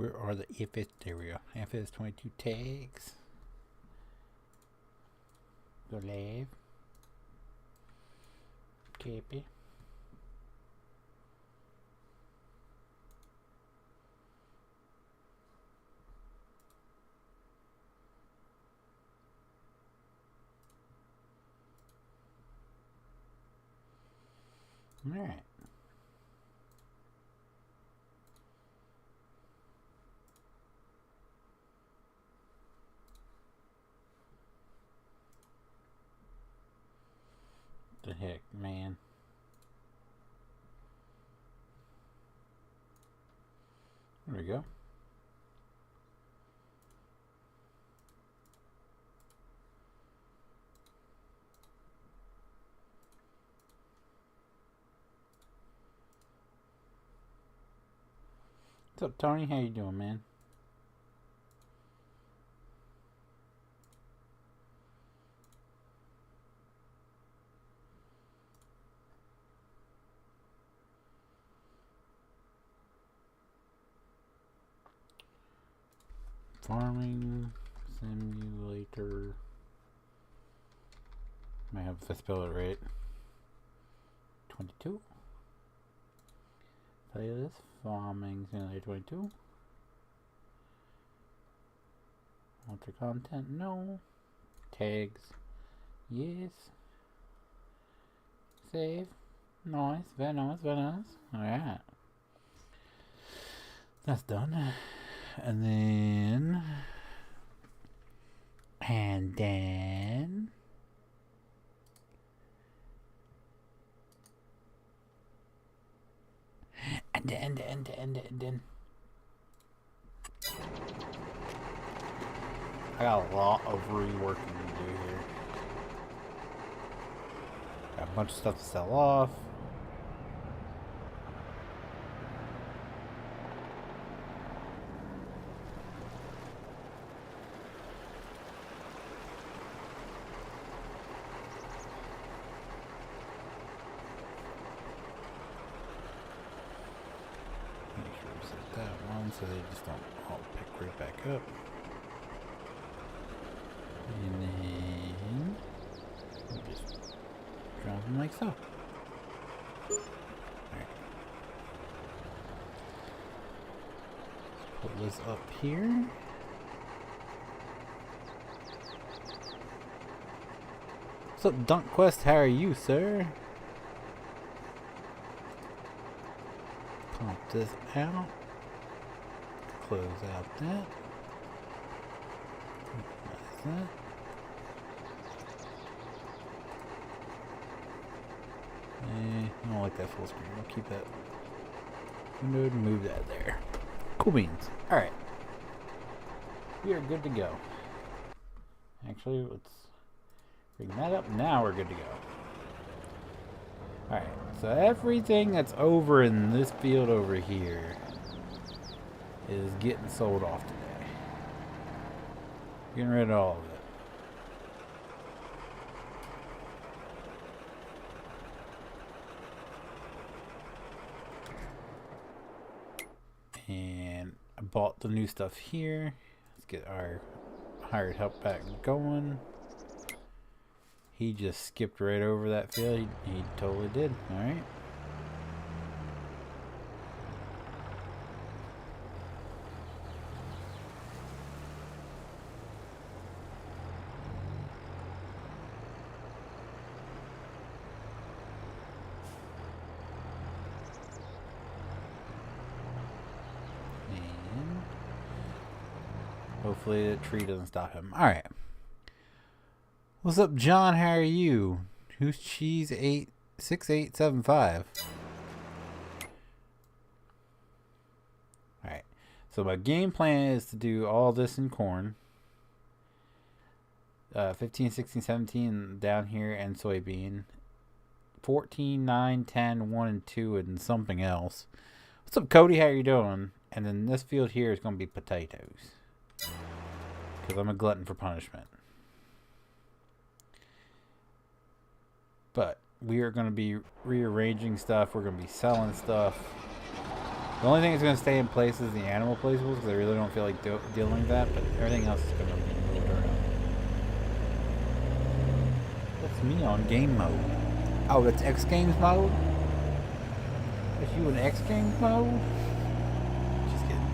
Where are the FS? There we go. FS 22 tags. Go live. Copy. Alright. The heck, man. There we go. What's up, Tony? How you doing, man? Farming simulator. Might have to spell it right. 22. Playlist. Farming simulator 22. Alter content. No. Tags. Yes. Save. Nice. Very nice. Very nice. Alright. That's done. And then and then I got a lot of reworking to do here. Got a bunch of stuff to sell off. So they just don't all pick right back up. And then we'll just drop them like so. Alright. Put this up here. What's up, Dunk Quest? How are you, sir? Pump this out. Close out that. Minimize that. I don't like that full screen. I'll keep that windowed and move that there. Cool beans. Alright. We are good to go. Actually, let's bring that up. Now we're good to go. Alright. So everything that's over in this field over here is getting sold off today. Getting rid of all of it. And I bought the new stuff here. Let's get our hired help back going. He just skipped right over that field. He totally did. Alright. Hopefully the tree doesn't stop him. Alright. What's up, John? How are you? Who's Cheese 86875? Alright. So my game plan is to do all this in corn. 15, 16, 17 down here and soybean. 14, 9, 10, 1, and 2 and something else. What's up, Cody? How you doing? And then this field here is going to be potatoes. Because I'm a glutton for punishment. But we are going to be rearranging stuff. We're going to be selling stuff. The only thing that's going to stay in place is the animal placeables because I really don't feel like dealing with that, but everything else is going to be moved around. That's me on game mode. Oh, that's X Games mode? That's you in X Games mode? Just kidding.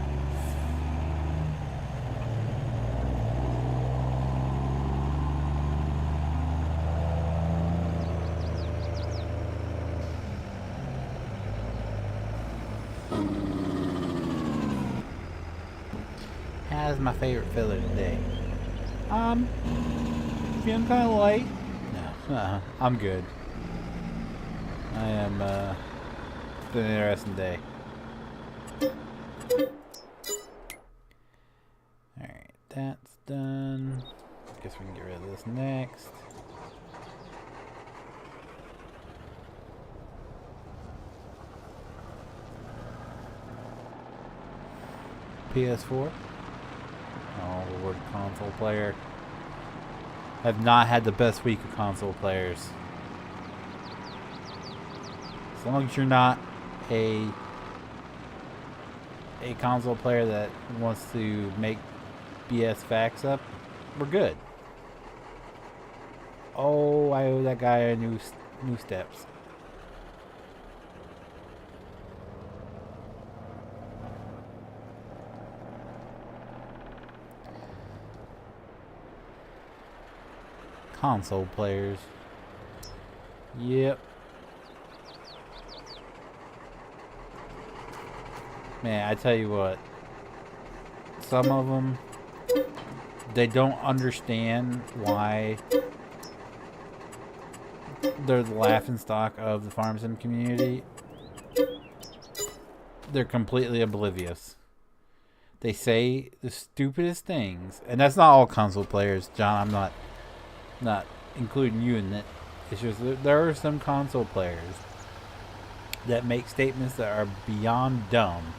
How's my favorite filler today? Feeling kind of light. No, I'm good. I am, it's been an interesting day. Alright, that's done. Guess we can get rid of this next. PS4. Oh, Lord, console player. Have not had the best week of console players. As long as you're not a console player that wants to make BS facts up, we're good. Oh, I owe that guy a new steps. Console players. Yep. Man, I tell you what. Some of them, they don't understand why they're the laughingstock of the farm sim community. They're completely oblivious. They say the stupidest things, and that's not all console players, John. I'm not including you in it. It's just that there are some console players that make statements that are beyond dumb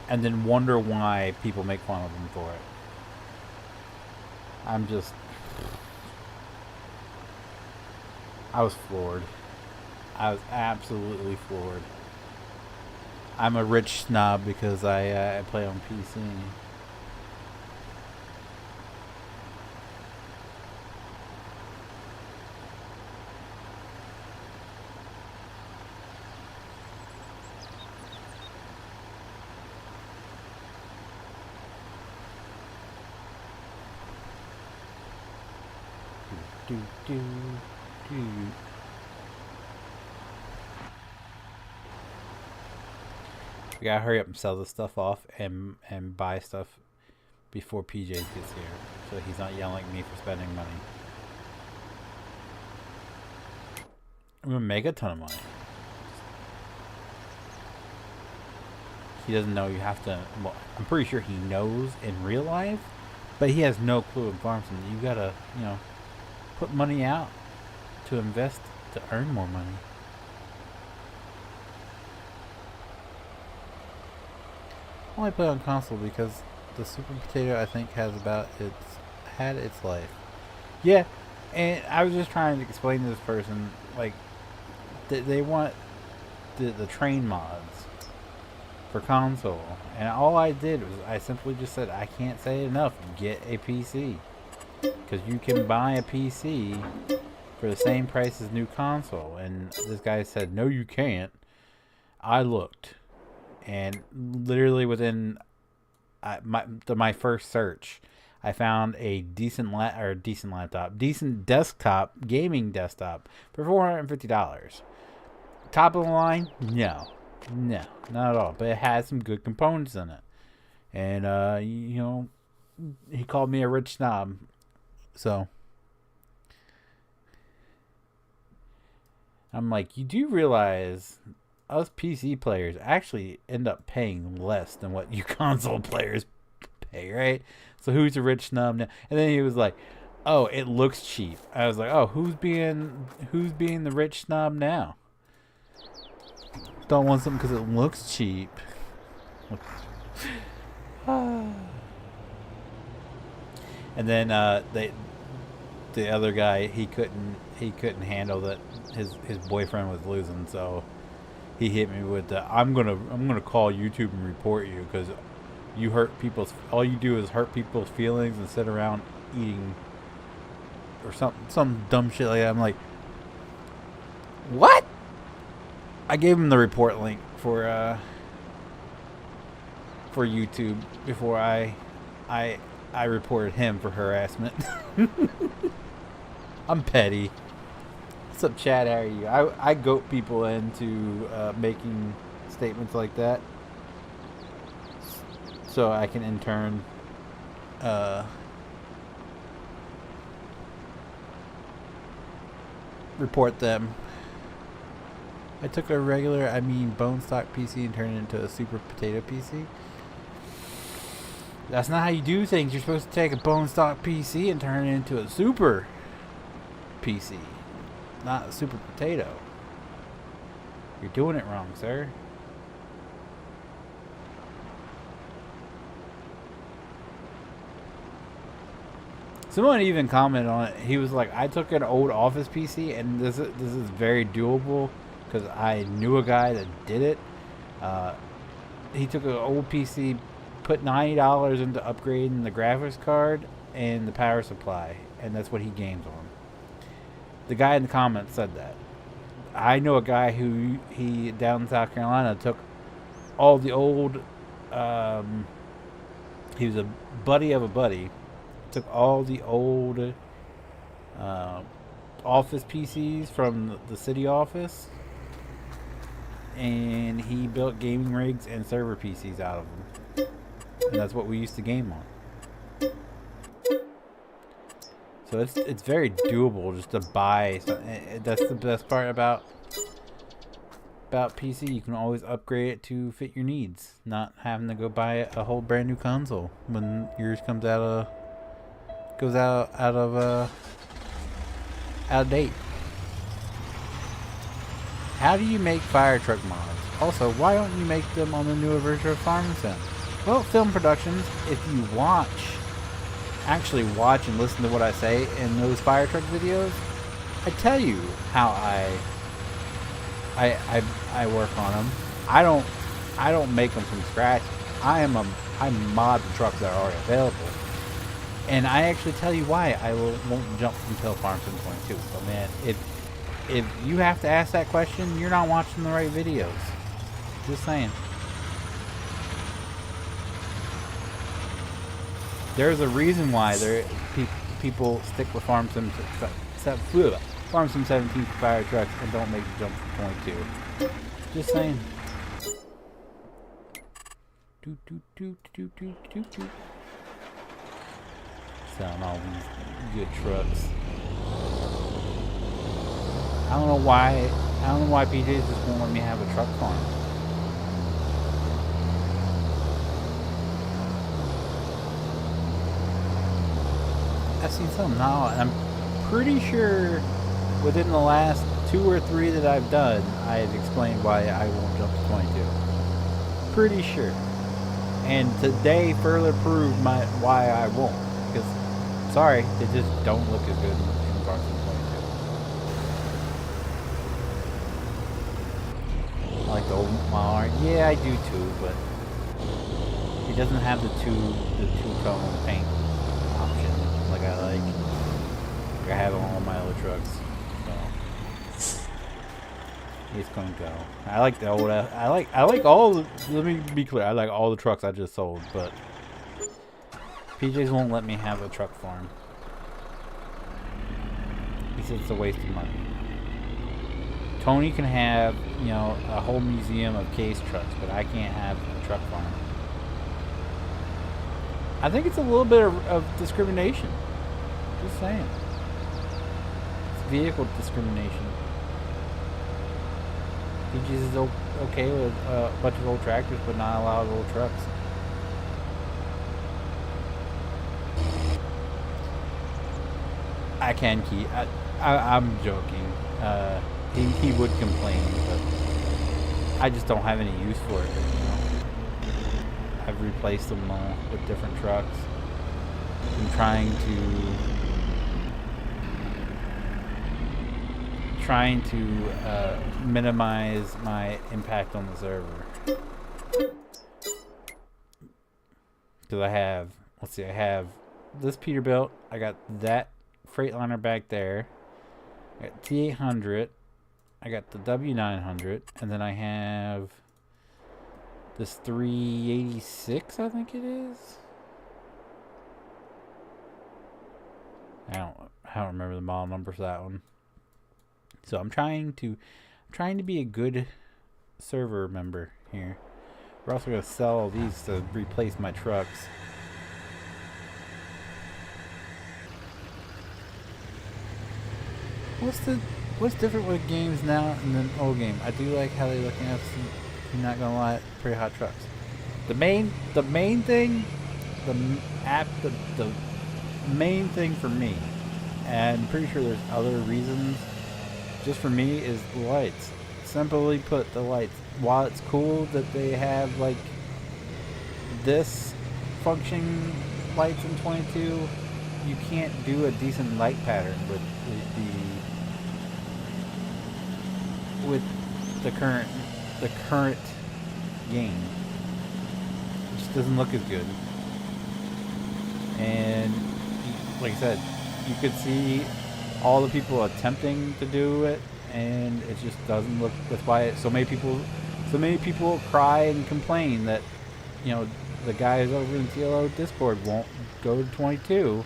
and then wonder why people make fun of them for it. I was floored. I was absolutely floored. I'm a rich snob because I play on PC. We gotta hurry up and sell this stuff off and buy stuff before PJ gets here, so he's not yelling at me for spending money. I'm gonna make a ton of money. He doesn't know you have to. Well, I'm pretty sure he knows in real life, but he has no clue in farm sim. You gotta, put money out to invest to earn more money. I only play on console because the Super Potato, I think, had its life. Yeah, and I was just trying to explain to this person, like, they want the train mods for console, and all I did was I simply just said, I can't say it enough, get a PC, because you can buy a PC for the same price as new console. And this guy said, no, you can't. I looked, and literally within my first search, I found a decent desktop, gaming desktop for $450. Top of the line? No, not at all. But it has some good components in it, and he called me a rich snob, so I'm like, you do realize us PC players actually end up paying less than what you console players pay, right? So who's the rich snub now? And then he was like, oh, it looks cheap. I was like, oh, who's being the rich snob now? Don't want something because it looks cheap. And then the other guy, he couldn't handle that his boyfriend was losing, so he hit me with the I'm gonna call YouTube and report you because you hurt people's, all you do is hurt people's feelings and sit around eating or some dumb shit like that. I'm like, what? I gave him the report link for YouTube before I reported him for harassment. I'm petty. What's up, Chad? How are you? I goat people into making statements like that, so I can in turn report them. I took a regular, bone stock PC and turned it into a super potato PC. That's not how you do things. You're supposed to take a bone stock PC and turn it into a super PC, not a super potato. You're doing it wrong, sir. Someone even commented on it. He was like, I took an old office PC, and this is very doable because I knew a guy that did it. He took an old PC, put $90 into upgrading the graphics card and the power supply, and that's what he games on. The guy in the comments said that. I know a guy who down in South Carolina took all the old. He was a buddy of a buddy. Took all the old office PCs from the city office, and he built gaming rigs and server PCs out of them. And that's what we used to game on. So it's very doable just to buy. That's the best part about PC. You can always upgrade it to fit your needs, not having to go buy a whole brand new console when yours comes out of date. How do you make fire truck mods? Also, why don't you make them on the newer version of FarmSim? Well, film productions, if you actually watch and listen to what I say in those fire truck videos, I tell you how I work on them. I don't make them from scratch. I mod the trucks that are already available. And I actually tell you why I won't jump until FarmSim 22. But man, if you have to ask that question, you're not watching the right videos. Just saying. There's a reason why people stick with FarmSim 17 for fire trucks and don't make the jump for 22. Just saying. Selling all these good trucks. I don't know why PJs just won't let me have a truck farm. I've seen some now, and I'm pretty sure within the last 2 or 3 that I've done, I've explained why I won't jump to 22. Pretty sure. And today further proved why I won't. Because, sorry, they just don't look as good in FarmSim 22. I like the old Mars. Yeah, I do too, but it doesn't have the two-tone paint option like I like. I have on all my other trucks. So it's gonna go. I like the old. I like all. Let me be clear. I like all the trucks I just sold, but PJs won't let me have a truck farm. He says it's a waste of money. Tony can have, a whole museum of case trucks, but I can't have a truck farm. I think it's a little bit of discrimination. Just saying. It's vehicle discrimination. PJs is okay with a bunch of old tractors, but not a lot of old trucks. I can keep. I'm joking. He would complain, but I just don't have any use for it. I've replaced them with different trucks. I'm trying to minimize my impact on the server. Because I have, let's see, I have this Peterbilt. I got that Freightliner back there. I got T800. I got the W900. And then I have this 386, I think it is. I don't remember the model number for that one. So I'm trying to be a good server member here. We're also going to sell all these to replace my trucks. What's different with games now and then old game? I do like how they look at some, I'm not gonna lie, pretty hot trucks. The main thing, the main thing for me, and I'm pretty sure there's other reasons, just for me, is the lights. Simply put, the lights. While it's cool that they have like this functioning lights in 22, you can't do a decent light pattern with the current game. It just doesn't look as good. And like I said, you could see all the people attempting to do it, and it just doesn't look. That's why so many people cry and complain that, you know, the guys over in TLO Discord won't go to 22.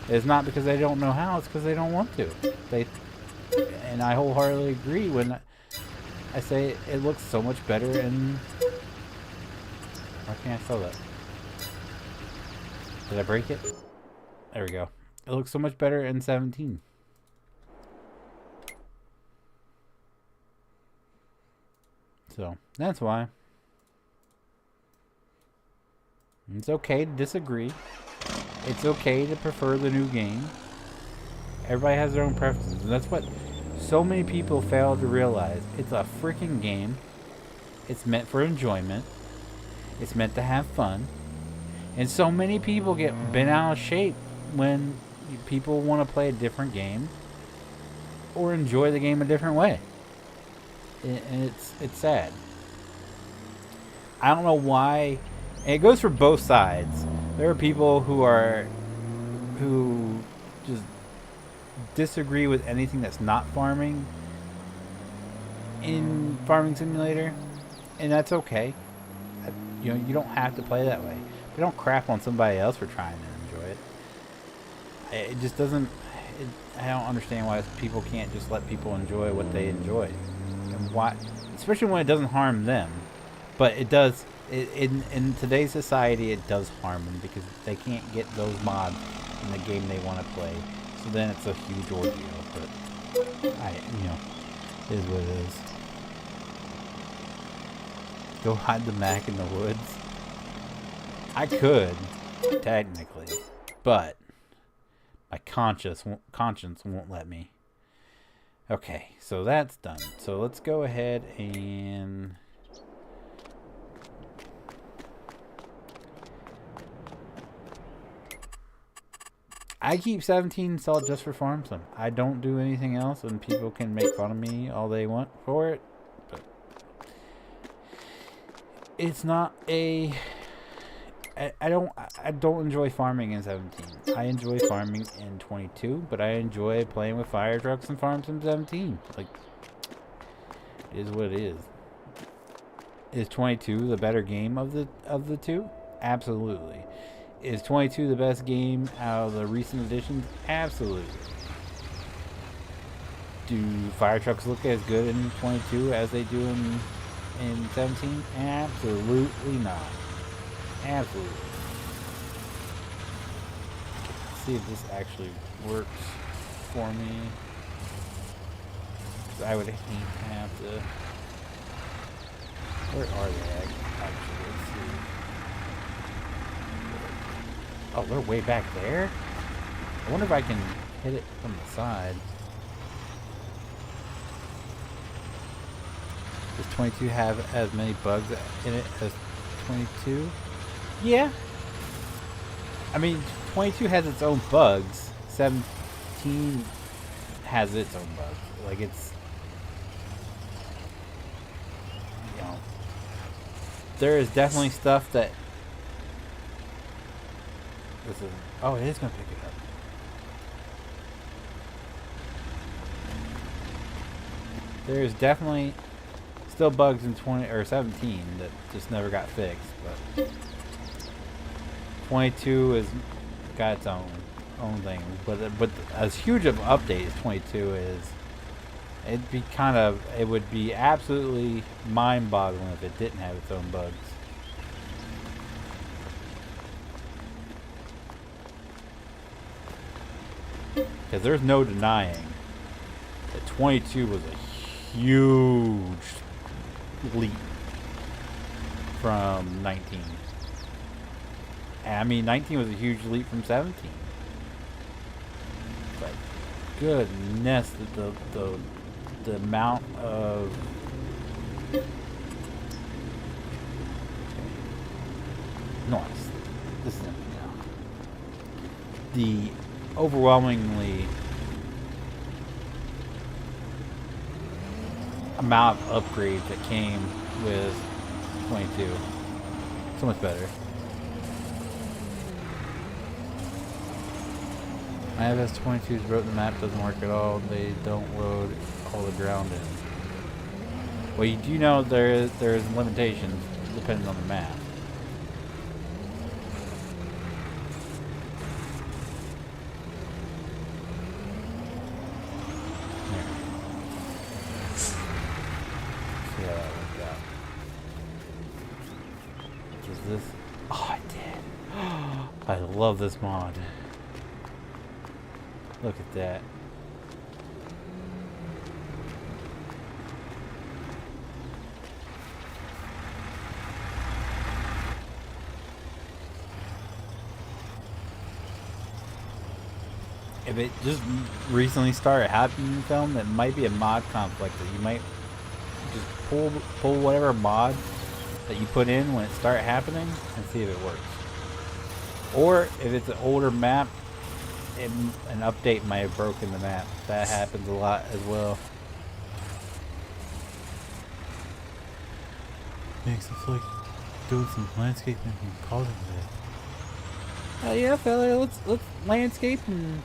It's not because they don't know how; it's because they don't want to. And I wholeheartedly agree when I say it looks so much better in. Why can't I sell that? Did I break it? There we go. It looks so much better in 17. So that's why. It's okay to disagree. It's okay to prefer the new game. Everybody has their own preferences, and that's what so many people fail to realize. It's a freaking game. It's meant for enjoyment. It's meant to have fun. And so many people get bent out of shape when people want to play a different game or enjoy the game a different way. And it's sad. I don't know why. And it goes for both sides. There are people who just disagree with anything that's not farming in Farming Simulator, and that's okay. You know, you don't have to play that way. But don't crap on somebody else for trying to enjoy it. It just doesn't. I don't understand why people can't just let people enjoy what they enjoy, and why, especially when it doesn't harm them. But it does. In today's society, it does harm them because they can't get those mods in the game they want to play. So then it's a huge ordeal. But you know, it is what it is. Go hide the Mac in the woods. I could, technically, but my conscience won't let me. Okay, so that's done. So let's go ahead and I keep 17 installed just for farm sim. I don't do anything else, and people can make fun of me all they want for it. But it's not a. I don't enjoy farming in 17. I enjoy farming in 22, but I enjoy playing with fire trucks and farms in 17. Like, it is what it is. Is 22 the better game of the two? Absolutely. Is 22 the best game out of the recent editions? Absolutely. Do fire trucks look as good in 22 as they do in 17? Absolutely not. Absolutely. Let's see if this actually works for me. 'Cause I would hate to have to. Where are they actually? Let's see. Oh, they're way back there? I wonder if I can hit it from the side. Does 22 have as many bugs in it as 22? Yeah. I mean, 22 has its own bugs. 17 has its own bugs. Like, there is definitely stuff that this is. Oh, it is gonna pick it up. There is definitely still bugs in 20 or 17 that just never got fixed, but 22 has got its own thing. But as huge of an update as 22 is, it would be absolutely mind-boggling if it didn't have its own bugs. Because there's no denying that 22 was a huge leap from 19. And I mean, 19 was a huge leap from 17. But goodness, the amount of noise. This is the overwhelmingly amount of upgrades that came with 22. So much better. My FS22's wrote the map doesn't work at all. They don't load all the ground in. Well, you do know there's limitations depending on the map. See how that worked out. Is this? Oh, I did. I love this mod. Look at that. If it just recently started happening in film, it might be a mod conflict that you might just pull whatever mod that you put in when it started happening and see if it works. Or if it's an older map, an update might have broken the map. That happens a lot as well. Makes it like doing some landscaping and causing that. Oh yeah, fella, let's landscape and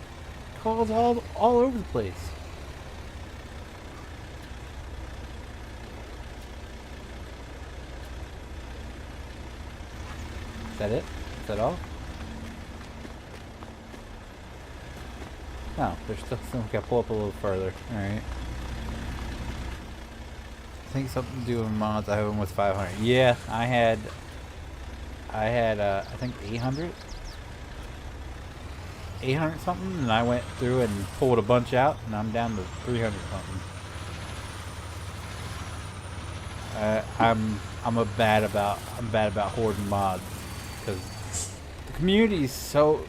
cause all over the place. Is that it? Is that all? No, there's still some. Gotta pull up a little further. Alright. I think something to do with mods. I have them with 500. Yeah, I had I think 800 something, and I went through and pulled a bunch out, and I'm down to 300 something. I'm bad about hoarding mods because the community is so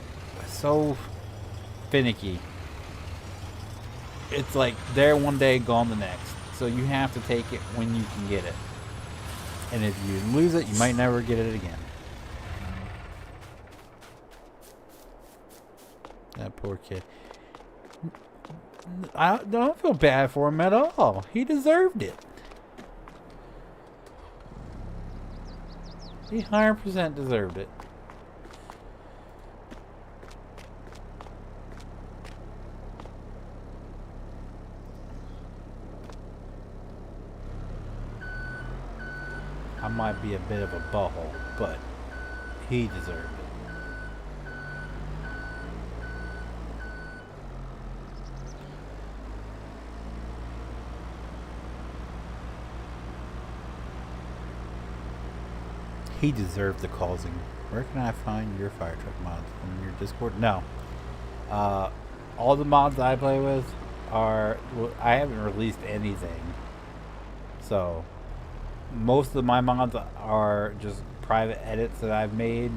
finicky. It's like there one day, gone the next. So you have to take it when you can get it. And if you lose it, you might never get it again. That poor kid. I don't feel bad for him at all. He deserved it. He 100% deserved it. I might be a bit of a butthole, but he deserved it. He deserved the causing. Where can I find your fire truck mods? On your Discord? No. All the mods I play with are... I haven't released anything. So... most of my mods are just private edits that I've made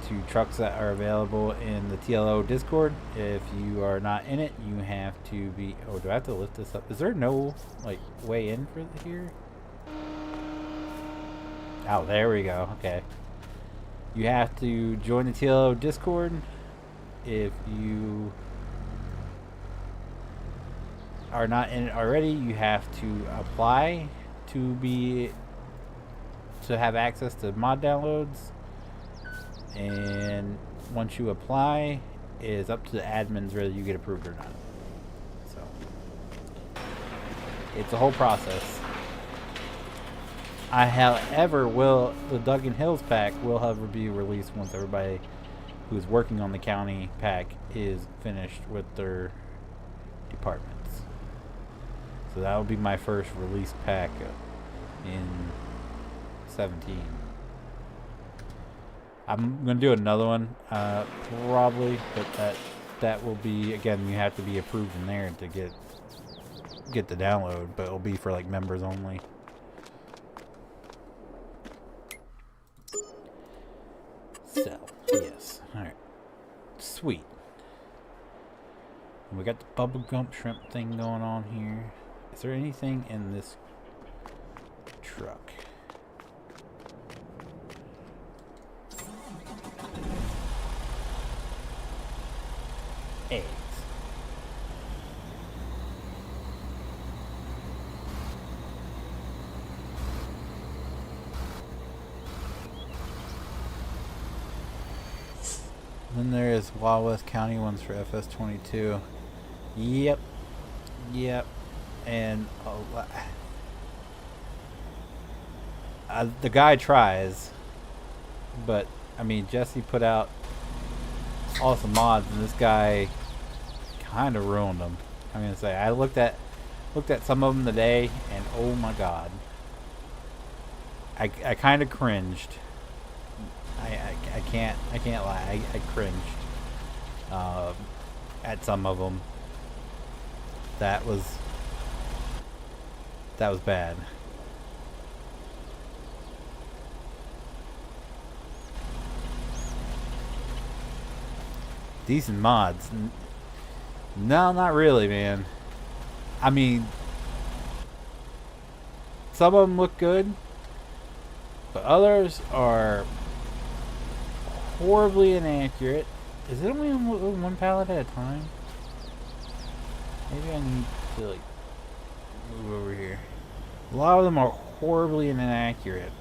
to trucks that are available in the TLO Discord. If you are not in it, you have to be... oh, do I have to lift this up? Is there no like way in for here? Oh, there we go. Okay. You have to join the TLO Discord. If you are not in it already, you have to apply to have access to mod downloads, and once you apply, it is up to the admins whether you get approved or not. So it's a whole process. However, the Duggan Hills pack will have be released once everybody who's working on the county pack is finished with their departments. So that will be my first release pack in 17. I'm gonna do another one probably, but that will be, again, you have to be approved in there to get the download, but it'll be for like members only. So yes, all right, sweet. We got the bubblegum shrimp thing going on here. Is there anything in this truck? Eggs. Then there is Wild West County ones for FS22. Yep. And the guy tries, but I mean, Jesse put out awesome mods, and this guy kind of ruined them. I'm gonna say I looked at some of them today, and oh my god, I kind of cringed. I can't lie. I cringed at some of them. That was bad. Decent mods. No, not really, man. I mean, some of them look good, but others are horribly inaccurate. Is it only on one pallet at a time? Maybe I need to like move over here. A lot of them are horribly inaccurate,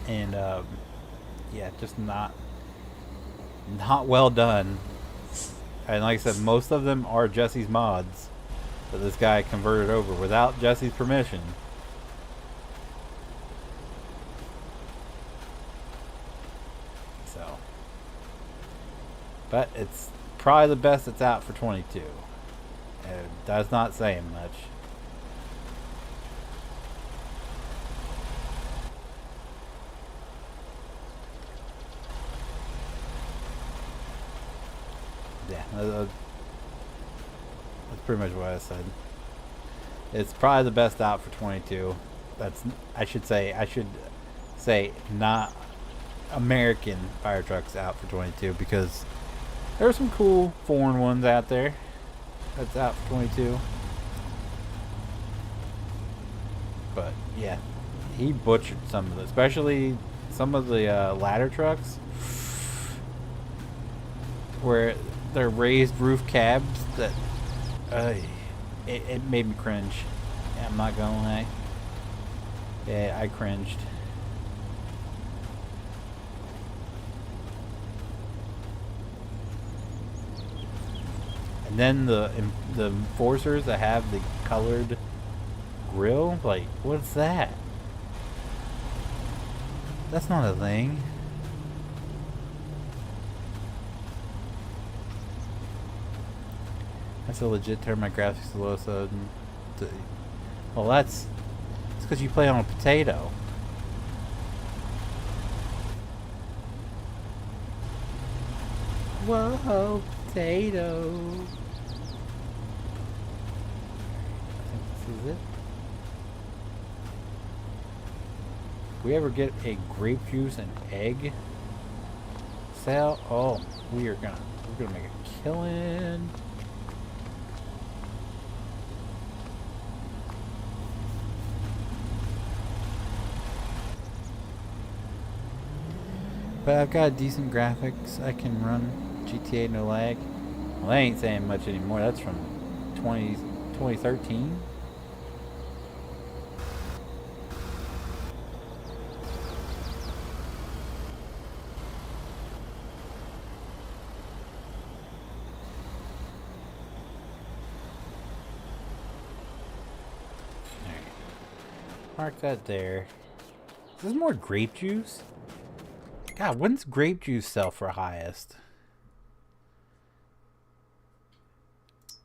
and yeah, just not well done. And like I said, most of them are Jesse's mods that this guy converted over without Jesse's permission. So, but it's probably the best that's out for 22. That's not saying much. Yeah, that's pretty much what I said. It's probably the best out for 22. I should say not American fire trucks out for 22, because there are some cool foreign ones out there that's out for 22. But yeah, he butchered some of it, especially some of the ladder trucks where they're raised roof cabs that it made me cringe. I'm not gonna lie. Yeah, I cringed. And then the enforcers that have the colored grill, like, what's that? That's not a thing. That's a legit term. My graphics is low, so well, that's because you play on a potato. Whoa, potato. I think this is it. If we ever get a grape juice and egg sale, oh, we're gonna make a killing. But I've got decent graphics. I can run GTA no lag. Well, that ain't saying much anymore. That's from 2013. Mark that there. Is this more grape juice? God, when's grape juice sell for highest?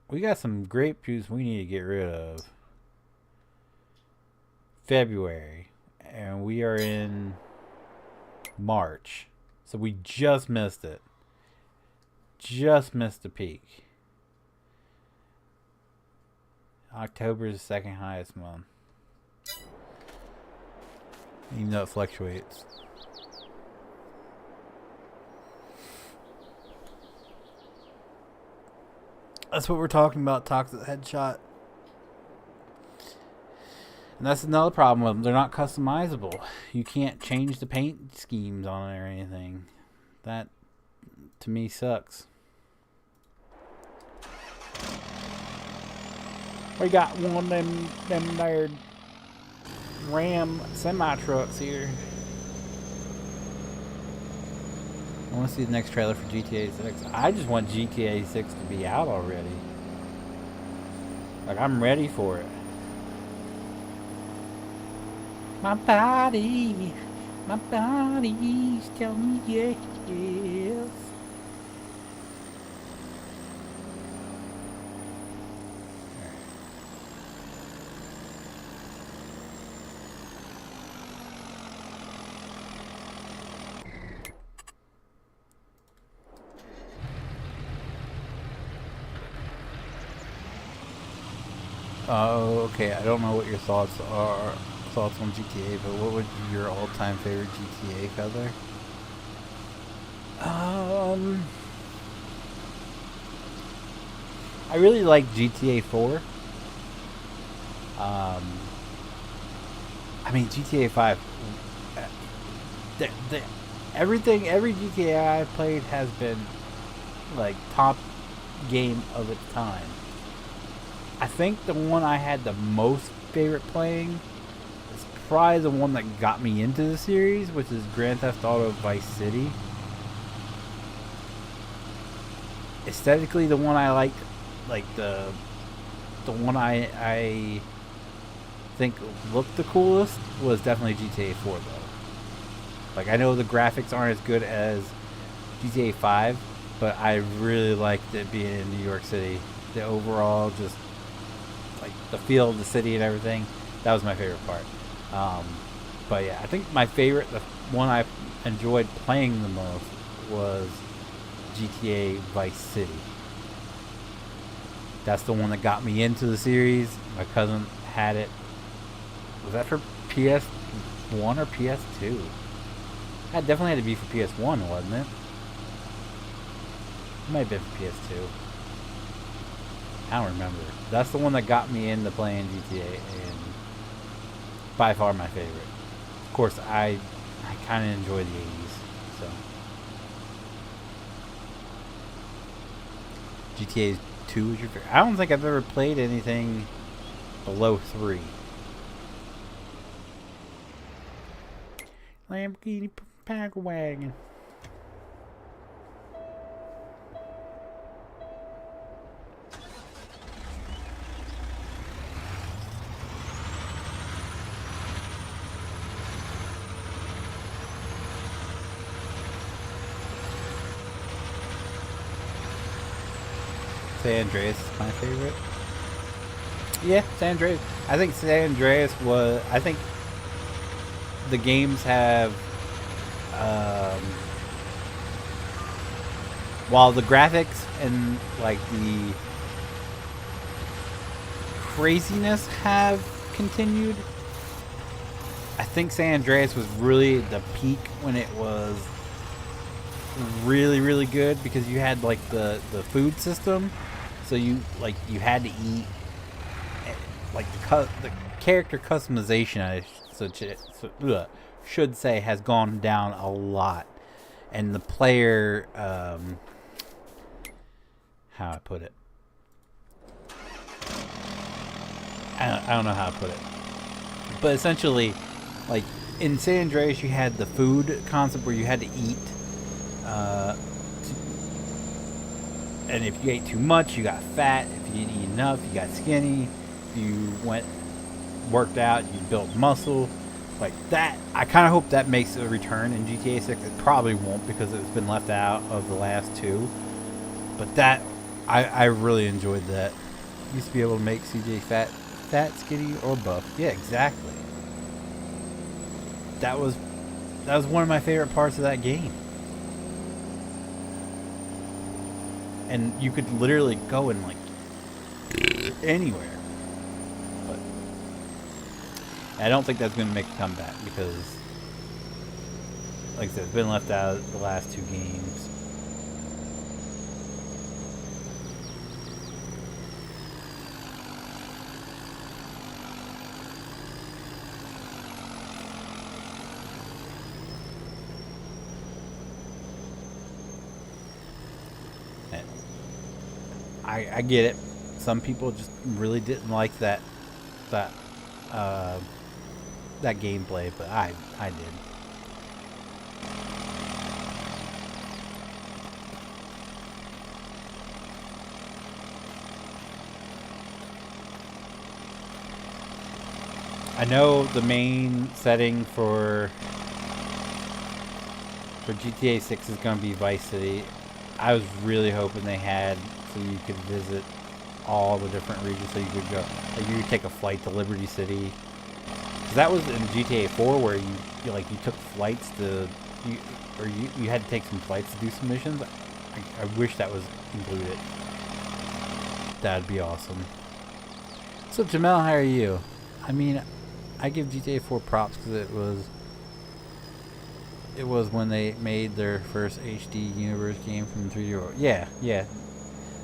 We got some grape juice we need to get rid of. February. And we are in March. So we just missed it. Just missed the peak. October is the second highest month. Even though it fluctuates. That's what we're talking about, Toxic Headshot. And that's another problem with them. They're not customizable. You can't change the paint schemes on it or anything. That, to me, sucks. We got one of them there Ram semi-trucks here. I want to see the next trailer for GTA 6. I just want GTA 6 to be out already. Like, I'm ready for it. My body's telling me yes. Oh, okay. I don't know what your thoughts on GTA, but what would be your all-time favorite GTA color? I really like GTA 4. I mean GTA 5. Every GTA I've played has been like top game of its time. I think the one I had the most favorite playing is probably the one that got me into the series, which is Grand Theft Auto Vice City. Aesthetically, the one I like the one I think looked the coolest was definitely GTA 4 though. Like, I know the graphics aren't as good as GTA 5, but I really liked it being in New York City. The overall, just like the feel of the city and everything, that was my favorite part. But yeah, I think my favorite, the one I enjoyed playing the most, was GTA Vice City. That's the one that got me into the series. My cousin had it. Was that for PS1 or PS2? That definitely had to be for PS1, wasn't it? It might have been for PS2. I don't remember. That's the one that got me into playing GTA, and by far my favorite. Of course, I kind of enjoy the 80s, so. GTA 2 is your favorite? I don't think I've ever played anything below 3. Lamborghini Pack Wagon. San Andreas is my favorite. Yeah, San Andreas. I think San Andreas was. I think the games have. While the graphics and like the craziness have continued, I think San Andreas was really the peak when it was really, really good, because you had like the food system, so you had to eat, like the character customization I should say has gone down a lot, and the player how I put it, I don't know how to put it, but essentially, like in San Andreas you had the food concept where you had to eat. And if you ate too much, you got fat. If you didn't eat enough, you got skinny. If you went worked out, you built muscle. Like that, I kind of hope that makes a return in GTA 6. It probably won't because it's been left out of the last two. But that, I really enjoyed that. Used to be able to make CJ fat, skinny, or buff. Yeah, exactly. That was one of my favorite parts of that game. And you could literally go in like anywhere. But I don't think that's going to make a comeback because, like I said, it's been left out of the last two games. I get it. Some people just really didn't like that gameplay, but I did. I know the main setting for GTA 6 is going to be Vice City. I was really hoping they had so you could visit all the different regions, so you could go, like you could take a flight to Liberty City. Cause that was in GTA 4 where you took flights to, you had to take some flights to do some missions. I wish that was included. That'd be awesome. So Jamel, how are you? I mean, I give GTA 4 props because it was when they made their first HD universe game from 3D world. Yeah.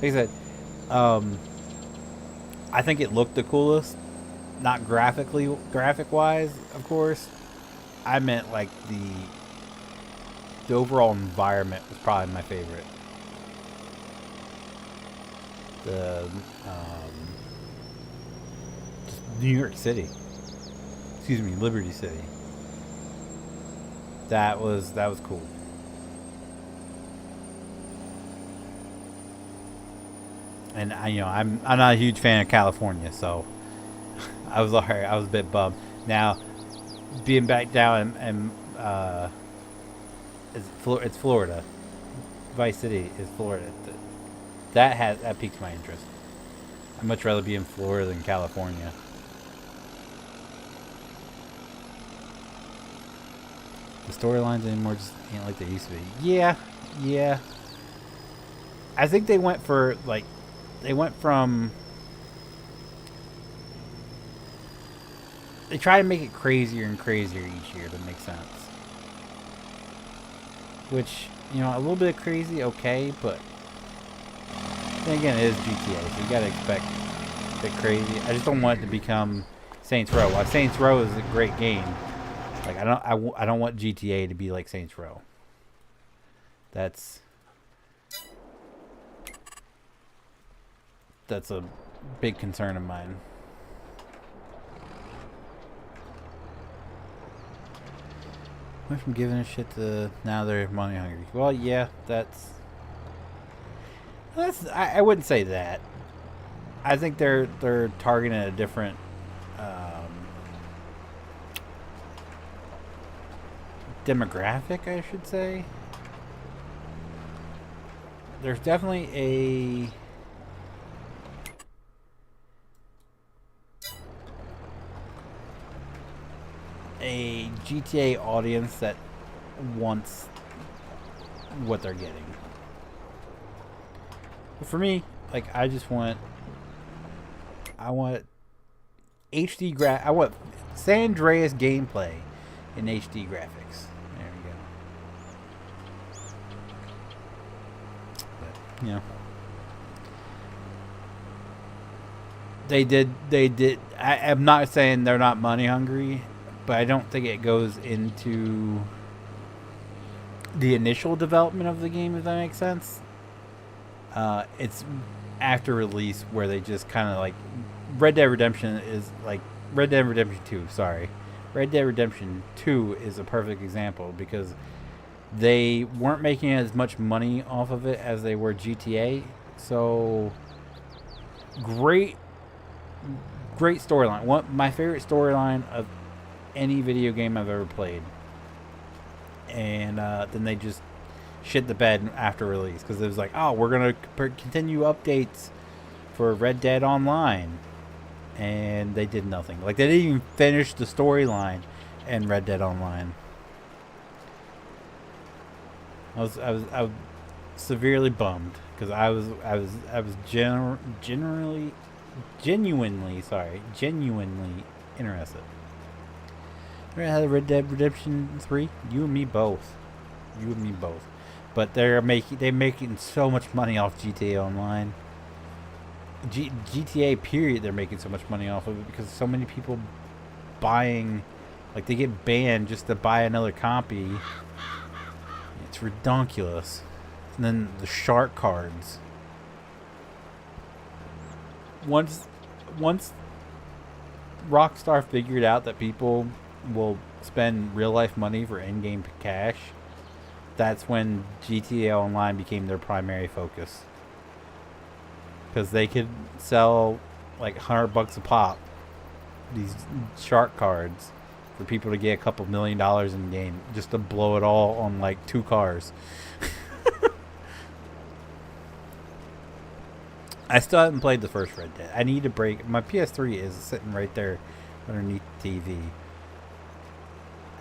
Like I said, I think it looked the coolest. Not graphic-wise, of course. I meant like the overall environment was probably my favorite. Just New York City. Excuse me, Liberty City. That was cool. And I'm not a huge fan of California, so I was alright. I was a bit bummed. Now, being back down and it's Florida. Vice City is Florida. That piques my interest. I'd much rather be in Florida than California. The storylines anymore just ain't like they used to be. Yeah. I think they went from they try to make it crazier and crazier each year to make sense. Which, a little bit of crazy, okay, but then again, it is GTA, so you gotta expect a bit crazy. I just don't want it to become Saints Row. While Saints Row is a great game, like I don't want GTA to be like Saints Row. That's a big concern of mine. Went from giving a shit to now they're money hungry. Well, yeah, that's I wouldn't say that. I think they're targeting a different demographic, I should say. There's definitely a GTA audience that wants what they're getting. But for me, like I want HD I want San Andreas gameplay in HD graphics. There we go. But, they did. I'm not saying they're not money hungry, but I don't think it goes into the initial development of the game, if that makes sense. It's after release where they just kind of like Red Dead Redemption is like Red Dead Redemption 2, sorry. Red Dead Redemption 2 is a perfect example because they weren't making as much money off of it as they were GTA. So great Great storyline. One my favorite storyline of any video game I've ever played. And then they just shit the bed after release because it was like, oh, we're gonna continue updates for Red Dead Online, and they did nothing. Like they didn't even finish the storyline in Red Dead Online. I was severely bummed because I was genuinely interested. Remember how the Red Dead Redemption 3? You and me both. But they're making so much money off GTA Online. GTA period, they're making so much money off of it because so many people buying, like they get banned just to buy another copy. It's ridiculous. And then the shark cards. Once Rockstar figured out that people will spend real life money for in-game cash, that's when GTA Online became their primary focus. Because they could sell like $100 a pop, these shark cards, for people to get a couple $1 million in the game just to blow it all on like 2 cars. I still haven't played the first Red Dead. I need to break. My PS3 is sitting right there underneath the TV.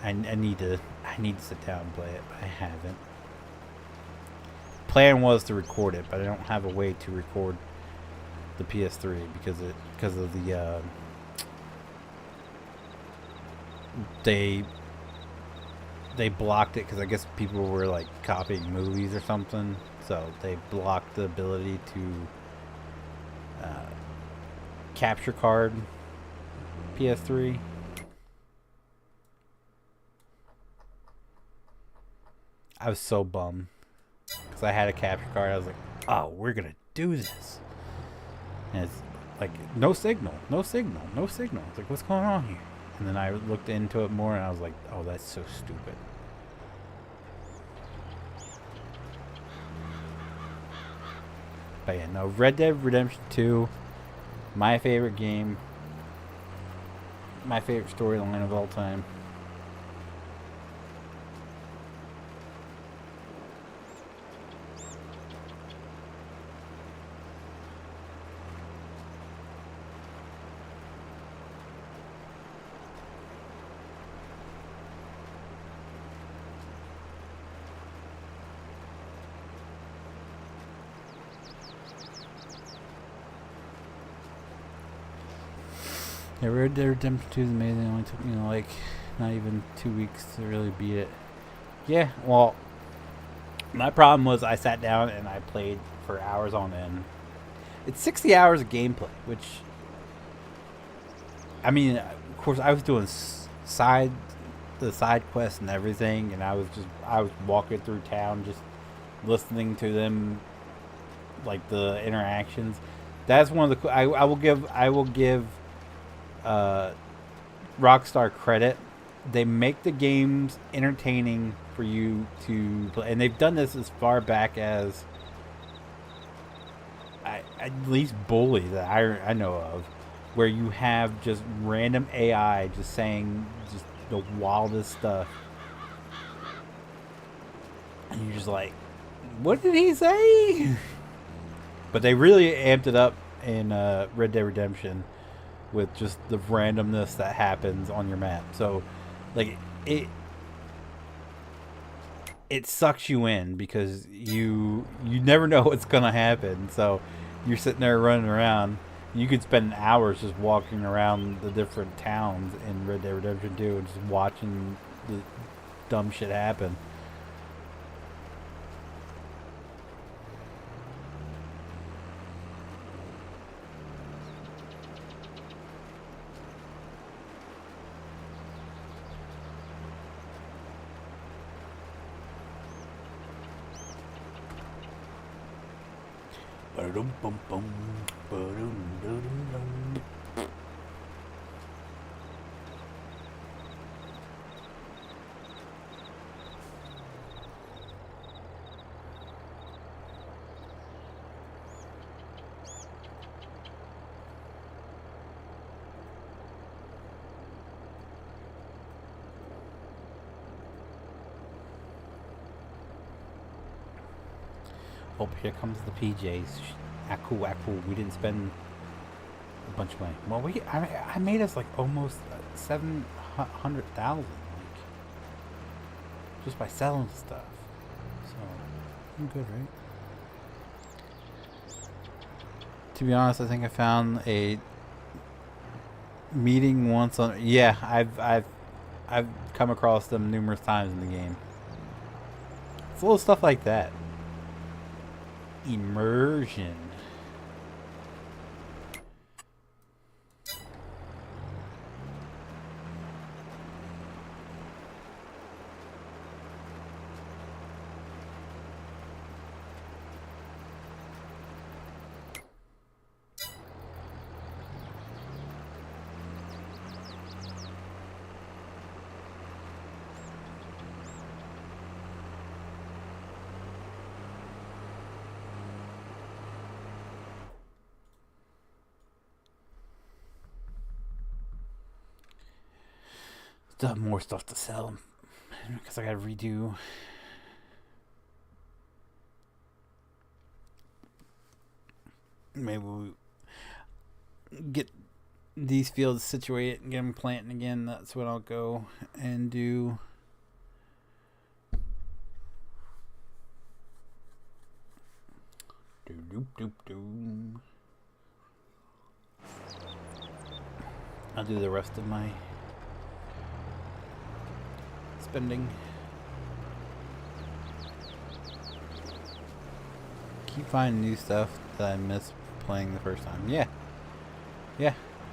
I need to sit down and play it, but I haven't. Plan was to record it, but I don't have a way to record the PS3 because of the they blocked it because I guess people were like copying movies or something, so they blocked the ability to capture card PS3. I was so bummed because I had a capture card. I was like, oh, we're gonna do this, and it's like no signal. It's like, what's going on here? And then I looked into it more and I was like, oh, that's so stupid. But yeah, no, Red Dead Redemption 2, my favorite game, my favorite storyline of all time. Yeah, Red Dead Redemption 2 is amazing. It only took me like not even 2 weeks to really beat it. Yeah, well, my problem was I sat down and I played for hours on end. It's 60 hours of gameplay, which, I mean, of course, I was doing the side quests and everything, and I was walking through town, just listening to them, like the interactions. That's one of the I will give Rockstar credit. They make the games entertaining for you to play, and they've done this as far back as at least Bully that I know of, where you have just random AI just saying just the wildest stuff, and you're just like, what did he say? But they really amped it up in Red Dead Redemption with just the randomness that happens on your map. So like it sucks you in because you never know what's gonna happen. So you're sitting there running around. You could spend hours just walking around the different towns in Red Dead Redemption 2 and just watching the dumb shit happen. Oh, here comes the PJs. Cool. We didn't spend a bunch of money. Well, I made us like almost 700,000, like just by selling stuff. So I'm good, right? To be honest, I think I found a meeting once on. Yeah, I've come across them numerous times in the game. It's little stuff like that. Immersion. Still have more stuff to sell because I gotta redo. Maybe we get these fields situated and get them planting again. That's what I'll go and do. I'll do the rest of my spending. Keep finding new stuff that I missed playing the first time. Yeah.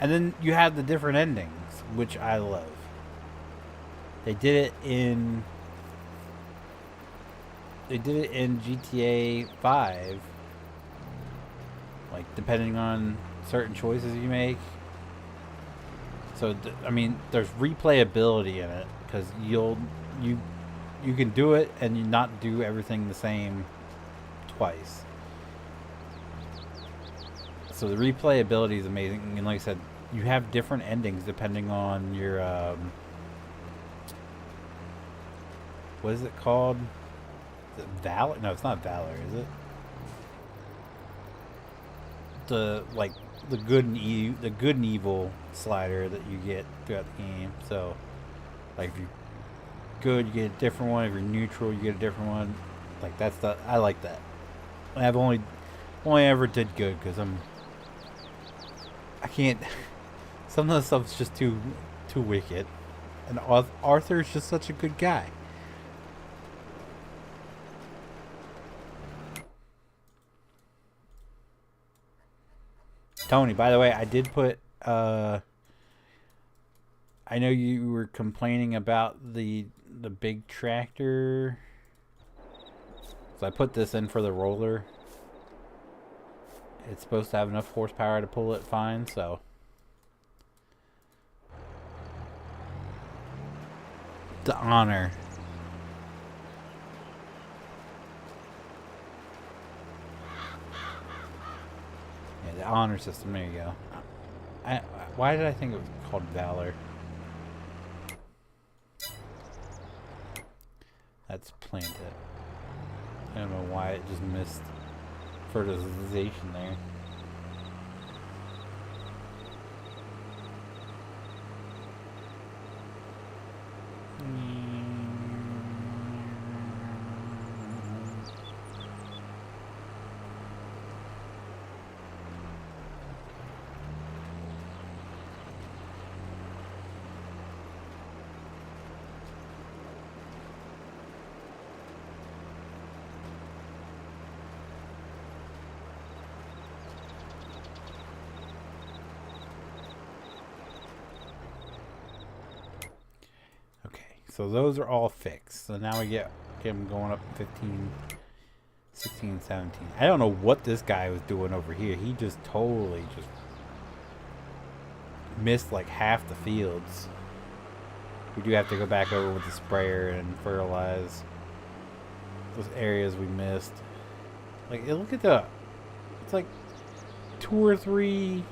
And then you have the different endings, which I love. They did it in GTA 5. Like, depending on certain choices you make. So I mean, there's replayability in it because you can do it and you not do everything the same twice. So the replayability is amazing, and like I said, you have different endings depending on your what is it called? Is it Valor? No, it's not Valor, is it? The good and evil slider that you get throughout the game. So, like, if you're good, you get a different one. If you're neutral, you get a different one. Like, I like that. I've only ever did good because I can't. Some of the stuff's just too wicked, and Arthur's just such a good guy. Tony, by the way, I did put. I know you were complaining about the big tractor, so I put this in for the roller. It's supposed to have enough horsepower to pull it fine, so. The honor. Yeah, the honor system. There you go. Why did I think it was called Valor? That's planted. I don't know why it just missed fertilization there. So those are all fixed. So now we get him going up 15, 16, 17. I don't know what this guy was doing over here. He just totally just missed like half the fields. We do have to go back over with the sprayer and fertilize those areas we missed. Like, look at the... It's like 2 or 3...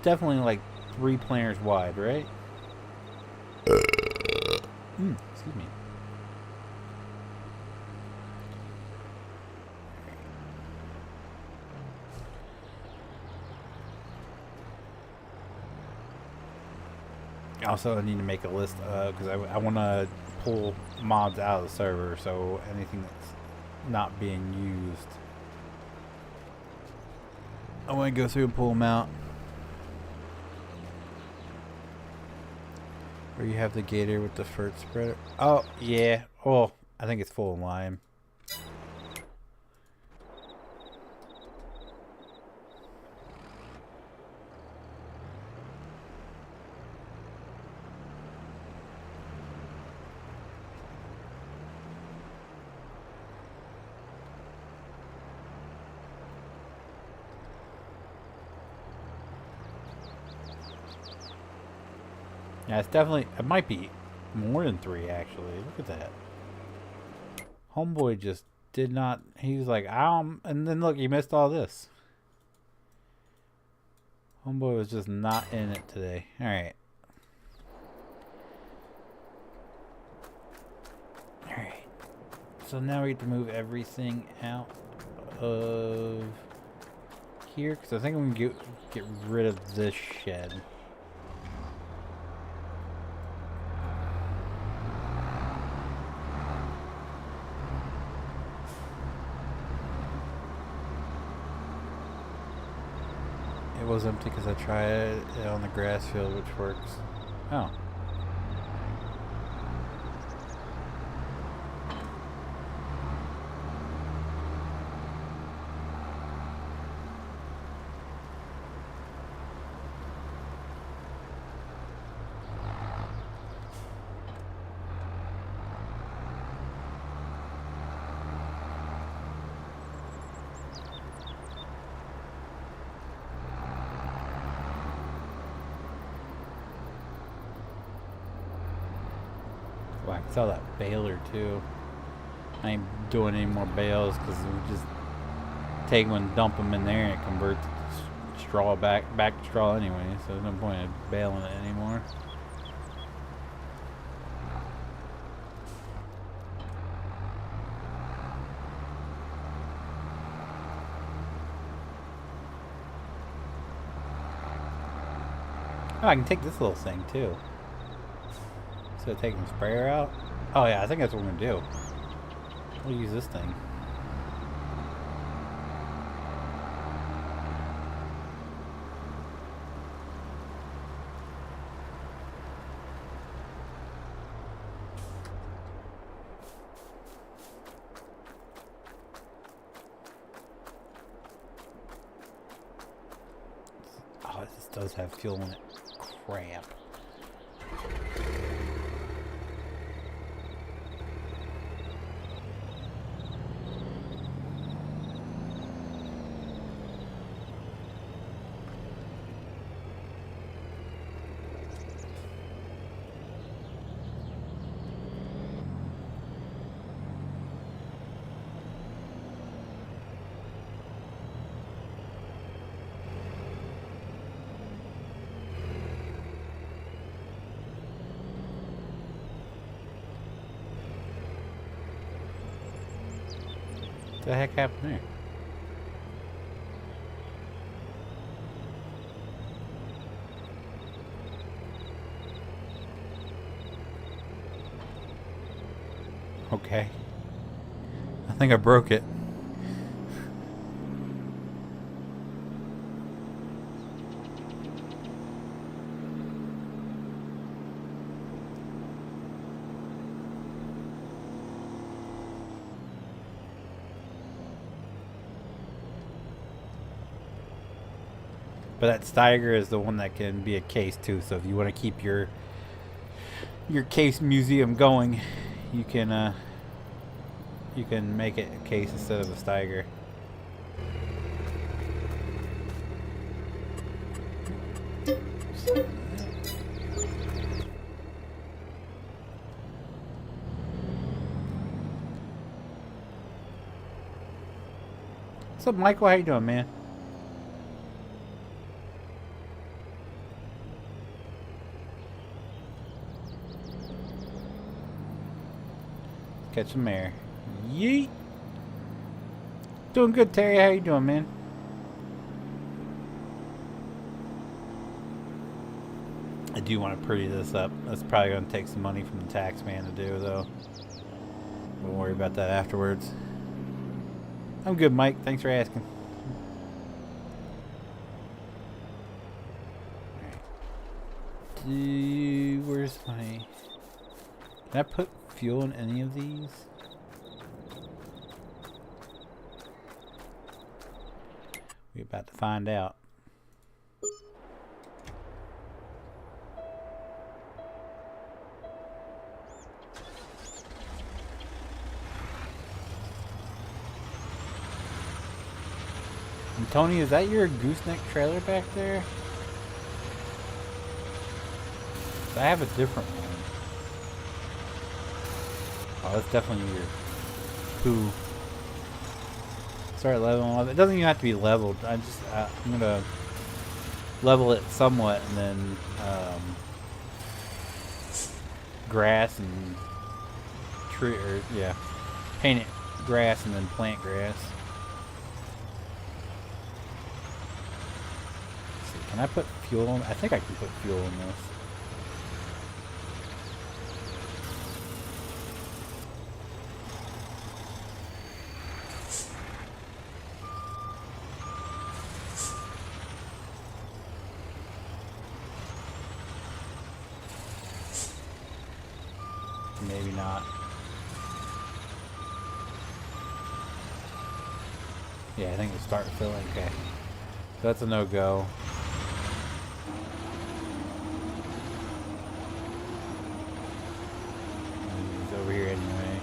Definitely like 3 planters wide, right? Excuse Excuse me. Also, I need to make a list because I want to pull mods out of the server, so anything that's not being used, I want to go through and pull them out. Where you have the gator with the fert spreader. Oh, yeah. Oh, I think it's full of lime. Yeah, it's definitely, it might be more than 3 actually. Look at that. Homeboy just did not, he was like, and then look, he missed all this. Homeboy was just not in it today. Alright. Alright. So now we get to move everything out of here, because I think I'm going to get rid of this shed. It was empty because I tried it on the grass field, which works. Oh. Well, I can sell that baler too. I ain't doing any more bales because we just take one, dump them in there, and it converts straw back to straw anyway. So there's no point in baling it anymore. Oh, I can take this little thing too. So taking the sprayer out? Oh yeah, I think that's what we're gonna do. We'll use this thing. Oh, this does have fuel in it. Crap. What the heck happened there? Okay. I think I broke it. But that Steiger is the one that can be a case too. So if you want to keep your case museum going, you can make it a case instead of a Steiger. What's up, Michael? How you doing, man? Catch some air. Yeet. Doing good, Terry. How you doing, man? I do want to pretty this up. That's probably going to take some money from the tax man to do, though. We'll worry about that afterwards. I'm good, Mike. Thanks for asking. Where's my... Can I put fuel in any of these? We're about to find out. And Tony, is that your gooseneck trailer back there? I have a different one. Oh, that's definitely your poo. Start leveling. It doesn't even have to be leveled. I'm gonna level it somewhat, and then grass and tree, or yeah, paint it grass and then plant grass. Let's see, can I put fuel in? I think I can put fuel in this. Maybe not. Yeah, I think it'll start filling. Okay. So that's a no-go. He's over here anyway.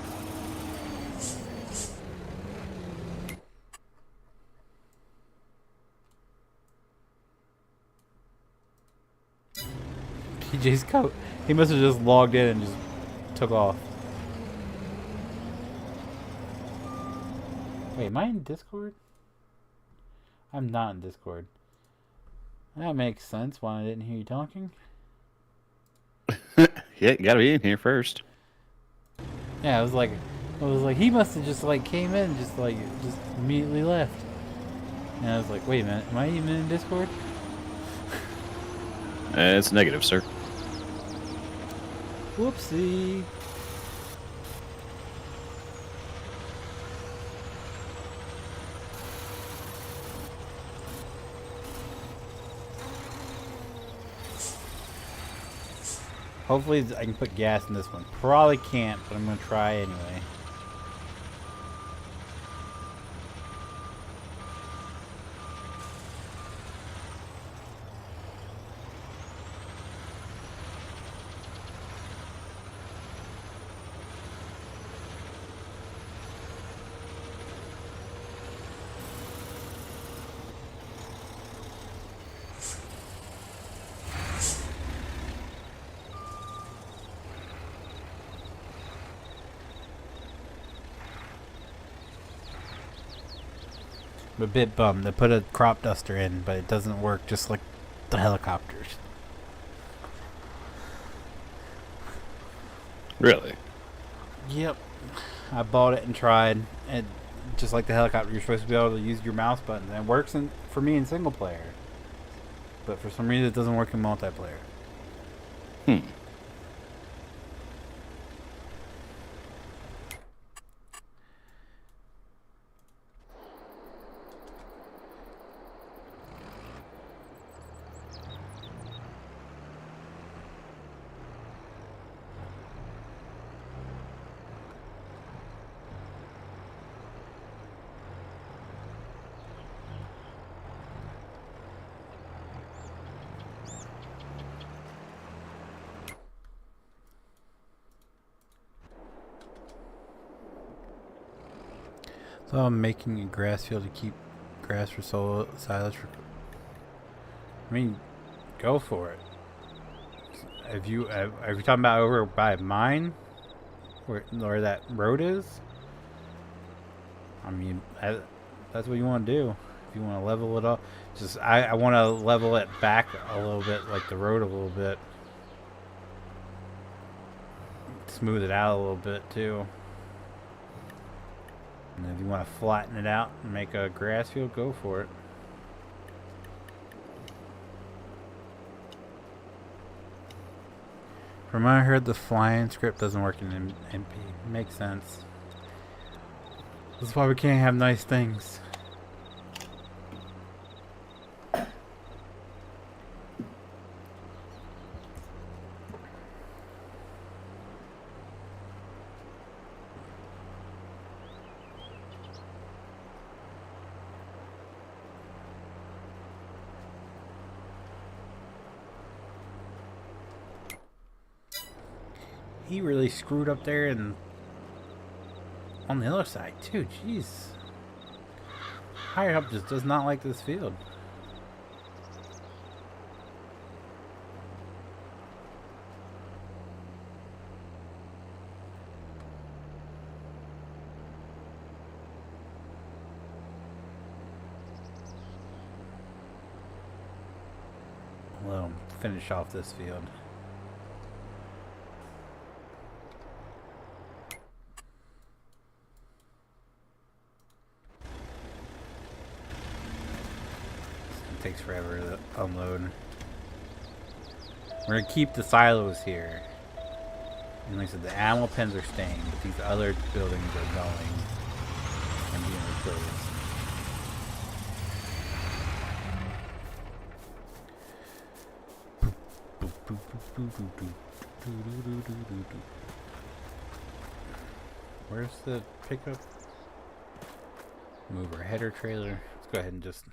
TJ's coat. He must have just logged in and just took off. Wait, am I in Discord? I'm not in Discord. That makes sense why I didn't hear you talking. Yeah, you gotta be in here first. Yeah, I was like he must have just like came in and just immediately left. And I was like, wait a minute, am I even in Discord? It's negative, sir. Whoopsie. Hopefully I can put gas in this one. Probably can't, but I'm going to try anyway. I'm a bit bummed. They put a crop duster in, but it doesn't work just like the helicopters. Really? Yep. I bought it and tried. And just like the helicopter, you're supposed to be able to use your mouse buttons. And it works for me in single player. But for some reason it doesn't work in multiplayer. So I'm making a grass field to keep grass for silage. I mean, go for it. Are you talking about over by mine, where that road is? I mean, that's what you want to do. If you want to level it up, I want to level it back a little bit, like the road a little bit, smooth it out a little bit too. And if you want to flatten it out and make a grass field, go for it. From what I heard, the flying script doesn't work in MP. Makes sense. That's why we can't have nice things. He really screwed up there and on the other side too. Jeez. Higher up just does not like this field. Let him finish off this field. Takes forever to unload. We're gonna keep the silos here. And like I said, the ammo pens are staying, but these other buildings are going and being replaced. Where's the pickup? Move our header trailer. Let's go ahead and just.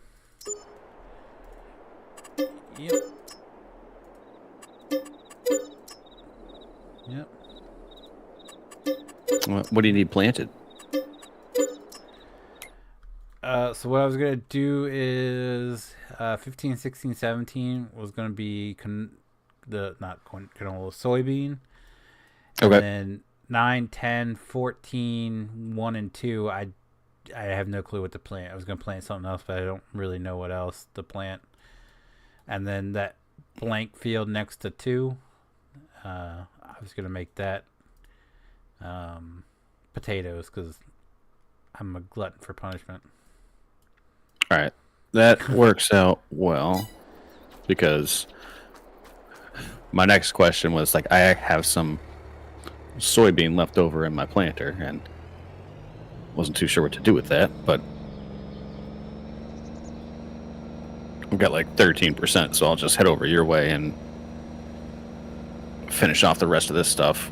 Yep. Yep. What do you need planted? So what I was going to do is 15, 16, 17 was going to be not canola, soybean. And Okay. then 9, 10, 14, 1, and 2, I have no clue what to plant. I was going to plant something else, but I don't really know what else to plant. And then that blank field next to 2, I was going to make that potatoes because I'm a glutton for punishment. All right. That works out well because my next question was like, I have some soybean left over in my planter and wasn't too sure what to do with that, but I've got like 13%, so I'll just head over your way and finish off the rest of this stuff.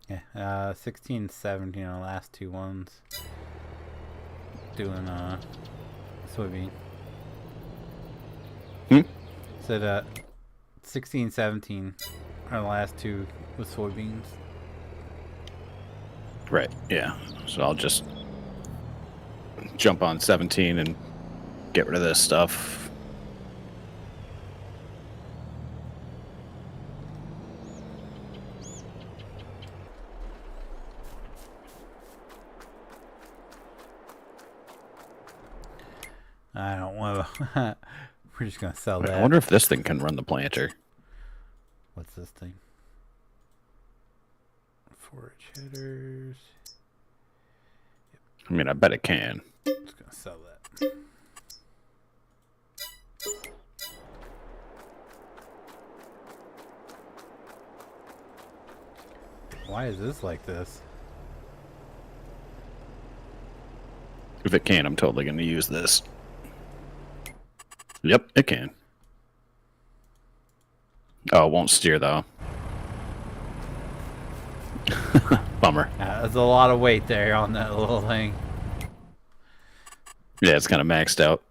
Yeah, 16, 17 are the last 2 ones. Doing soybean. Said 16, 17 are the last 2 with soybeans. Right, yeah. So I'll just jump on 17 and get rid of this stuff. I don't want to. We're just going to sell that. I wonder if this thing can run the planter. What's this thing? Forage headers. I mean, I bet it can. Just going to sell that. Why is this like this? If it can, I'm totally going to use this. Yep, it can. Oh, it won't steer, though. Bummer. There's a lot of weight there on that little thing. Yeah, it's kind of maxed out.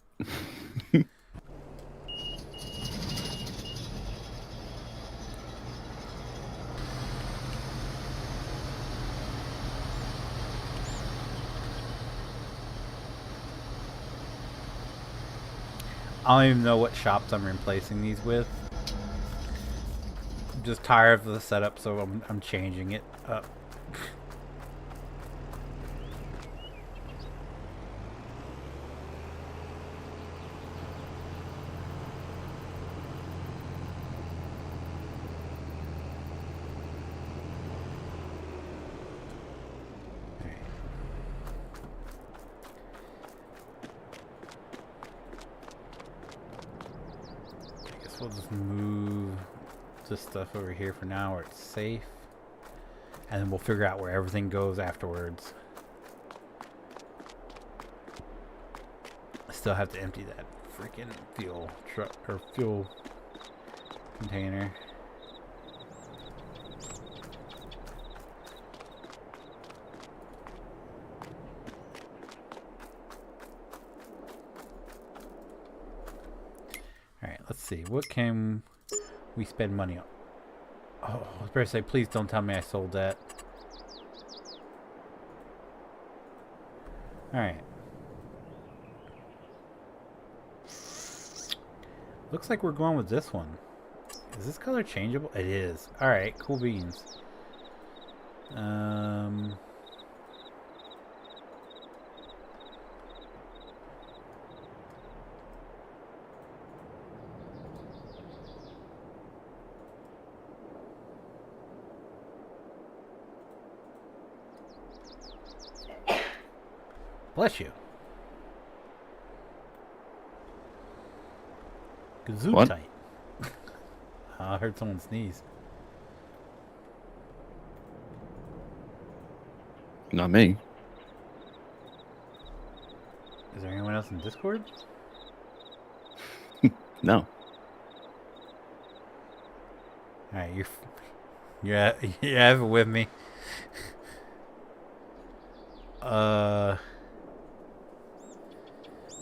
I don't even know what shops I'm replacing these with. I'm just tired of the setup, so I'm changing it up. guess we'll just move this stuff over here for now where it's safe. And then we'll figure out where everything goes afterwards. I still have to empty that freaking fuel truck or fuel container. Alright, let's see. What can we spend money on? Oh, I was better say, please don't tell me I sold that. Alright. Looks like we're going with this one. Is this color changeable? It is. Alright, cool beans. Bless you. What? Gesundheit. I heard someone sneeze. Not me. Is there anyone else in Discord? No. Alright, you have it with me.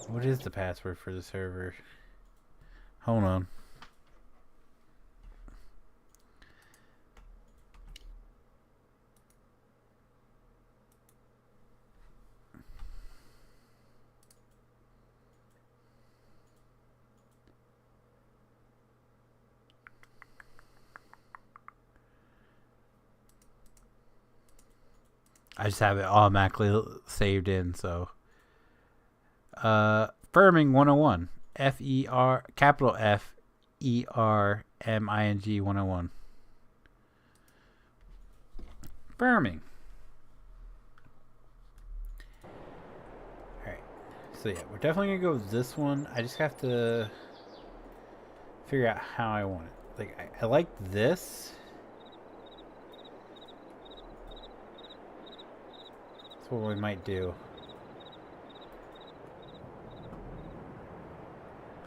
What is the password for the server? Hold on. I just have it automatically saved in, so. Firming 101. F-E-R, capital F-E-R-M-I-N-G 101. Firming. Alright. So yeah, we're definitely going to go with this one. I just have to figure out how I want it. Like, I like this. That's what we might do.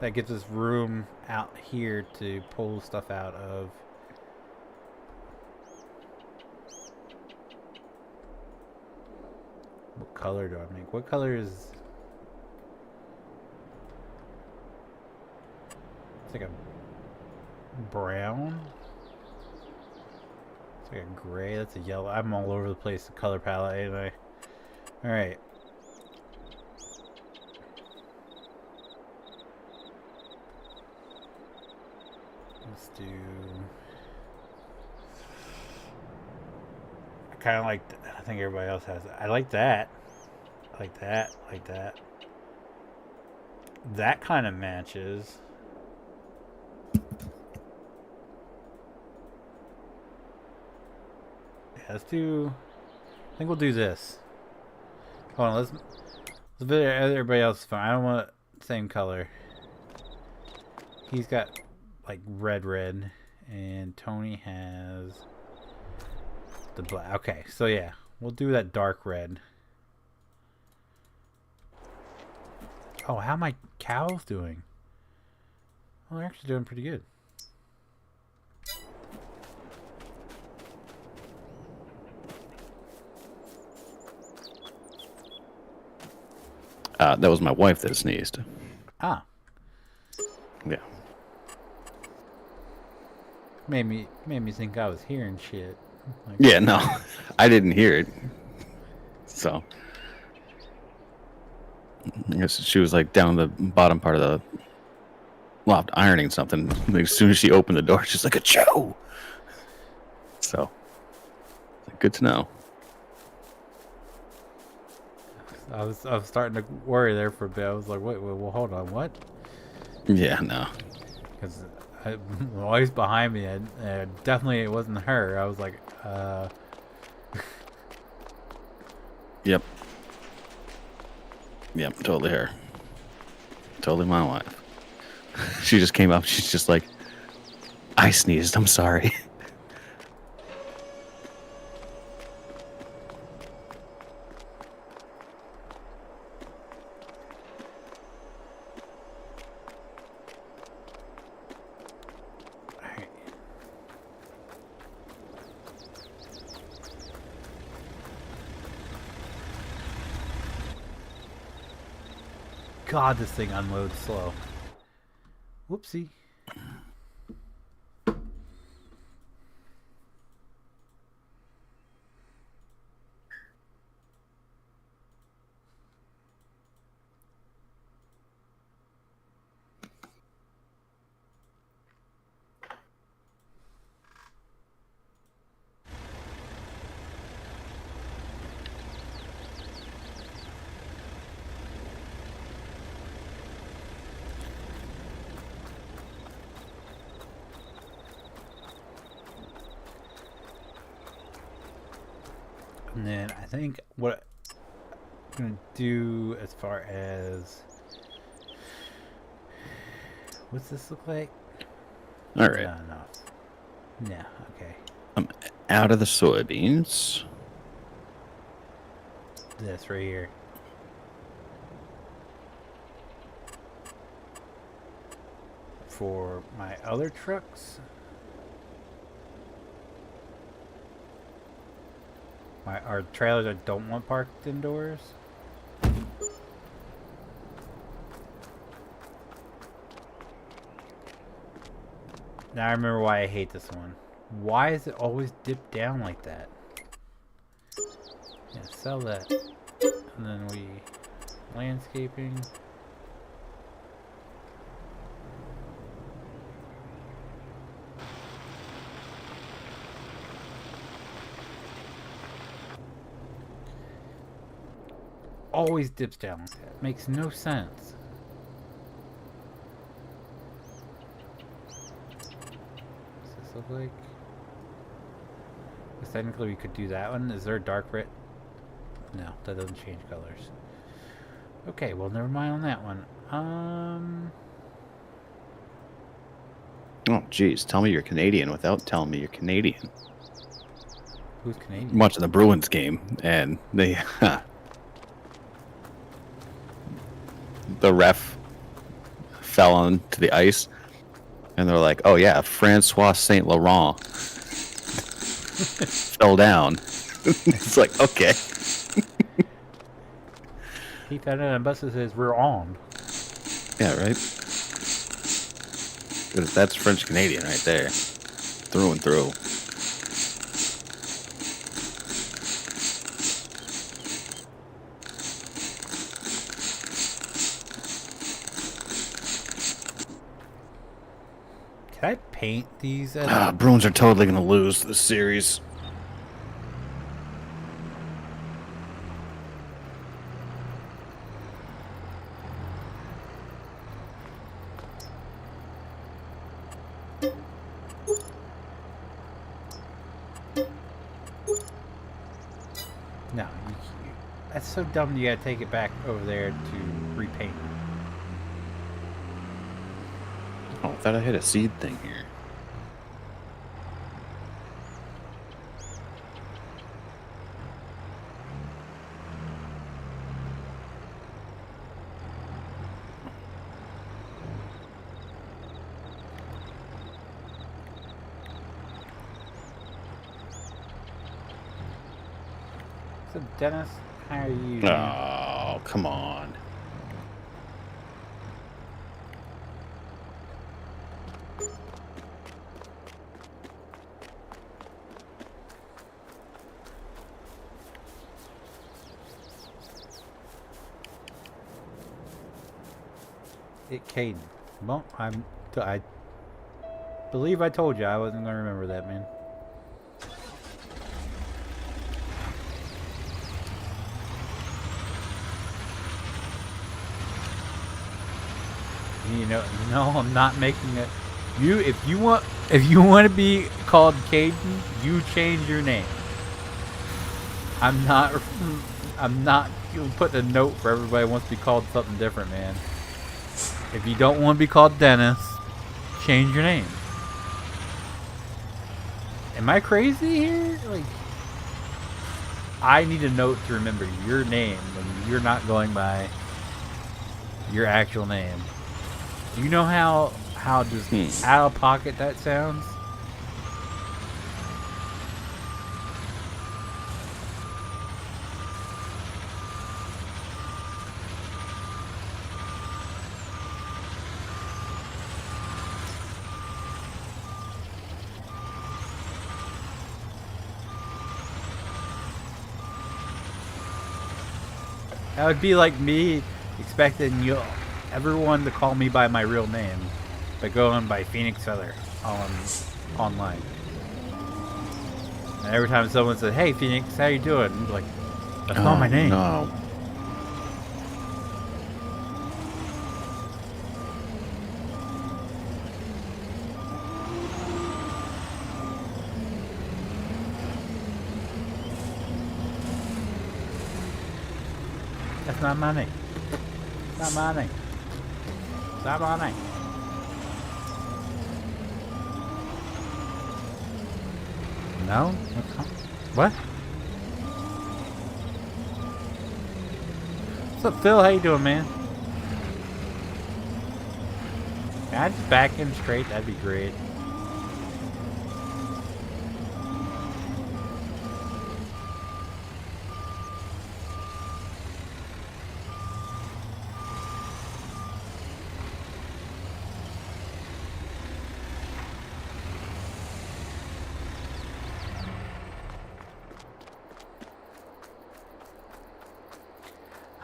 That gives us room out here to pull stuff out of. What color do I make? What color is... It's like a brown. It's like a gray. That's a yellow. I'm all over the place, the color palette anyway. Alright. Let's do... I kind of like... I think everybody else has it. I like that. I like that. I like that. That kind of matches. Yeah, let's do... I think we'll do this. Hold on, let's video everybody else's phone. I don't want the same color. He's got... like red, and Tony has the black. Okay, so yeah, we'll do that dark red. Oh, how my cows doing? Well, they're actually doing pretty good. That was my wife that sneezed. Ah. Yeah. Made me think I was hearing shit. Like, Yeah, no, I didn't hear it. So I guess she was like down the bottom part of the loft ironing something. Like, as soon as she opened the door, she's like, "Achoo!" So good to know. I was starting to worry there for a bit. I was like, wait, well, hold on, what? Yeah, no. Because always behind me, and definitely it wasn't her. I was like, Yep. Yep, totally her. Totally my wife. She just came up. She's just like, I sneezed. I'm sorry. Alright. God, this thing unloads slow. Whoopsie. And then I think what I'm going to do as far as... What's this look like? All right. No, okay. I'm out of the soybeans. This right here. For my other trucks... Our trailers I don't want parked indoors. Now I remember why I hate this one. Why is it always dipped down like that? Yeah, sell that. And then we... landscaping. Always dips down like that. Makes no sense. What's this look like? Because technically we could do that one. Is there a dark red? No, that doesn't change colors. Okay, well never mind on that one. Oh, geez. Tell me you're Canadian without telling me you're Canadian. Who's Canadian? I'm watching the Bruins game, and they... the ref fell onto the ice, and they're like, "Oh yeah, Francois Saint Laurent fell down." It's like, okay. He found it on buses says we're on. Yeah, right. That's French Canadian right there, through and through. Can I paint these? Bruins are totally going to lose this series. No, that's so dumb. You gotta take it back over there to repaint. Oh, I thought I hit a seed thing here. So, Dennis, how are you? Oh, come on. Caden. Well, I believe I told you I wasn't going to remember that, man. You know, no, I'm not making it. If you want to be called Caden, you change your name. I'm not putting a note for everybody who wants to be called something different, man. If you don't want to be called Dennis, change your name. Am I crazy here? Like, I need a note to remember your name when you're not going by your actual name. Do you know how just out of pocket that sounds? That would be like me expecting everyone to call me by my real name, but going by Feenix Feather online. And every time someone said, "Hey Phoenix, how you doing?" I'm like, "That's not my name." No. That's not my name. Not my name. Not my name. No? What? What's up, Phil? How you doing, man? Can I just back in straight? That'd be great.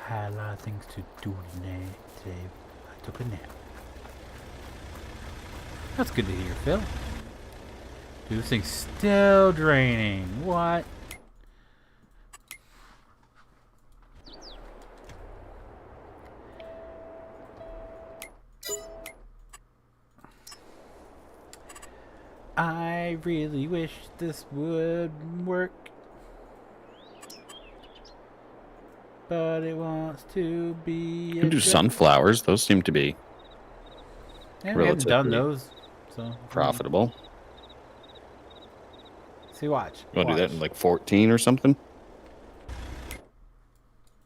I had a lot of things to do today. I took a nap. That's good to hear, Phil. Dude, this thing's still draining. What? I really wish this would work. But it wants to be. You can do sunflowers. Those seem to be yeah, we haven't done those, so profitable. See, watch. You want to do that in like 14 or something?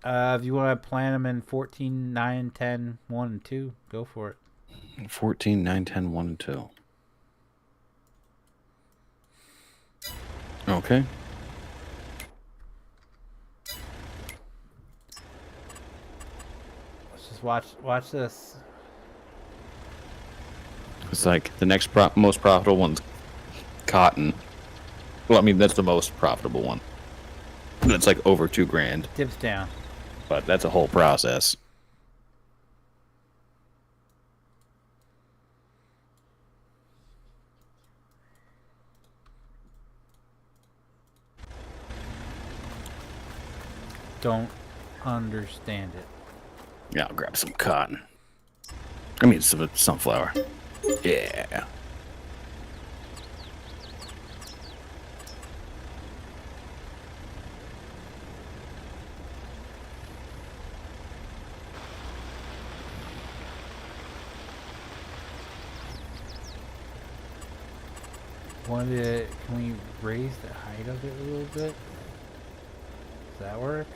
If you want to plan them in 14, 9, 10, 1, and 2, go for it. 14, 9, 10, 1, and 2. Okay. Watch this. It's like the next most profitable one's cotton. Well, I mean, that's the most profitable one. It's like over $2,000. Dips down. But that's a whole process. Don't understand it. Yeah, I'll grab some cotton. I mean, some sunflower. Yeah. Can we raise the height of it a little bit? Does that work?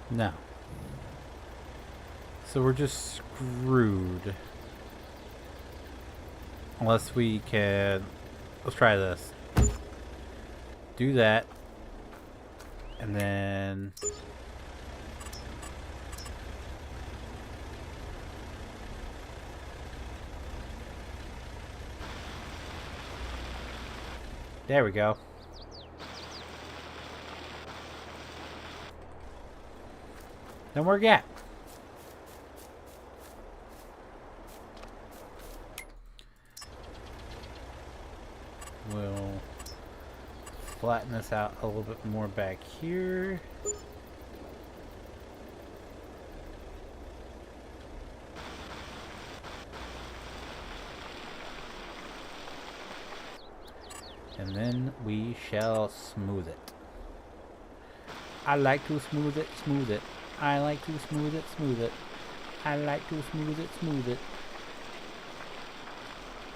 No. So we're just screwed. Unless we can... Let's try this. Do that. And then... There we go. Then we're at. We'll flatten this out a little bit more back here. And then we shall smooth it. I like to smooth it, smooth it. I like to smooth it, smooth it. I like to smooth it, smooth it.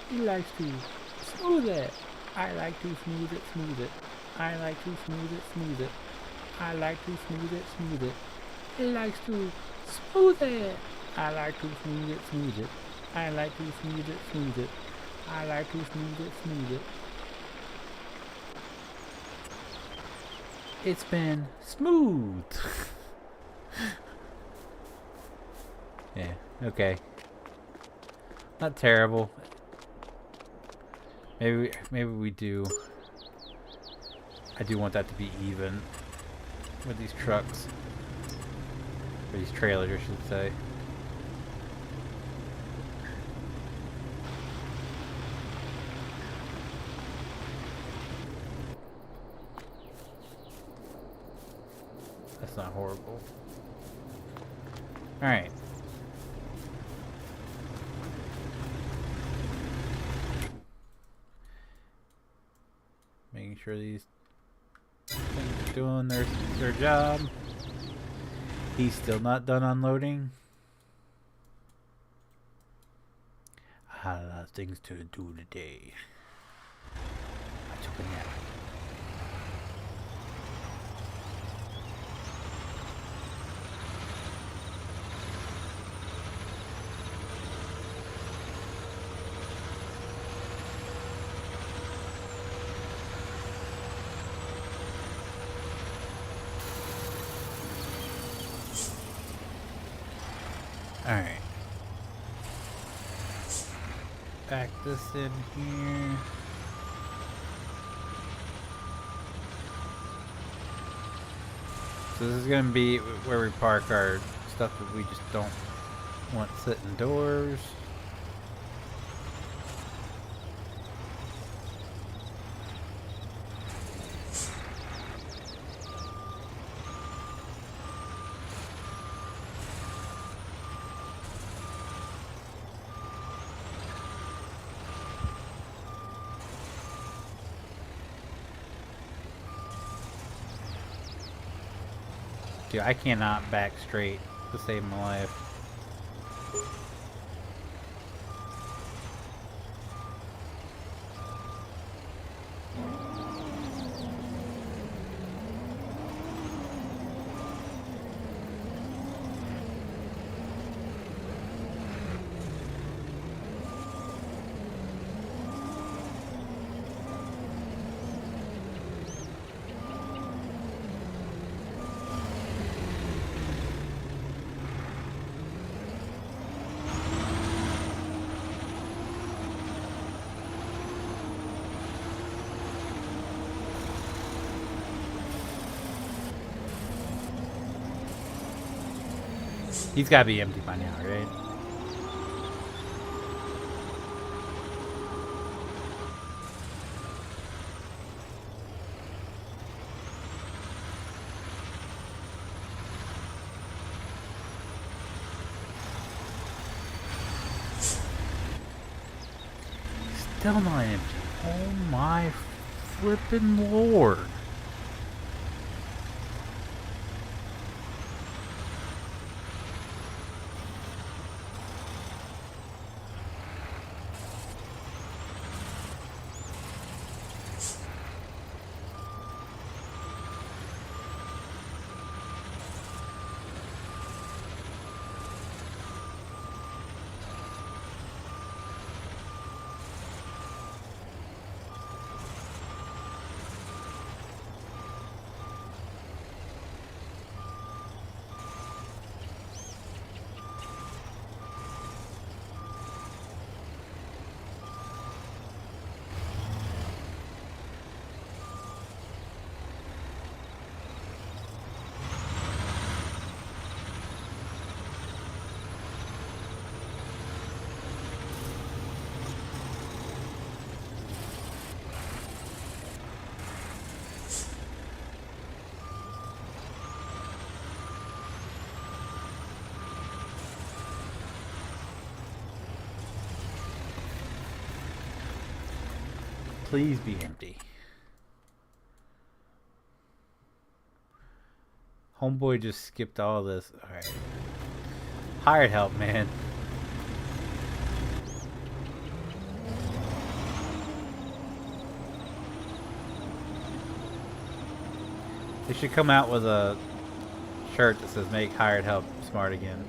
He likes to smooth it. I like to smooth it, smooth it. I like to smooth it, smooth it. I like to smooth it, smooth it. He likes to smooth it. I like to smooth it, smooth it. I like to smooth it, smooth it. I like to smooth it, smooth it. It's been smooth. Yeah, okay. Not terrible. Maybe we do. I do want that to be even with these trucks. Or these trailers, I should say. That's not horrible. Alright. Making sure these things are doing their job. He's still not done unloading. I had a lot of things to do today. I took a nap. Alright. Back this in here. So this is going to be where we park our stuff that we just don't want sitting doors. Dude, I cannot back straight to save my life. He's gotta be empty by now, right? Still not empty. Oh my flippin' lord. Please be empty. Homeboy just skipped all this. Alright. Hired help, man. They should come out with a shirt that says "Make hired help smart again."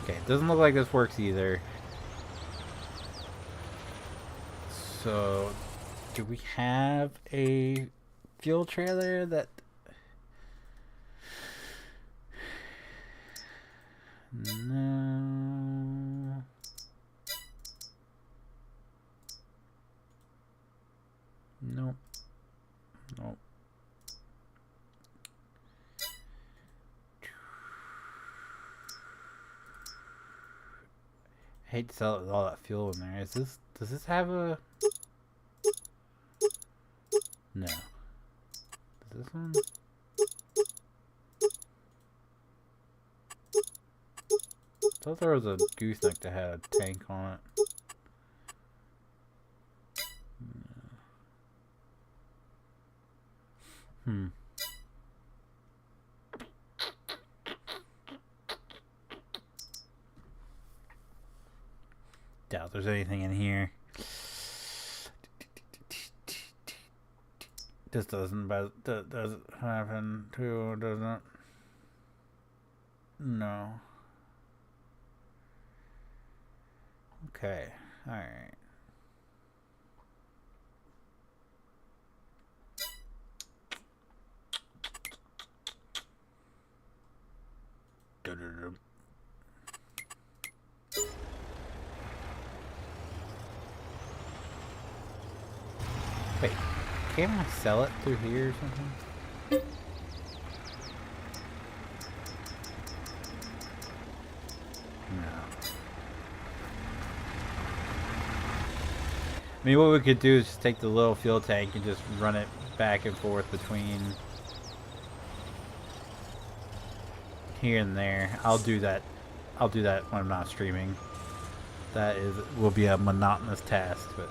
Okay, it doesn't look like this works either. So, do we have a fuel trailer that... No. Nope. Nope. I hate to sell it with all that fuel in there. Does this have a... No. Does this one? I thought there was a gooseneck that had a tank on it. Hmm. Doubt there's anything in here. This doesn't, but that doesn't happen too, doesn't? No. Okay. Alright. Wait, can't I sell it through here or something? No. I mean, what we could do is just take the little fuel tank and just run it back and forth between here and there. I'll do that when I'm not streaming. That will be a monotonous task, but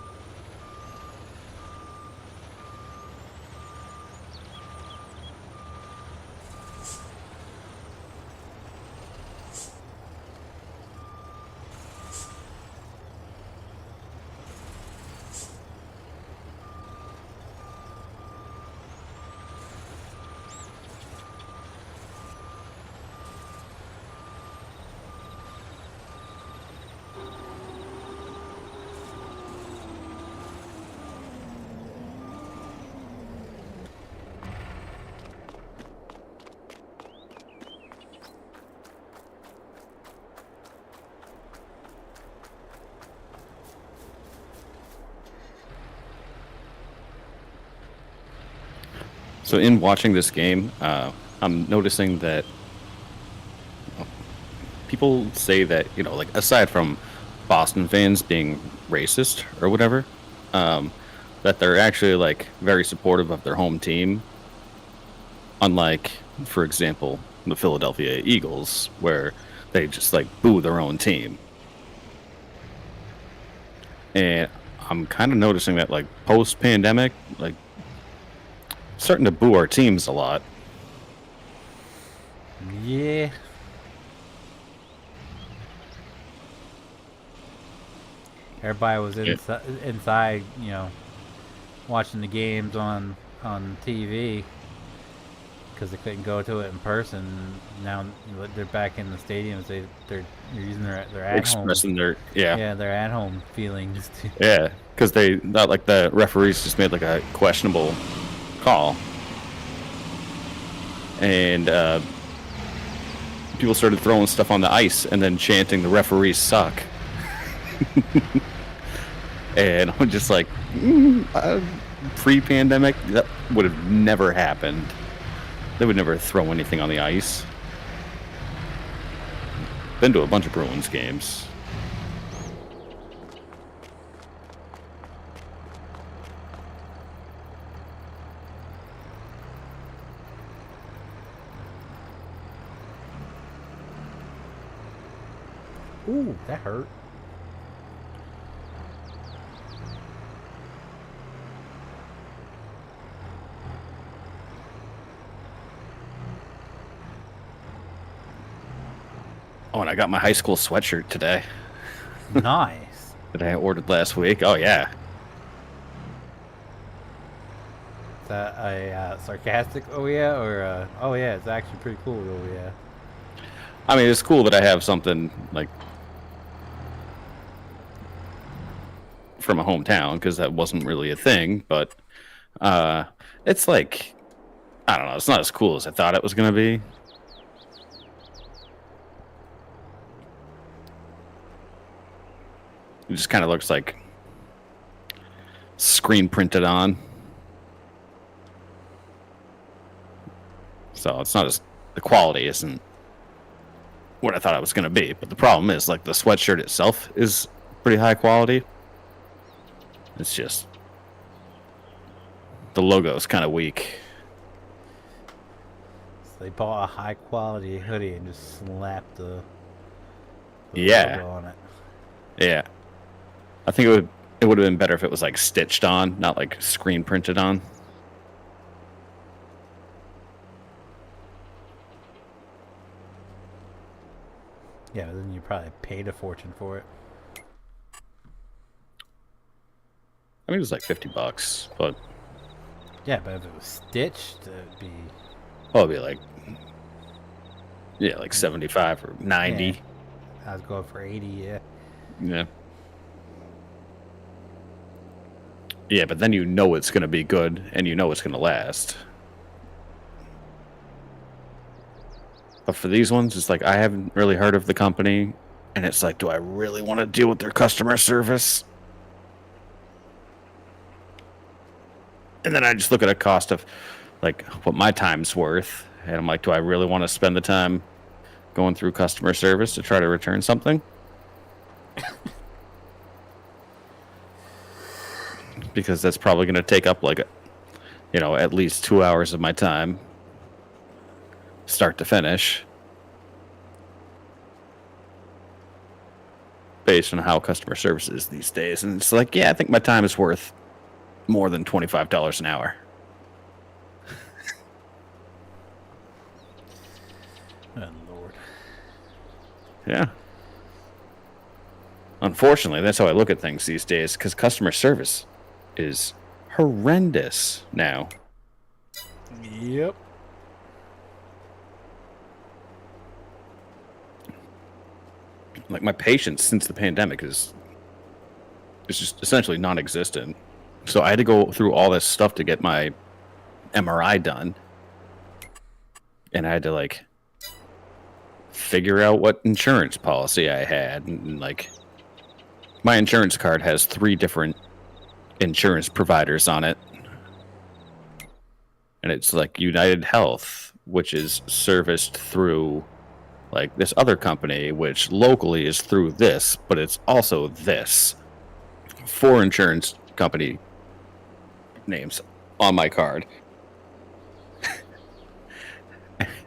So in watching this game, I'm noticing that people say that, you know, like aside from Boston fans being racist or whatever, that they're actually like very supportive of their home team. Unlike, for example, the Philadelphia Eagles, where they just like boo their own team. And I'm kind of noticing that like post-pandemic, like starting to boo our teams a lot. yeah. Everybody was inside, you know, watching the games on TV because they couldn't go to it in person. Now they're back in the stadiums. They're using their at expressing home, their at home feelings. Yeah, because they not like the referees just made like a questionable call, and people started throwing stuff on the ice and then chanting the referees suck. And I'm just like, pre-pandemic, that would have never happened. They would never throw anything on the ice. Been to a bunch of Bruins games. Ooh, that hurt. Oh, and I got my high school sweatshirt today Nice. that I ordered last week. Oh, yeah. Is that a sarcastic oh yeah, or oh yeah, it's actually pretty cool oh yeah? I mean, it's cool that I have something, like, from a hometown, because that wasn't really a thing, but it's like, I don't know, it's not as cool as I thought it was going to be. It just kind of looks like screen printed on. So it's not as, the quality isn't what I thought it was going to be. But the problem is, like, the sweatshirt itself is pretty high quality. It's just, the logo is kind of weak. So they bought a high quality hoodie and just slapped the logo on it. Yeah. I think it would have been better if it was like stitched on, not like screen printed on. Yeah, but then you probably paid a fortune for it. I mean, it was like $50, but yeah, but if it was stitched, it'd be. Oh, it'd be like, yeah, like 75 or 90. Yeah. I was going for 80. Yeah. Yeah. Yeah, but then you know it's going to be good, and you know it's going to last. But for these ones, it's like, I haven't really heard of the company, and it's like, do I really want to deal with their customer service? And then I just look at a cost of, like, what my time's worth, and I'm like, do I really want to spend the time going through customer service to try to return something? Because that's probably going to take up, like, at least 2 hours of my time, start to finish, based on how customer service is these days. And it's like, yeah, I think my time is worth more than $25 an hour. Oh, Lord. Yeah. Unfortunately, that's how I look at things these days, because customer service is horrendous now. Yep. Like, my patience since the pandemic is just essentially non-existent. So I had to go through all this stuff to get my MRI done. And I had to, like, figure out what insurance policy I had. And like, my insurance card has 3 different insurance providers on it. And it's like United Health, which is serviced through, like, this other company, which locally is through this, but it's also this. 4 insurance company names on my card.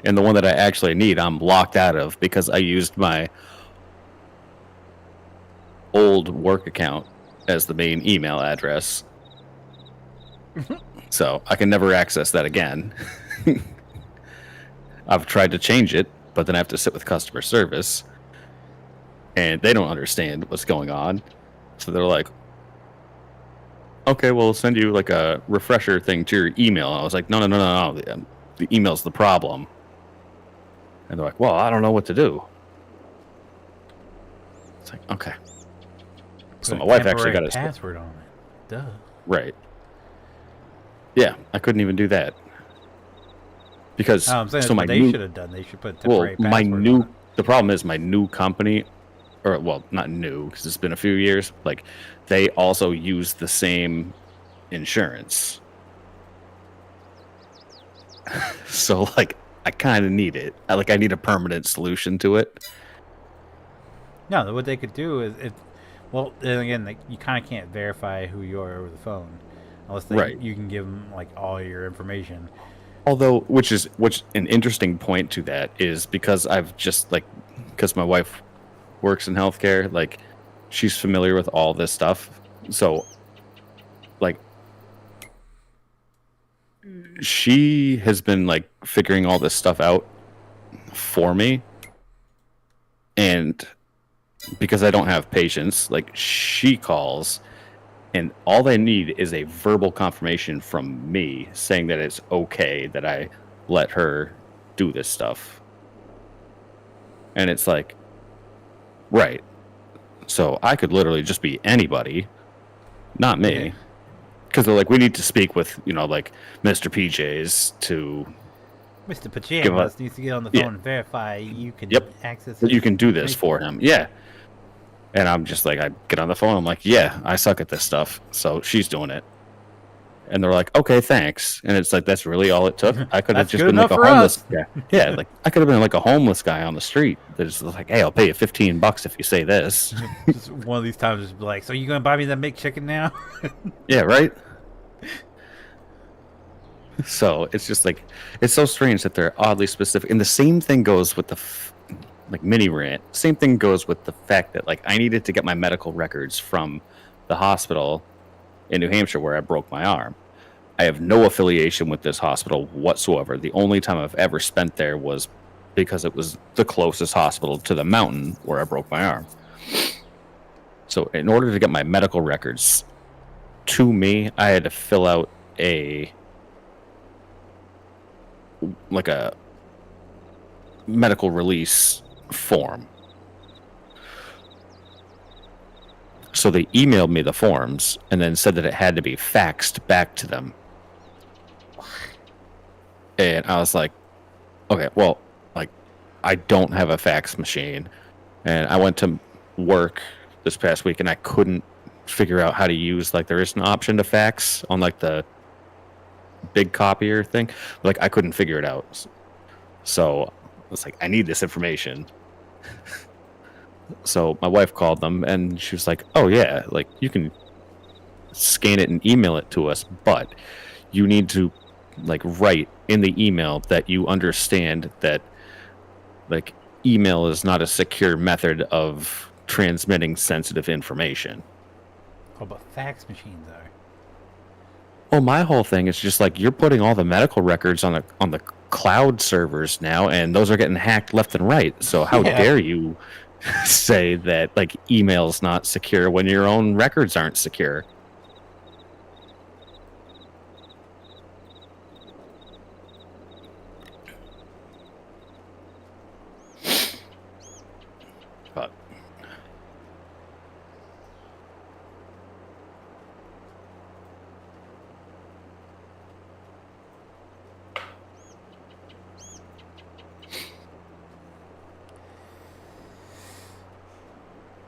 And the one that I actually need, I'm locked out of because I used my old work account as the main email address. So I can never access that again. I've tried to change it, but then I have to sit with customer service, and they don't understand what's going on. So they're like, okay, we'll send you like a refresher thing to your email. And I was like, no. The email's the problem. And they're like, well, I don't know what to do. It's like, okay. So my wife actually got a password on it. Duh. Right. Yeah, I couldn't even do that. Because I'm saying so my they should have done. They should put temporary password on it. The problem is my new company, or well, not new because it's been a few years. Like, they also use the same insurance. So like, I kind of need it. I need a permanent solution to it. No, what they could do is well, then again, you kind of can't verify who you are over the phone, unless you can give them like all your information. Although, which an interesting point to that is because I've just because my wife works in healthcare. Like, she's familiar with all this stuff. So, like, she has been like figuring all this stuff out for me, and because I don't have patience, like, she calls, and all they need is a verbal confirmation from me saying that it's okay that I let her do this stuff. And it's like, right. So I could literally just be anybody, not me. Because they're like, we need to speak with, like Mr. PJs to... Mr. Pajamas needs to get on the phone and verify you can access it. You can do this for him. Yeah. And I'm just like, I get on the phone. I'm like, yeah, I suck at this stuff. So she's doing it. And they're like, okay, thanks. And it's like, that's really all it took. I could have just been like a homeless guy. Yeah, like I could have been like a homeless guy on the street. That's like, hey, I'll pay you $15 if you say this. Just one of these times, just be like, so you gonna buy me that McChicken now? Yeah, right. So it's just like, it's so strange that they're oddly specific. And the same thing goes with the like mini rant. Same thing goes with the fact that like I needed to get my medical records from the hospital in New Hampshire where I broke my arm. I have no affiliation with this hospital whatsoever. The only time I've ever spent there was because it was the closest hospital to the mountain where I broke my arm. So in order to get my medical records to me, I had to fill out a medical release form. So they emailed me the forms and then said that it had to be faxed back to them. And I was like, okay, well, like, I don't have a fax machine. And I went to work this past week and I couldn't figure out how to use, like, there is an option to fax on, like, the big copier thing. Like, I couldn't figure it out. So I was like, I need this information. So my wife called them and she was like, oh yeah, like you can scan it and email it to us, but you need to like write in the email that you understand that like email is not a secure method of transmitting sensitive information. Oh, but fax machines are. Well, my whole thing is just like you're putting all the medical records on the cloud servers now, and those are getting hacked left and right. So how dare you say that like email's not secure when your own records aren't secure?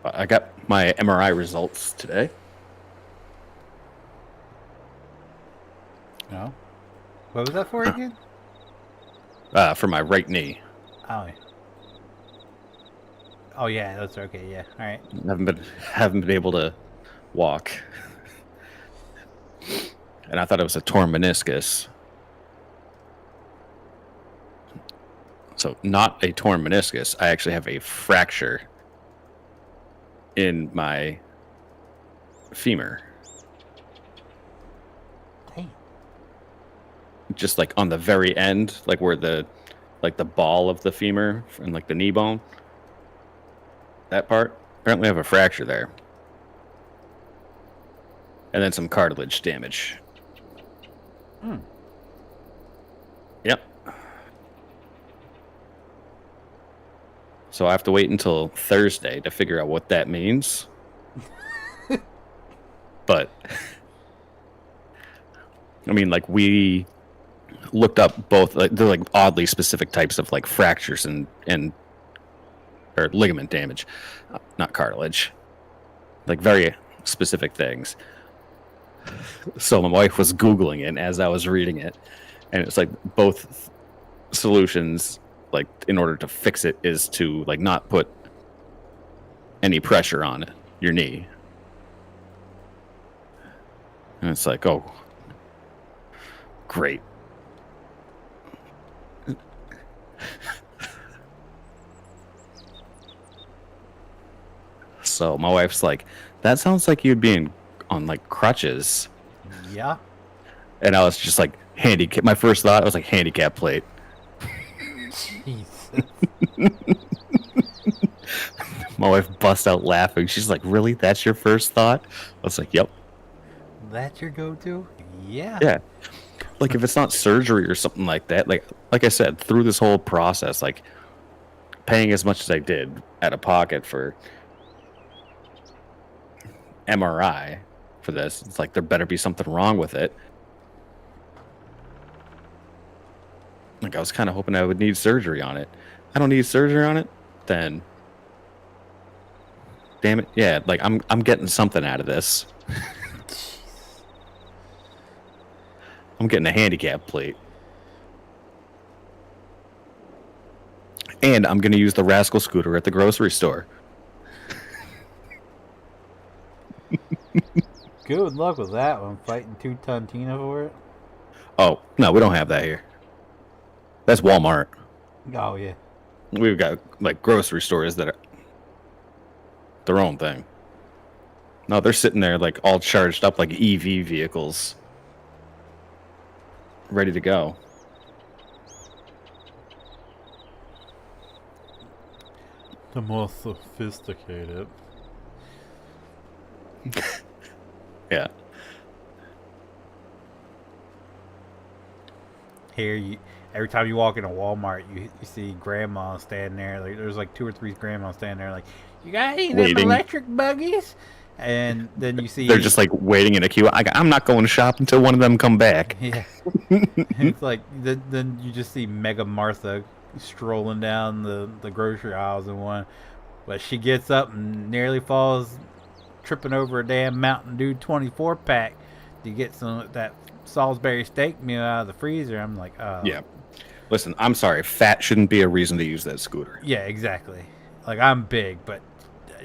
But I got my MRI results today. No? What was that for again? For my right knee. Oh. Oh yeah, that's okay. Yeah, all right. Haven't been able to walk, and I thought it was a torn meniscus. So not a torn meniscus. I actually have a fracture in my femur. Damn. Just like on the very end, like where the ball of the femur and like the knee bone. That part. Apparently I have a fracture there. And then some cartilage damage. Yep. So I have to wait until Thursday to figure out what that means. But I mean, like we looked up both, like they're like oddly specific types of like fractures and or ligament damage, not cartilage, like very specific things. So my wife was Googling it as I was reading it, and it's like both solutions, like in order to fix it, is to like not put any pressure on your knee. And it's like, oh, great. So my wife's like, that sounds like you'd be on like crutches. Yeah. And I was just like, handicap. My first thought was like handicap plate. Jesus. My wife bust out laughing. She's like, really? That's your first thought? I was like, yep. That's your go-to? Yeah. Yeah. Like if it's not surgery or something like that, like I said, through this whole process, like paying as much as I did out of pocket for MRI for this, it's like there better be something wrong with it. Like I was kind of hoping I would need surgery on it. I don't need surgery on it, then damn it, yeah. Like I'm getting something out of this. I'm getting a handicap plate, and I'm gonna use the rascal scooter at the grocery store. Good luck with that one. Fighting 2-ton Tina for it. Oh no, we don't have that here. That's Walmart. Oh yeah. We've got like grocery stores that are their own thing. No, they're sitting there like all charged up like EV vehicles, ready to go. The most sophisticated. Yeah. Here, every time you walk into Walmart, you see grandma standing there. Like there's like 2 or 3 grandmas standing there. Like, you got any of them electric buggies? And then you see they're just like waiting in a queue. I'm not going to shop until one of them come back. Yeah. It's like then you just see Mega Martha strolling down the grocery aisles in one, but she gets up and nearly falls, tripping over a damn Mountain Dew 24 pack to get some of that Salisbury steak meal out of the freezer. I'm like, yeah. Listen, I'm sorry. Fat shouldn't be a reason to use that scooter. Yeah, exactly. Like I'm big, but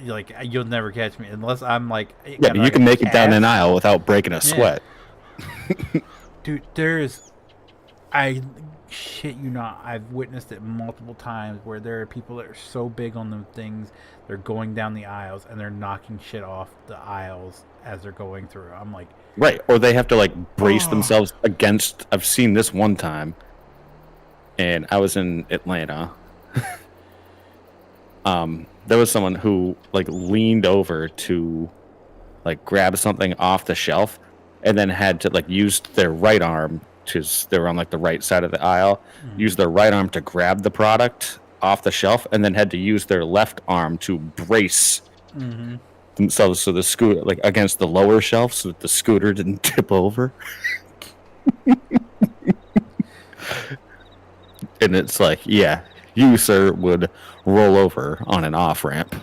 like you'll never catch me unless I'm like. Yeah, but you can make it down an aisle without breaking a sweat. Dude, I shit you not, I've witnessed it multiple times where there are people that are so big on them things, they're going down the aisles and they're knocking shit off the aisles as they're going through. I'm like, right, or they have to like brace themselves against. I've seen this one time, and I was in Atlanta. There was someone who like leaned over to like grab something off the shelf, and then had to like use their right arm, because they were on like the right side of the aisle, use their right arm to grab the product off the shelf, and then had to use their left arm to brace themselves so the scooter like against the lower shelf so that the scooter didn't tip over. And it's like, yeah, you sir would roll over on an off ramp.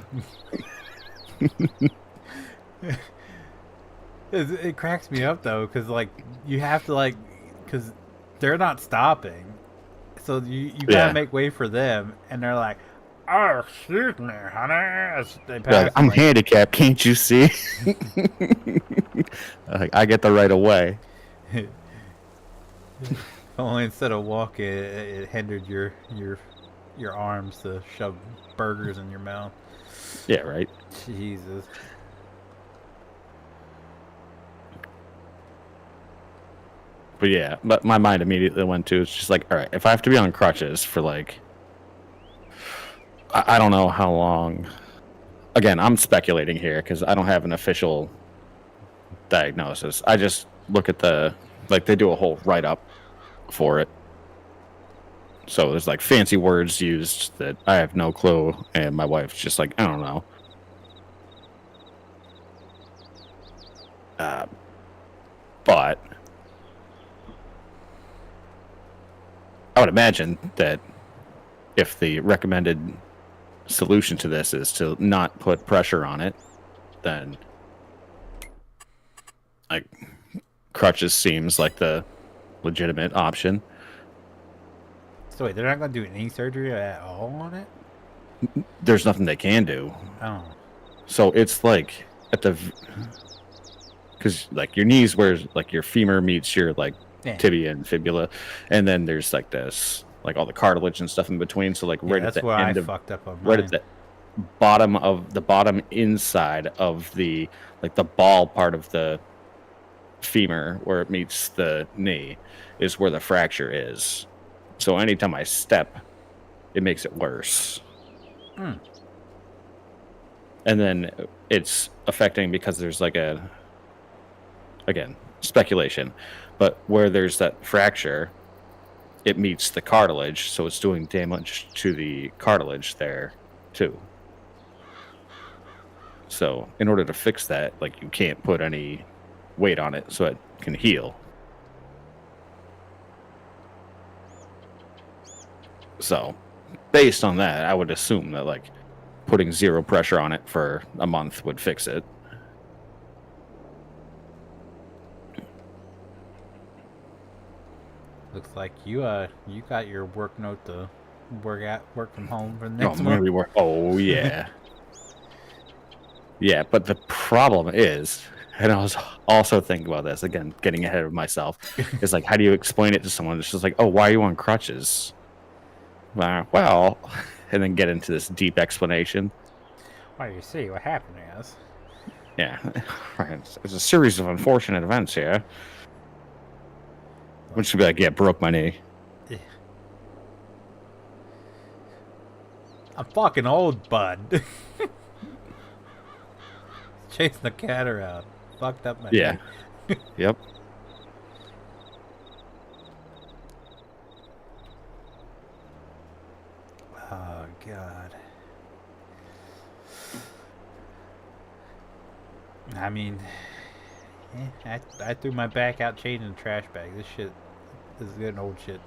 It cracks me up though, because like you have to like, because they're not stopping, so you gotta make way for them, and they're like, "Oh, excuse me, honey." As they pass, like, I'm handicapped, can't you see? Like, I get the right of way. Only instead of walking, it hindered your arms to shove burgers in your mouth. Yeah, right. Jesus. But yeah, but my mind immediately went to, it's just like, all right, if I have to be on crutches for like, I don't know how long. Again, I'm speculating here because I don't have an official diagnosis. I just look at like they do a whole write-up for it. So there's like fancy words used that I have no clue, and my wife's just like, I don't know. But I would imagine that if the recommended solution to this is to not put pressure on it, then like crutches seems like the legitimate option. So wait, they're not going to do any surgery at all on it? There's nothing they can do. Oh. So it's like at the, because like your knees where like your femur meets your like tibia and fibula, and then there's like this like all the cartilage and stuff in between. So like right at the end of fucked up on right mine. bottom inside of the ball part of the femur where it meets the knee is where the fracture is. So anytime I step, it makes it worse. Mm. And then it's affecting because there's like again, speculation, but where there's that fracture, it meets the cartilage, so it's doing damage to the cartilage there too. So in order to fix that, like, you can't put any weight on it so it can heal. So based on that, I would assume that like putting zero pressure on it for a month would fix it. Looks like you got your work note to work from home for the next Oh, month. maybe oh yeah. Yeah, but the problem is, and I was also thinking about this, again, getting ahead of myself, is like, how do you explain it to someone? It's just like, oh, why are you on crutches? Well, and then get into this deep explanation. Well, you see, what happened is... Yeah, it's a series of unfortunate events here. Which should be like, yeah, broke my knee. Yeah. I'm fucking old, bud. Chasing the cat around. Fucked up my knee. Yep. Oh, God. I mean, I threw my back out changing the trash bag. This is good old shit.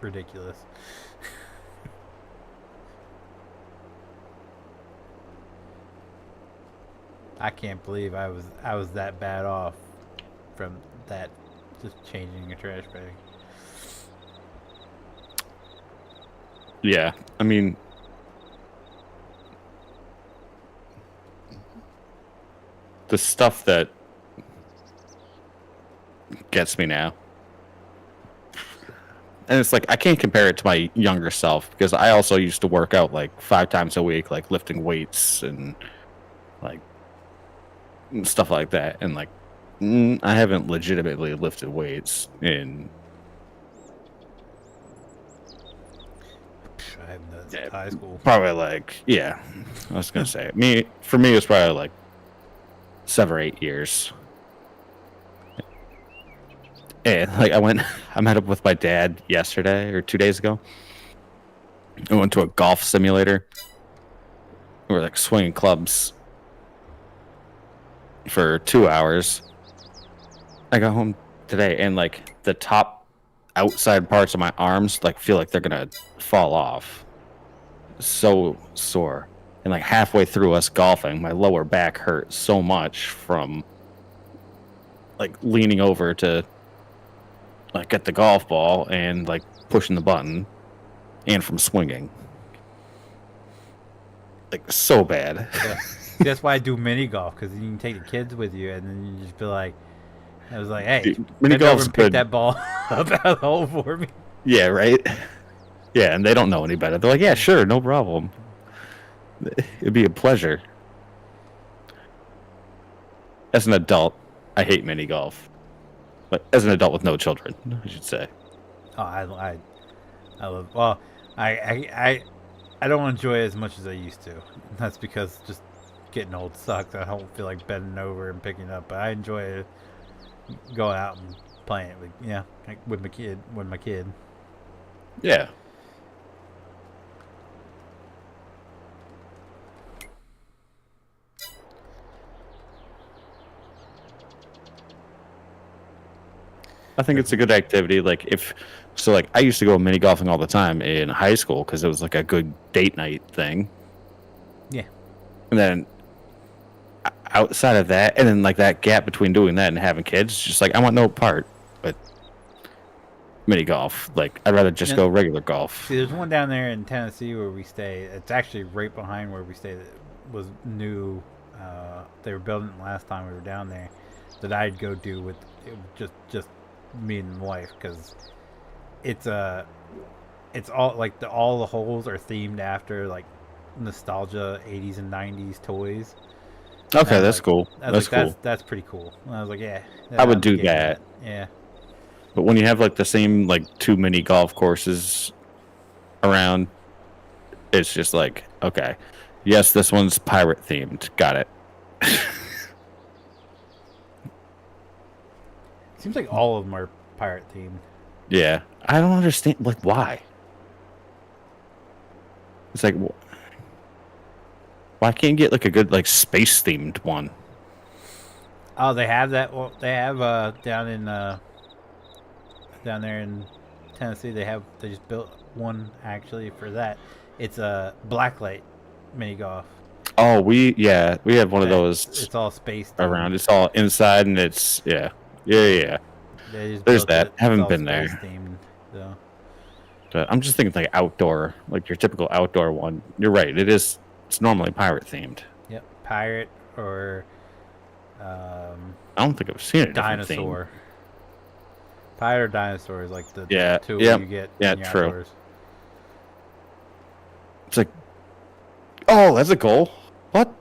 Ridiculous. I can't believe I was that bad off from that, just changing a trash bag. Yeah, I mean, the stuff that gets me now, and it's like, I can't compare it to my younger self because I also used to work out like 5 times a week, like lifting weights and like stuff like that, and like I haven't legitimately lifted weights in high school. Probably like, yeah, I was gonna say, for me it was probably like 7 or 8 years. And like I met up with my dad yesterday or 2 days ago. I went to a golf simulator. We were like swinging clubs for 2 hours. I got home today and like the top outside parts of my arms like feel like they're gonna fall off. So sore. And like halfway through us golfing, my lower back hurt so much from like leaning over to like get the golf ball and like pushing the button, and from swinging. Like so bad. Yeah. That's why I do mini golf, because you can take the kids with you, and then you just be like, I was like, hey, mini golf's over and pick good. that ball up out of the hole for me. Yeah, right. Yeah, and they don't know any better. They're like, yeah, sure, no problem. It'd be a pleasure. As an adult, I hate mini golf. But as an adult with no children, I should say. Oh, I love. Well, I don't enjoy it as much as I used to. That's because just getting old sucks. I don't feel like bending over and picking up. But I enjoy it, going out and playing it with with my kid. Yeah. I think it's a good activity. Like I used to go mini golfing all the time in high school because it was like a good date night thing. Yeah. And then outside of that, and then like that gap between doing that and having kids, just like I want no part. But mini golf, like I'd rather just go regular golf. See, there's one down there in Tennessee where we stay. It's actually right behind where we stay. That was new. They were building it last time we were down there. That I'd go do with just me and my wife, because it's all like all the holes are themed after like nostalgia 80s and 90s toys. And Okay, that's cool. That's cool. That's pretty cool. And I was like, yeah, I would I'm do getting that. Yeah. But when you have like the same like too many golf courses around, it's just like, okay, yes, this one's pirate themed. Got it. Seems like all of them are pirate themed. Yeah, I don't understand. Like, why? It's like, why can't you get like a good like space themed one? Oh, they have that. Well, they have down there in Tennessee. They just built one actually for that. It's a blacklight mini golf. Oh, we have one of those. It's all space around. It's all inside, and it's yeah. There's that. Haven't been there. Themed, so. But I'm just thinking like outdoor, like your typical outdoor one. You're right. It's normally pirate themed. Yep, pirate or. I don't think I've seen a dinosaur. Theme. Pirate or dinosaur is like the two you get. Yeah, in your true. Outdoors. It's like, oh, that's a goal. What?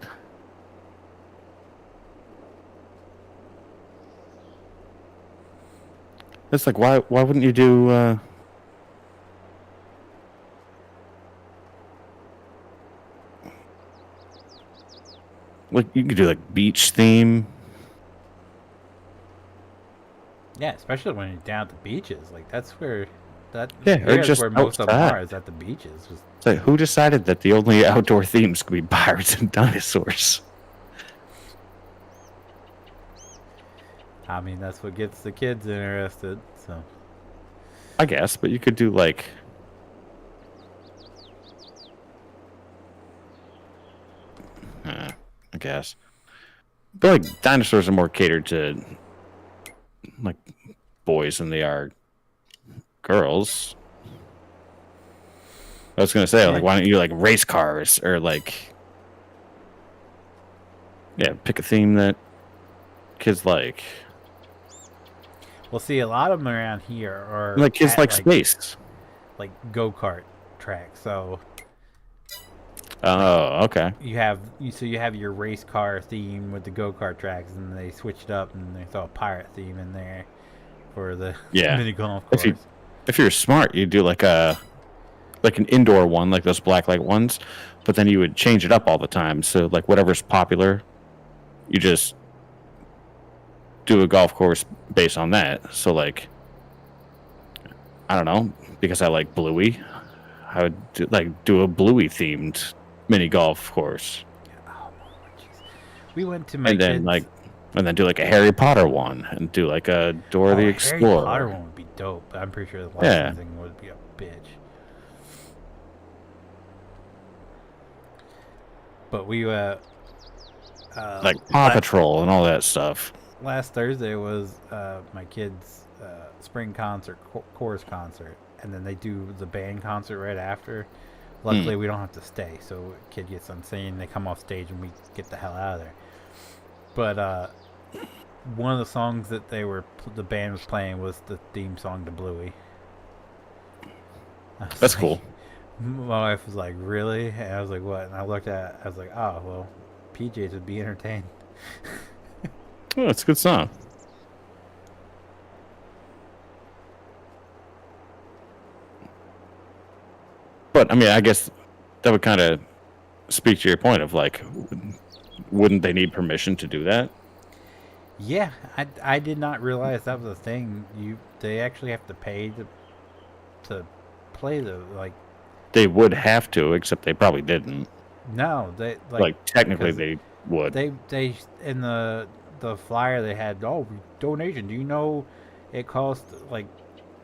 It's like, why wouldn't you do? Like you could do like beach theme. Yeah, especially when you're down at the beaches. Like that's where or just where most outside. of them are is at the beaches. Just, it's like, who decided that the only outdoor themes could be pirates and dinosaurs? I mean, that's what gets the kids interested. So, I guess, but you could do like. I guess. But like dinosaurs are more catered to like boys than they are girls. I was gonna say, like, why don't you like race cars or like, yeah, pick a theme that kids like. Well, see, a lot of them around here are like kids like space, like go-kart tracks. So. Oh, okay. You have your race car theme with the go-kart tracks, and they switched up and they throw a pirate theme in there for the mini golf course. If you're smart, you do like an indoor one, like those blacklight ones, but then you would change it up all the time. So like whatever's popular, you just do a golf course based on that. So like, I don't know, because I like Bluey, I would do a Bluey themed mini golf course. Oh, jeez. We went to my and then do like a Harry Potter one and do like a Dora the Explorer. Harry Potter one would be dope. But I'm pretty sure the licensing would be a bitch. But we like Paw Patrol and all that stuff. Last Thursday was my kids' spring concert, chorus concert, and then they do the band concert right after. Luckily, we don't have to stay, so a kid gets on singing, they come off stage, and we get the hell out of there. But one of the songs that the band was playing was the theme song to Bluey. That's cool. My wife was like, "Really?" And I was like, "What?" And I looked at it, I was like, "Oh, well, PJs would be entertained." Oh, it's a good song. But I mean, I guess that would kind of speak to your point of like, wouldn't they need permission to do that? Yeah, I did not realize that was a thing. They actually have to pay to play the like. They would have to, except they probably didn't. No, they like technically they would. They in the flyer they had donation. Do you know it costs like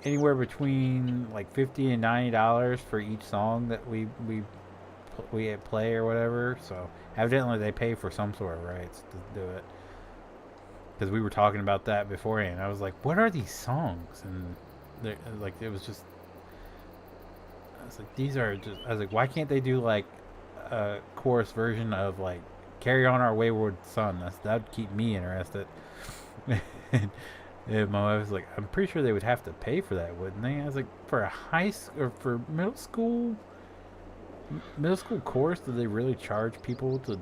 anywhere between like $50 and $90 for each song that we play or whatever. So evidently they pay for some sort of rights to do it. Because we were talking about that beforehand. I was like, "What are these songs?" And like it was just. I was like, "These are just." I was like, "Why can't they do like a chorus version of like Carry On Our Wayward Son?" That'd keep me interested. And my wife was like, "I'm pretty sure they would have to pay for that, wouldn't they?" I was like, "For a high school or for middle school middle school chorus, did they really charge people to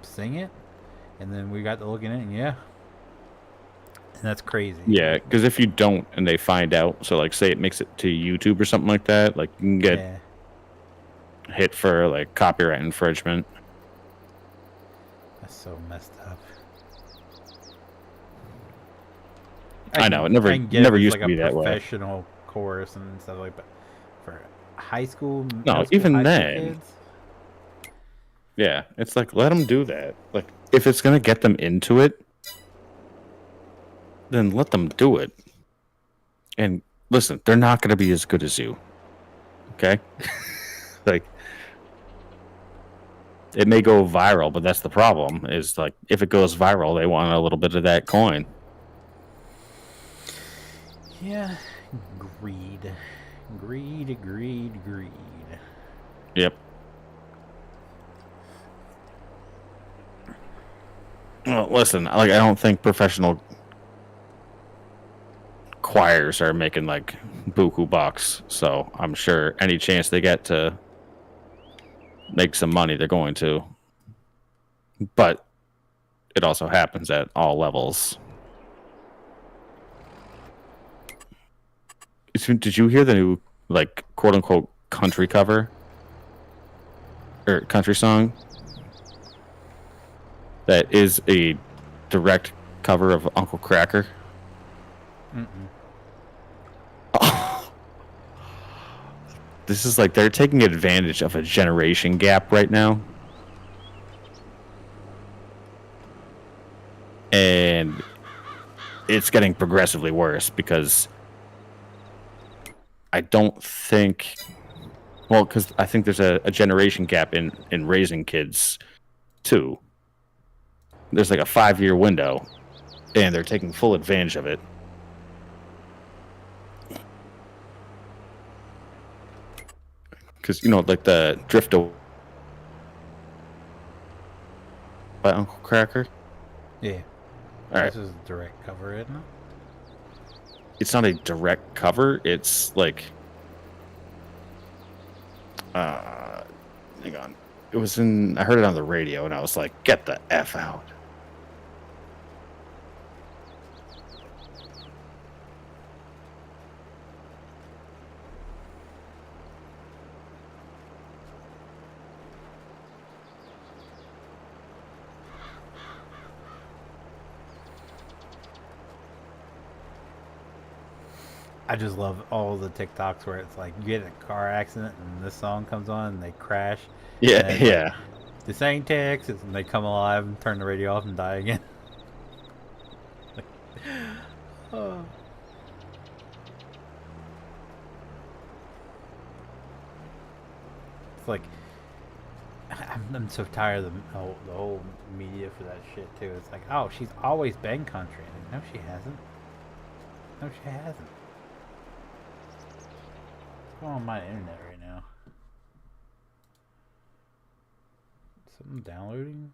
sing it? And then we got to looking at it, and yeah. And that's crazy. Yeah, because if you don't and they find out, so like say it makes it to YouTube or something like that, like you can get hit for like copyright infringement. That's so messed up. I know it never used to be that way. Professional chorus and stuff like that. For high school, no, even then. Kids? Yeah, it's like let them do that. Like if it's gonna get them into it, then let them do it. And listen, they're not gonna be as good as you. Okay, like it may go viral, but that's the problem. Is like if it goes viral, they want a little bit of that coin. Yeah, greed. Yep. Well, listen, like I don't think professional choirs are making like buku bucks, so I'm sure any chance they get to make some money, they're going to. But it also happens at all levels. Did you hear the new, like, quote-unquote country cover? Or country song? That is a direct cover of Uncle Kracker? Oh. This is like, they're taking advantage of a generation gap right now. And it's getting progressively worse because I don't think, well, because I think there's a generation gap in raising kids, too. There's like a 5-year window, and they're taking full advantage of it. Because, you know, like the Drift Away by Uncle Kracker? Yeah. All right. This is a direct cover, isn't it? It's not a direct cover. It's like, hang on. It was in. I heard it on the radio, and I was like, "Get the F out!" I just love all the TikToks where it's like you get in a car accident and this song comes on and they crash. Yeah, yeah. Like, this ain't Texas, and they come alive and turn the radio off and die again. Oh. It's like I'm so tired of the whole media for that shit too. It's like, oh, she's always been country. No, she hasn't. No, she hasn't. What's going on my internet right now? Something downloading?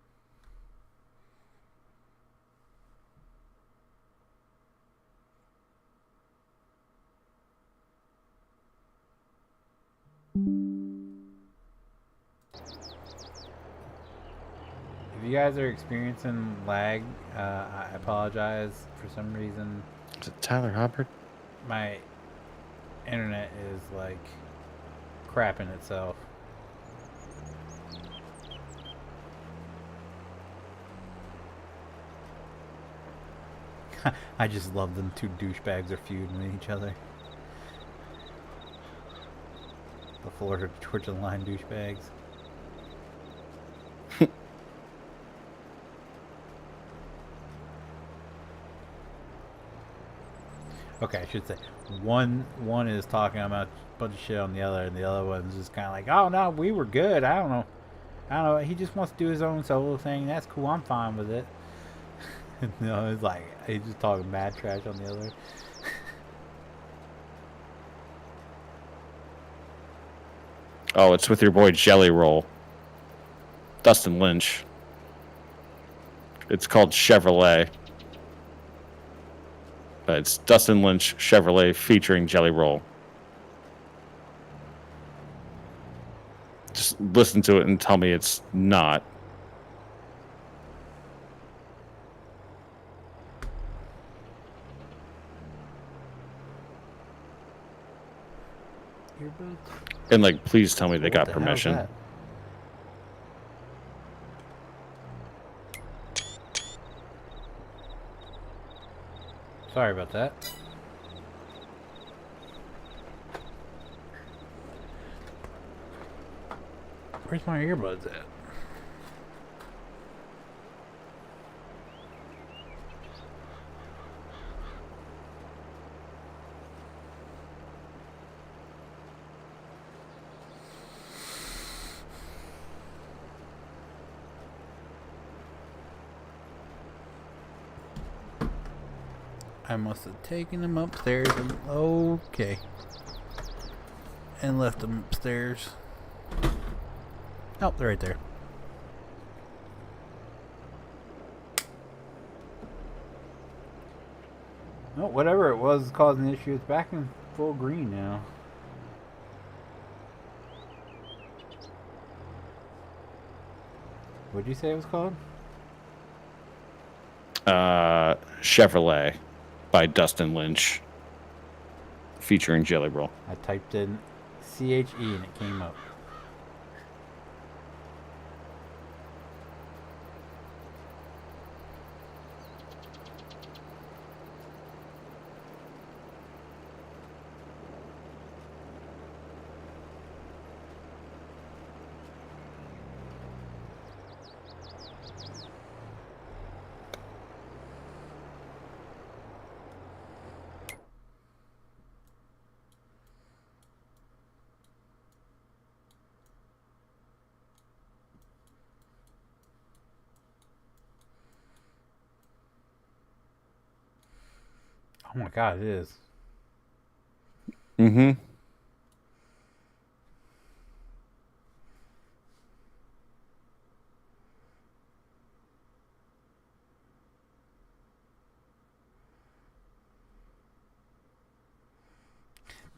If you guys are experiencing lag, I apologize. For some reason, Is it Tyler Hubbard? My internet is like crapping itself. I just love them two douchebags are feuding with each other. The Florida Georgia Line douchebags. Okay, I should say one is talking about a bunch of shit on the other, and the other one's just kind of like, oh no, we were good. I don't know. He just wants to do his own solo thing. That's cool. I'm fine with it. No, it's like he's just talking mad trash on the other. Oh, it's with your boy Jelly Roll, Dustin Lynch. It's called Chevrolet. It's Dustin Lynch Chevrolet featuring Jelly Roll. just listen to it and tell me it's not. Earbuds? And like, please tell me they got What the hell is permission. that? Sorry about that. Where's my earbuds at? I must have taken them upstairs and okay. And left them upstairs. Oh, they're right there. Oh, whatever it was causing the issue, it's back in full green now. What'd you say it was called? Chevrolet by Dustin Lynch, featuring Jelly Roll. I typed in CHE and it came up. Oh my god, it is. Mm-hmm.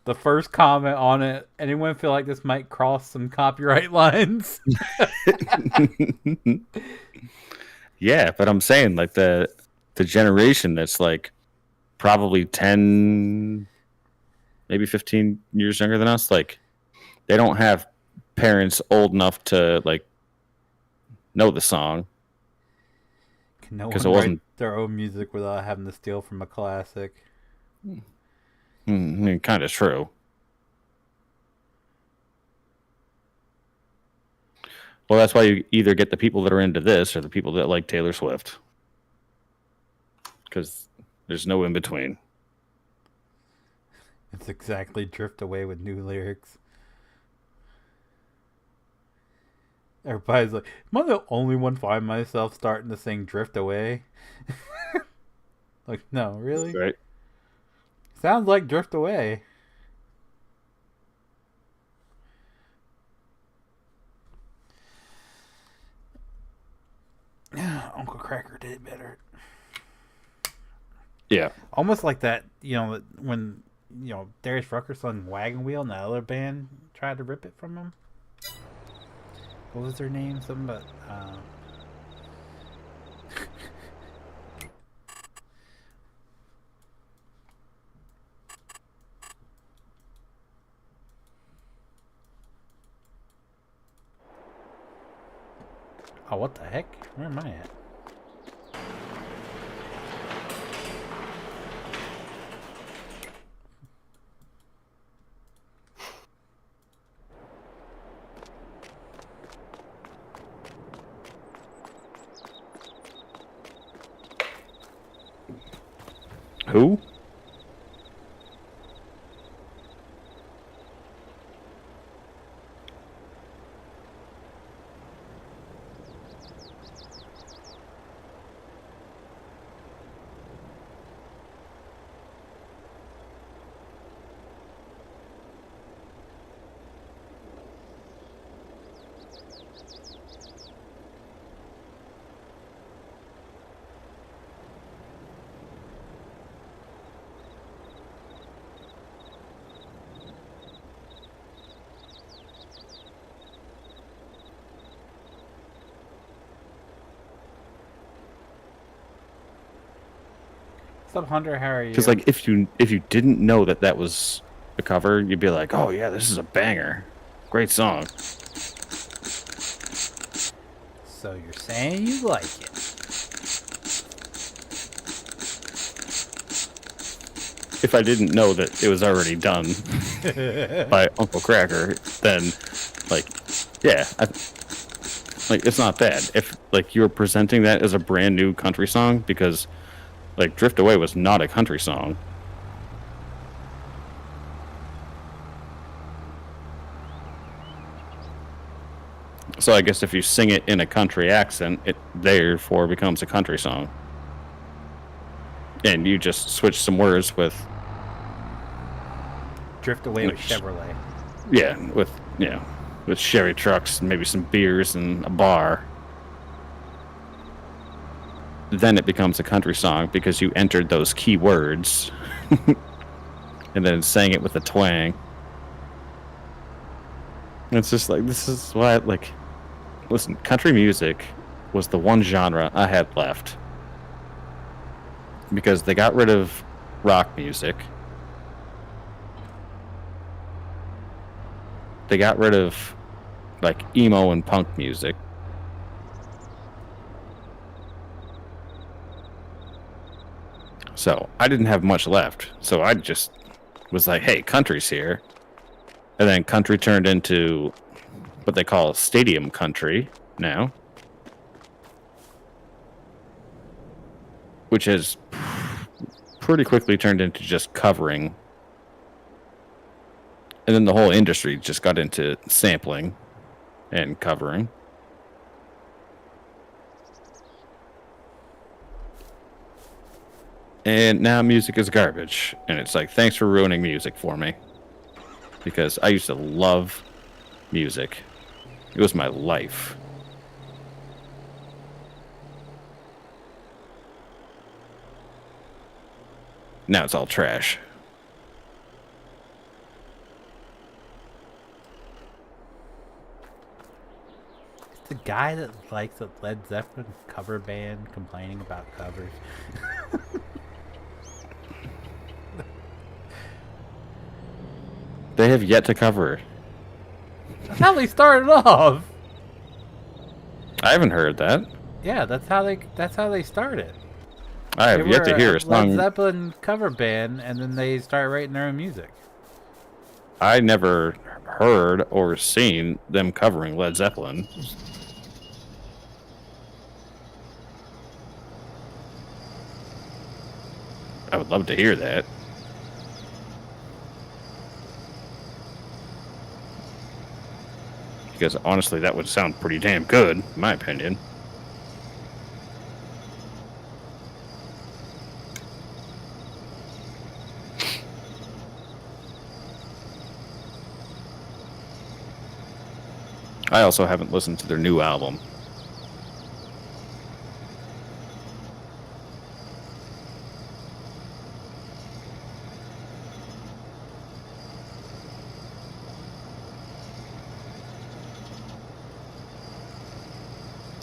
The first comment on it, anyone feel like this might cross some copyright lines? Yeah, but I'm saying like the generation that's like probably 10, maybe 15 years younger than us, like they don't have parents old enough to like know the song. Can no 'Cause one it write wasn't- their own music without having to steal from a classic? I mean, kind of true. Well, that's why you either get the people that are into this or the people that like Taylor Swift. Because there's no in between. It's exactly Drift Away with new lyrics. Everybody's like, am I the only one find myself starting to sing Drift Away? Like, no, really? Right? Sounds like Drift Away. Uncle Cracker did better. Yeah. Almost like that, when, Darius Rucker sung Wagon Wheel and that other band tried to rip it from him. What was their name? Something about, Oh, what the heck? Where am I at? Who? What's up, Hunter? How are you? Because like if you didn't know that that was a cover, you'd be like, oh yeah, this is a banger, great song. So you're saying you like it? If I didn't know that it was already done by Uncle Cracker, then like, yeah, like it's not bad. If like you were presenting that as a brand new country song, because like Drift Away was not a country song. So I guess if you sing it in a country accent, it therefore becomes a country song. And you just switch some words with Drift Away with Chevrolet. Yeah, with Chevy trucks, maybe some beers and a bar. Then it becomes a country song because you entered those key words and then sang it with a twang. It's just like, this is why, like, listen, country music was the one genre I had left. Because they got rid of rock music. They got rid of, like, emo and punk music. So I didn't have much left. So I just was like, hey, country's here. And then country turned into what they call stadium country now. Which has pretty quickly turned into just covering. And then the whole industry just got into sampling and covering. And now music is garbage. And it's like, thanks for ruining music for me. Because I used to love music. It was my life. Now it's all trash. It's the guy that likes a Led Zeppelin cover band complaining about covers. They have yet to cover it. That's how they started off. I haven't heard that. Yeah, that's how they started. I have yet to hear a song. Led Zeppelin cover band, and then they started writing their own music. I never heard or seen them covering Led Zeppelin. I would love to hear that. Because honestly, that would sound pretty damn good, in my opinion. I also haven't listened to their new album.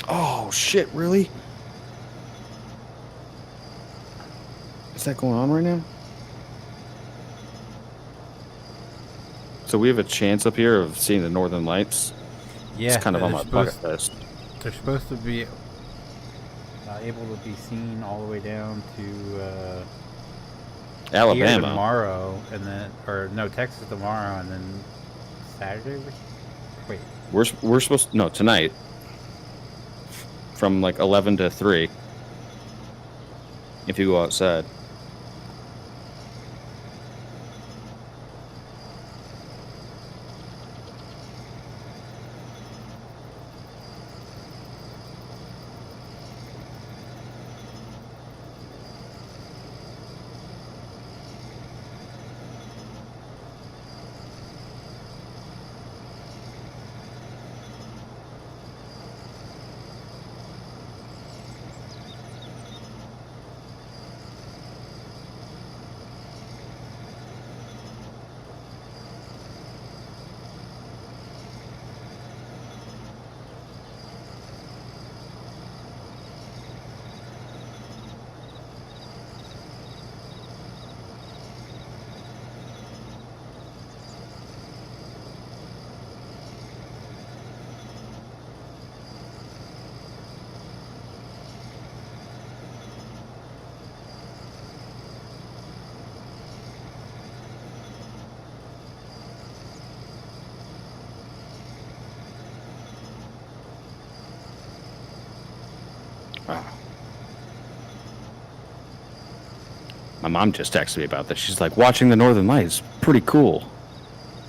Oh, shit, really? Is that going on right now? So we have a chance up here of seeing the Northern Lights? Yeah, it's kind of on my bucket list. They're supposed to be able to be seen all the way down to Alabama tomorrow, and then Texas tomorrow, and then Saturday. Wait, we're supposed to, no, tonight from like 11 to 3 if you go outside. My mom just texted me about this. She's like, watching the Northern Lights, pretty cool.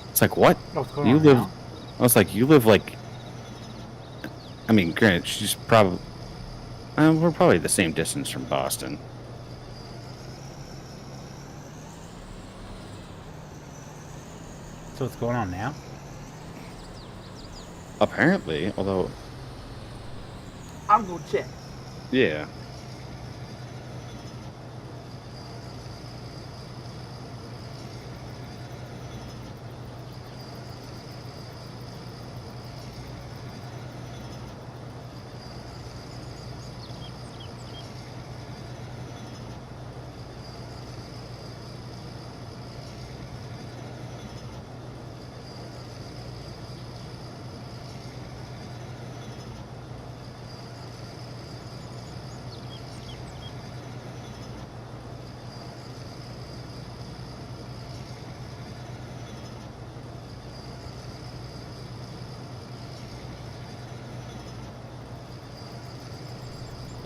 It's like, what? What's going You on live? now? I was like, you live like. I mean, granted, she's probably. We're probably the same distance from Boston. So what's going on now? Apparently, although. I'm gonna check. Yeah.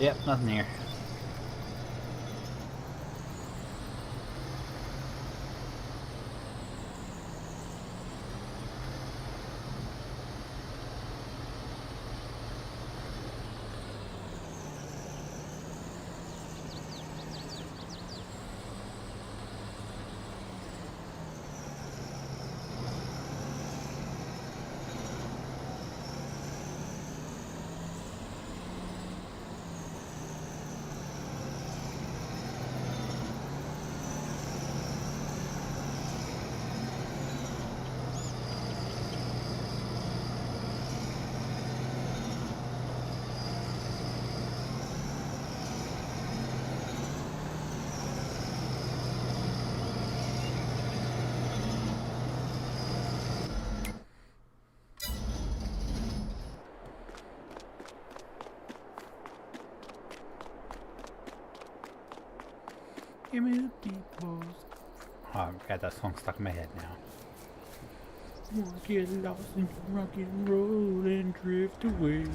Yep, nothing here. Give me the deep balls. Oh, I've got that song stuck in my head now. Wanna get lost in rock and roll and drift away.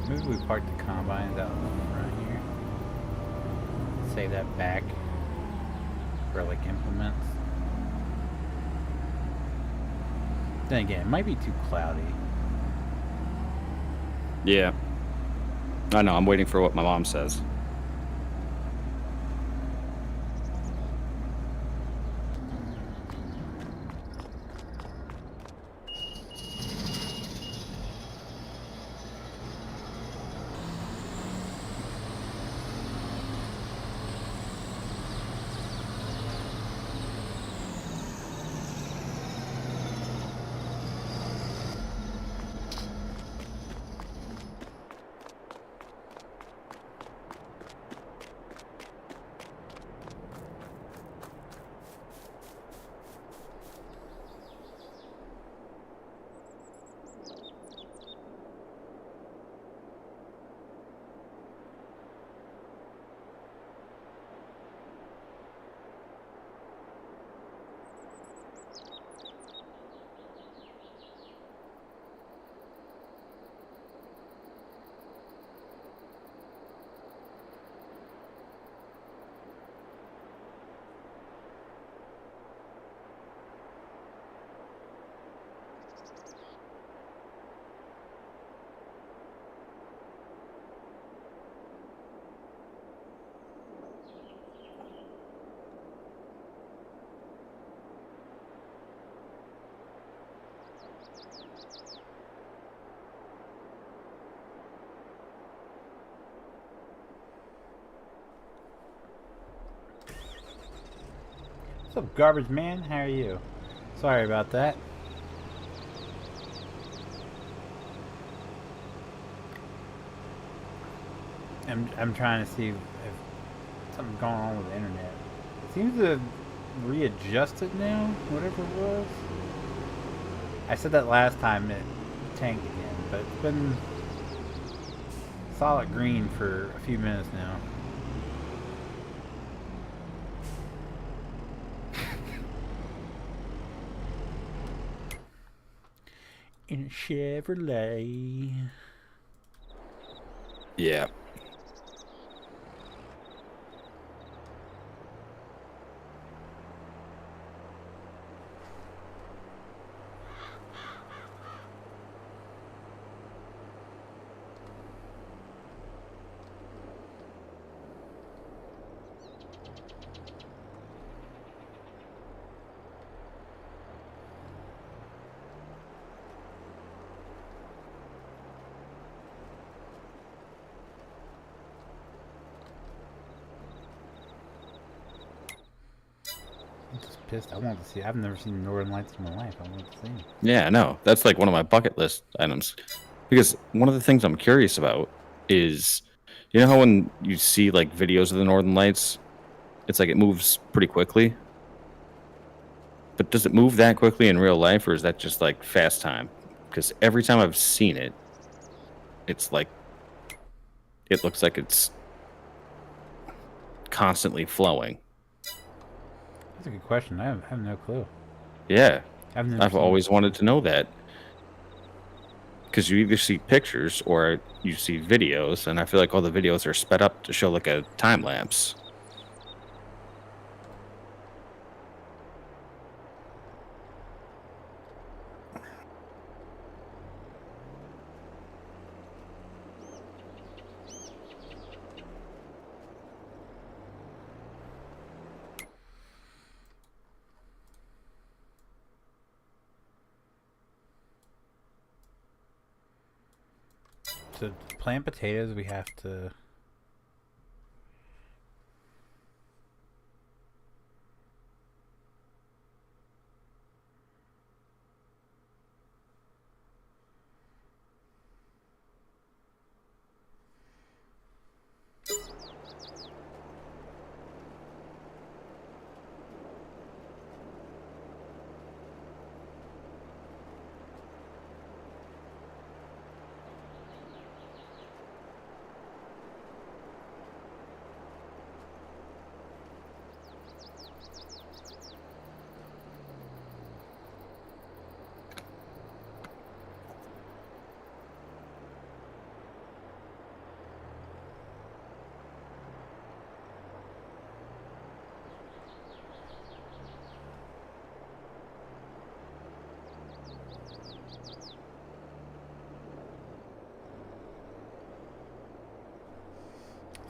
Maybe we park the combines out in the front here. Save that back for like implements. Then again, it might be too cloudy. Yeah. I know. I'm waiting for what my mom says. What's up, garbage man? How are you? Sorry about that. I'm trying to see if something's going on with the internet. It seems to have readjusted now, whatever it was. I said that last time it tanked again, but it's been solid green for a few minutes now. In a Chevrolet. Yeah. I'm just pissed. I want to see. I've never seen the Northern Lights in my life. I want to see them. Yeah, no, that's like one of my bucket list items. Because one of the things I'm curious about is, you know how when you see like videos of the Northern Lights, it's like it moves pretty quickly. But does it move that quickly in real life, or is that just like fast time? Because every time I've seen it, it's like it looks like it's constantly flowing. That's a good question. I have no clue. Yeah, I've always wanted to know that. Because you either see pictures or you see videos, and I feel like all the videos are sped up to show like a time lapse. To plant potatoes, we have to.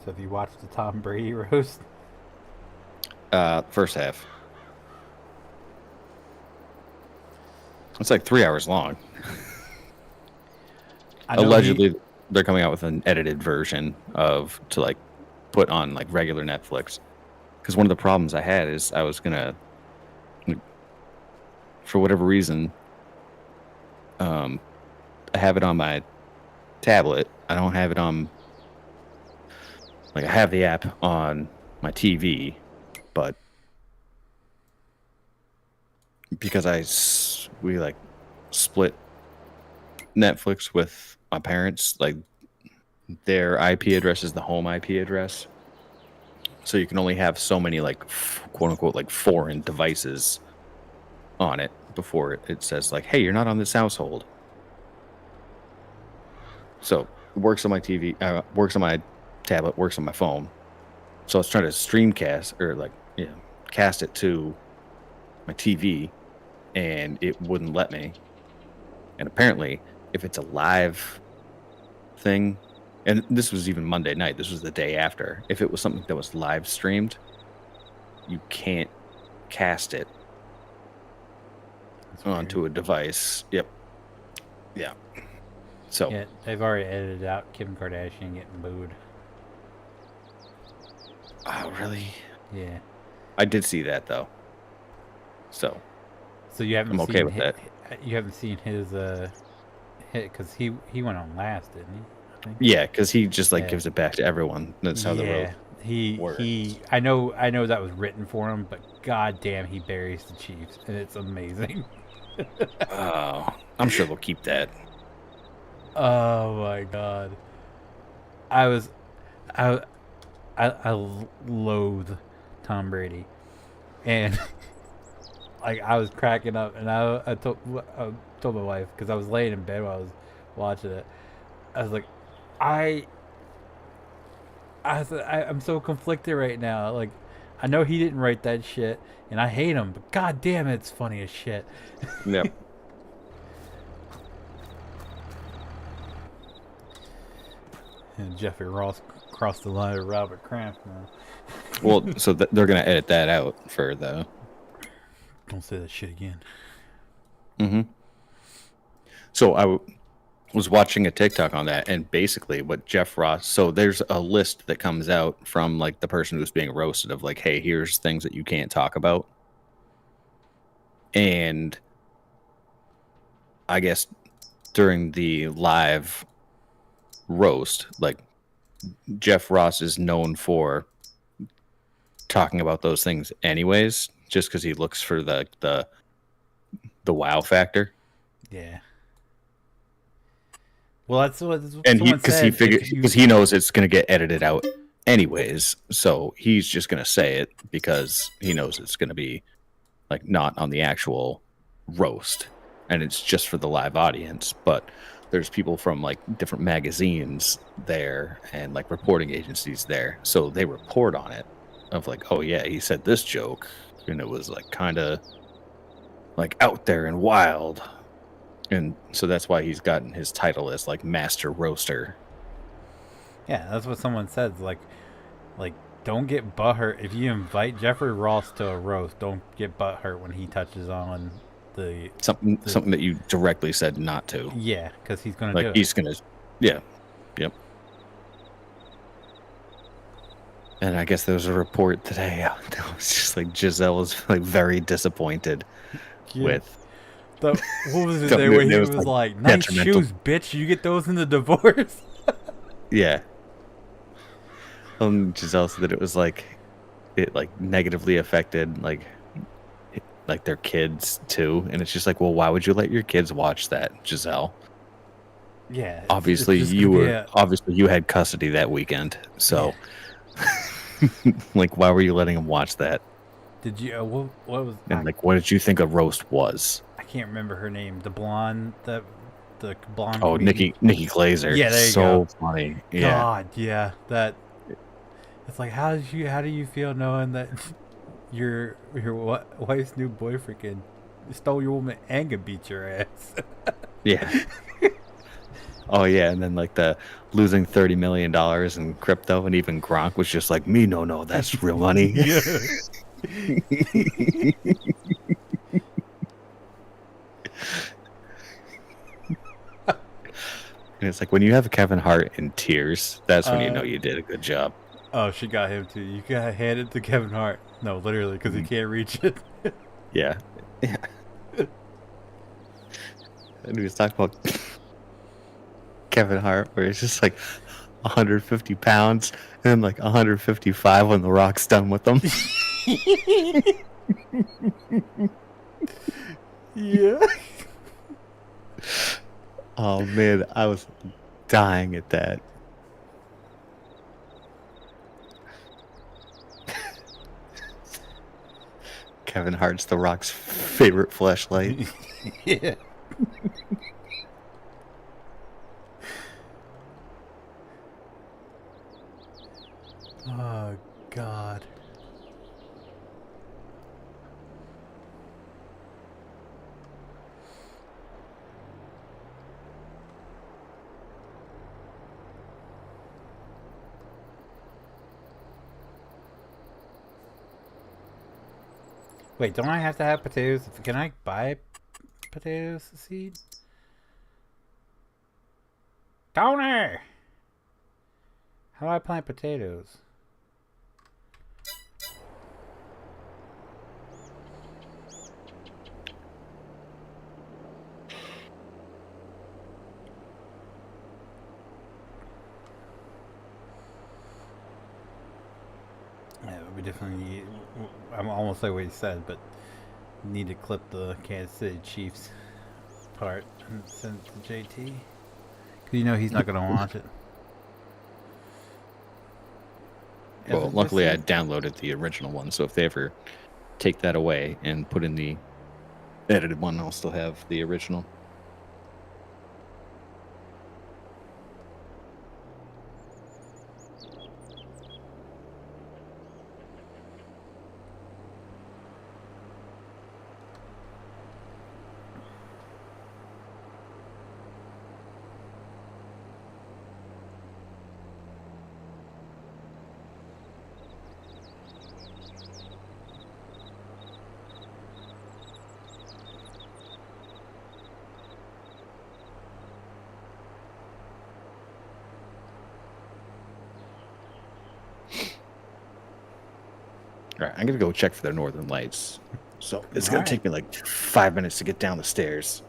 So if you watch the Tom Brady roast, First half. It's like 3 hours long. Allegedly, they're coming out with an edited version to like put on like regular Netflix. Because one of the problems I had is I was gonna, for whatever reason, I have it on my tablet. I don't have it on. Like I have the app on my TV, but because we like split Netflix with my parents, like their IP address is the home IP address, so you can only have so many like quote unquote like foreign devices on it before it says like, hey, you're not on this household. So it works on my TV, works on my tablet, works on my phone. So I was trying to streamcast or like cast it to my TV, and it wouldn't let me. And apparently, if it's a live thing, and this was even Monday night, this was the day after. If it was something that was live streamed, you can't cast it onto a device. Yep. Yeah. So yeah, they've already edited out Kim Kardashian getting booed. Oh, really? Yeah. I did see that though. So you haven't I'm okay seen with that. You haven't seen his hit because he went on last, didn't he? think. Yeah, because he just like Yeah. gives it back to everyone. That's how the road. He I know that was written for him, but goddamn, he buries the Chiefs, and it's amazing. Oh, I'm sure they'll keep that. Oh my god, I was I loathe Tom Brady, and like I was cracking up, and I told my wife because I was laying in bed while I was watching it. I was like, I'm so conflicted right now. Like, I know he didn't write that shit, and I hate him, but god damn it, it's funny as shit. Yep. And Jeffrey Ross crossed the line with Robert Kraft now. Well, so they're gonna edit that out for the. Don't say that shit again. Mm-hmm. So I was watching a TikTok on that, and basically what Jeff Ross. So there's a list that comes out from like the person who's being roasted of like, hey, here's things that you can't talk about, and I guess during the live roast, like Jeff Ross is known for talking about those things anyways, just because he looks for the wow factor. Yeah. Well, that's what And someone said. Because he knows it's going to get edited out anyways, so he's just going to say it because he knows it's going to be like not on the actual roast, and it's just for the live audience. But there's people from like different magazines there and like reporting agencies there, so they report on it of like, oh yeah, he said this joke, and it was like kind of like out there and wild. And so that's why he's gotten his title as like Master Roaster. Yeah, that's what someone said. Like, don't get butthurt if you invite Jeffrey Ross to a roast. Don't get butthurt when he touches on something that you directly said not to. Yeah, because he's gonna like do he's gonna, yeah, yep. And I guess there was a report today that was just like Giselle was like very disappointed with. What was it there where he was like, nice shoes, bitch, you get those in the divorce? Yeah. Giselle said that it was like, it like negatively affected like their kids too. And it's just like, well, why would you let your kids watch that, Giselle? Yeah. Obviously you had custody that weekend. So yeah. Like, why were you letting them watch that? Did you, what was, and like, what did you think a roast was? I can't remember her name. The blonde, the blonde. Oh, Nikki Glaser. Yeah, there you go. So funny. Yeah. God, yeah. That. It's like, how do you feel knowing that your wife's new boyfriend stole your woman and can beat your ass? Yeah. Oh yeah, and then like the losing $30 million in crypto, and even Gronk was just like, me no, that's real money. Yeah. And it's like when you have Kevin Hart in tears, that's when you know you did a good job. Oh, she got him too. You got to hand it to Kevin Hart. No, literally, because he can't reach it. Yeah. And we was talking about Kevin Hart, where it's just like 150 pounds and then like 155 when The Rock's done with them. Yeah. Oh man, I was dying at that. Kevin Hart's The Rock's favorite fleshlight. Yeah. Oh God. Wait, don't I have to have potatoes? Can I buy potatoes seed? Tony! How do I plant potatoes? we definitely need. I'm almost like what you said, but need to clip the Kansas City Chiefs part and send it to JT. Because you know he's not going to watch it. Well, luckily I downloaded the original one, so if they ever take that away and put in the edited one, I'll still have the original. All right, I'm gonna go check for the northern lights. So it's gonna take me like 5 minutes to get down the stairs.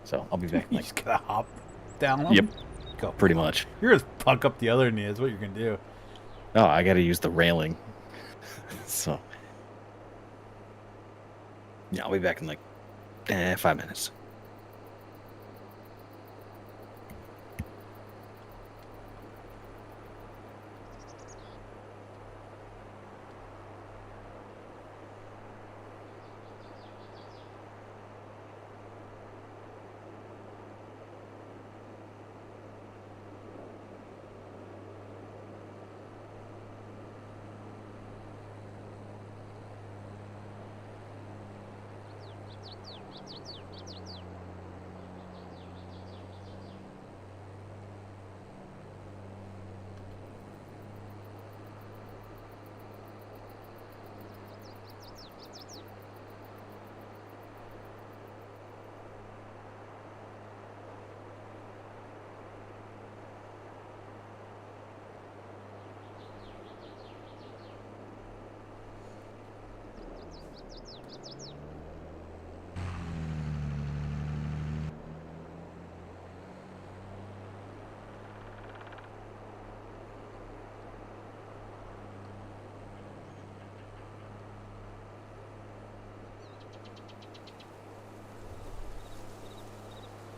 So I'll be back. You just gotta hop down them? Yep. Go. Pretty much. You're gonna puck up the other knee. Is what you're gonna do. Oh, I gotta use the railing. So yeah, I'll be back in like 5 minutes.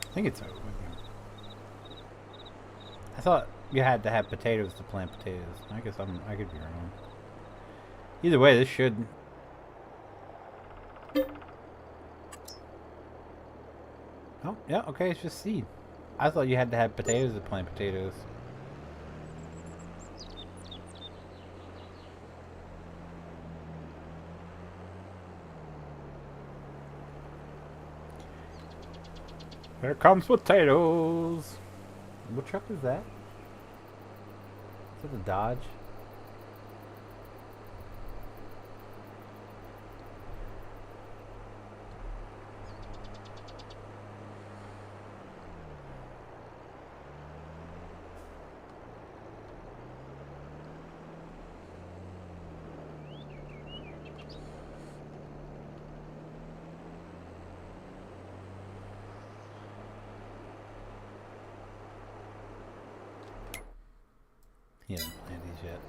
I think it's over. I thought you had to have potatoes to plant potatoes. I guess I could be wrong. Either way, this should. Oh, yeah, okay, it's just seed. I thought you had to have potatoes to plant potatoes. Here comes potatoes. What truck is that? Is that a Dodge? He hasn't planted these yet.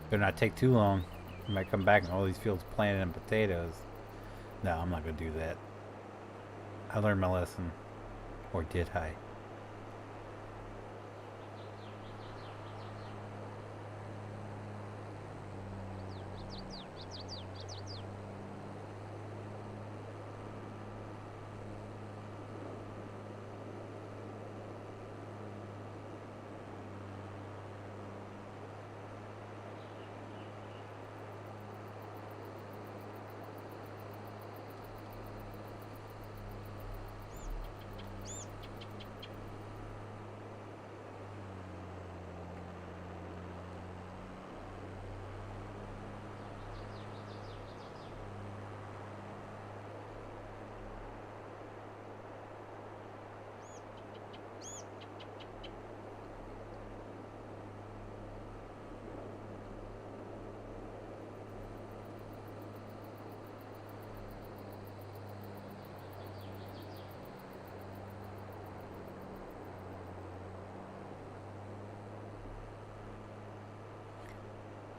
Better not take too long. He might come back and all these fields planted in potatoes. No, I'm not going to do that. I learned my lesson. Or did I?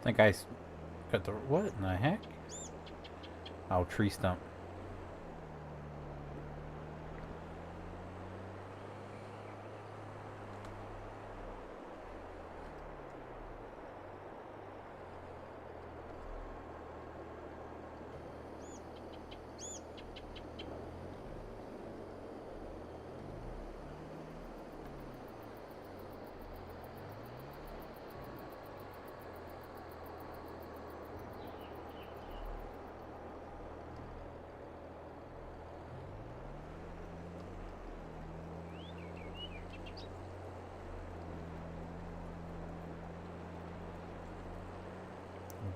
I think I Got the what in the heck? Oh, tree stump.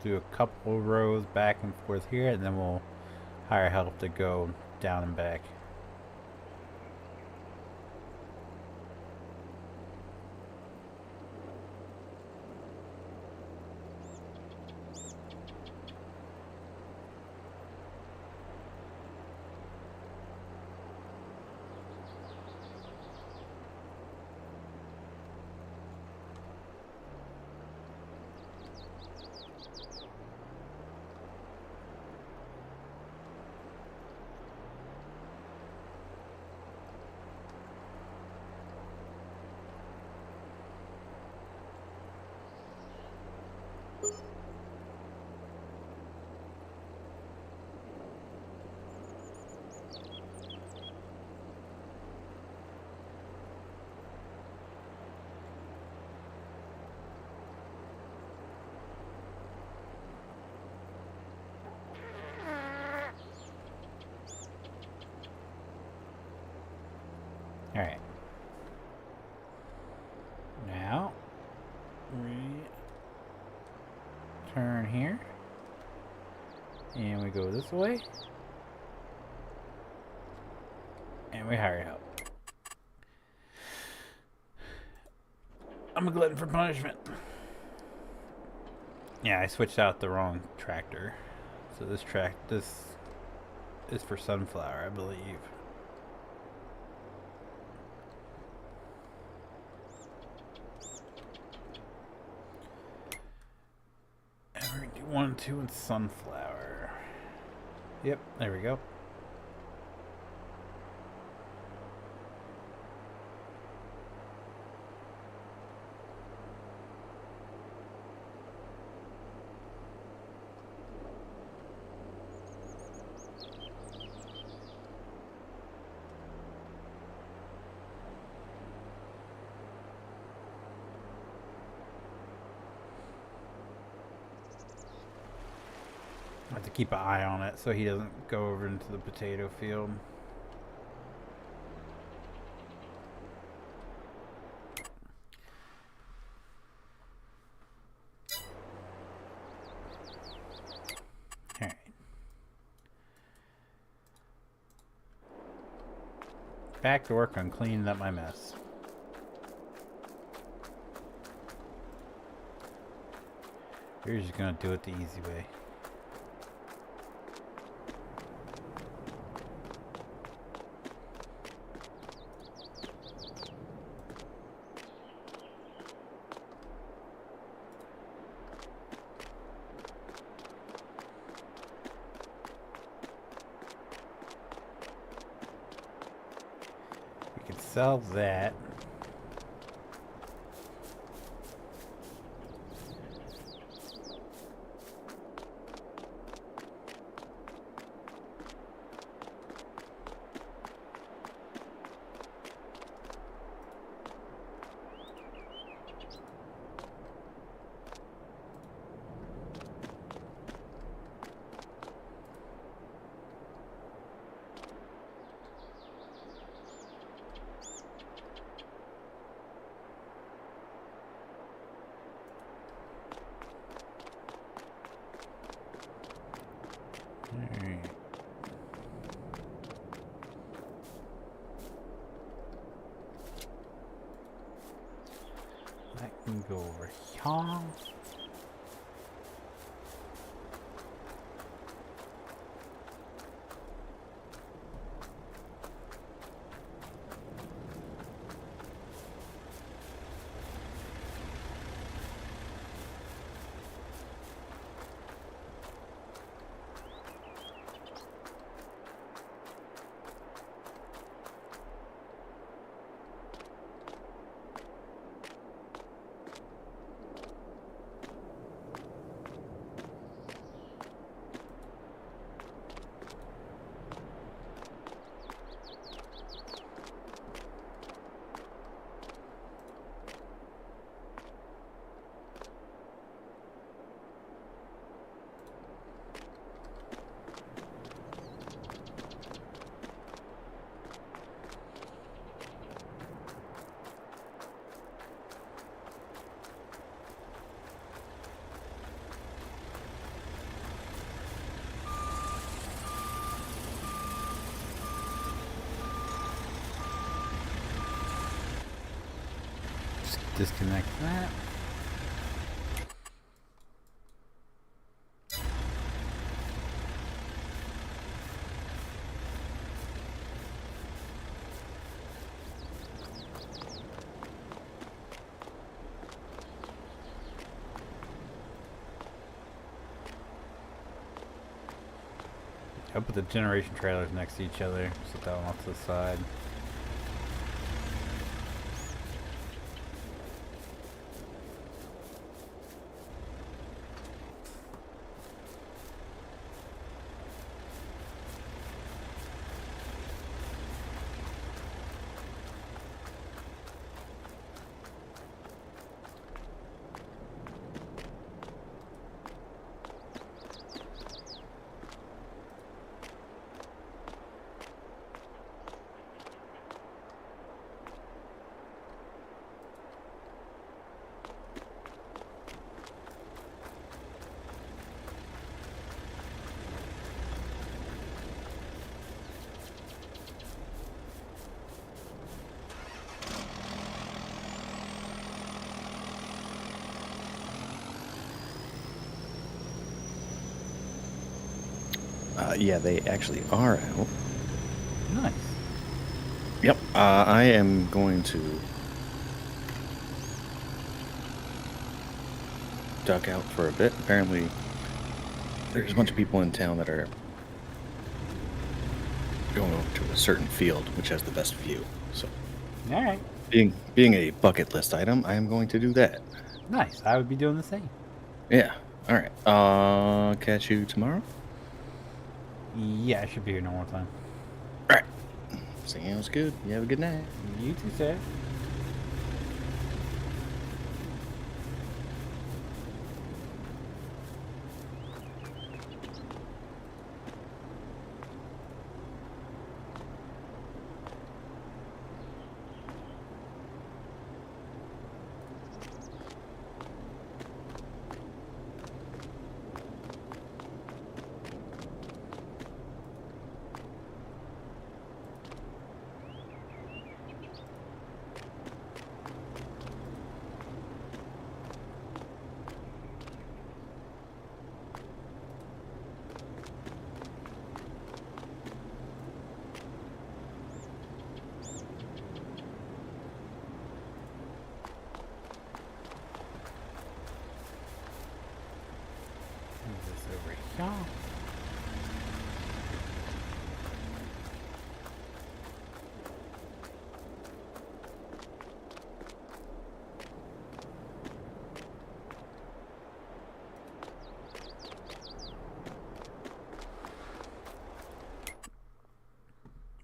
Do a couple rows back and forth here, and then we'll hire help to go down and back. Alright. Now, we turn here. And we go this way. And we hire help. I'm a glutton for punishment. Yeah, I switched out the wrong tractor. So this is for sunflower, I believe. And we're gonna do 1 and 2 in sunflower. Yep, there we go. I have to keep an eye on it so he doesn't go over into the potato field. Alright. Back to work on cleaning up my mess. You're just gonna do it the easy way. Sell that. Alright. That can go over here. disconnect that. I'll put the generation trailers next to each other. Set that one off to the side. Yeah, they actually are out. Nice. Yep. I am going to duck out for a bit. Apparently, there's a bunch of people in town that are going over to a certain field which has the best view. So, All right. being a bucket list item, I am going to do that. Nice. I would be doing the same. Yeah. All right. Catch you tomorrow. Yeah, I should be here no more time. All right. Sounds good. You have a good night. You too, sir. This over here.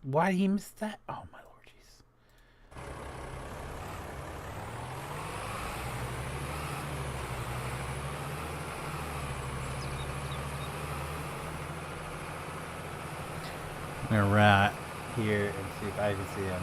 Why did he miss that? Oh my lord, jeez. I'm gonna rat here and see if I can see him.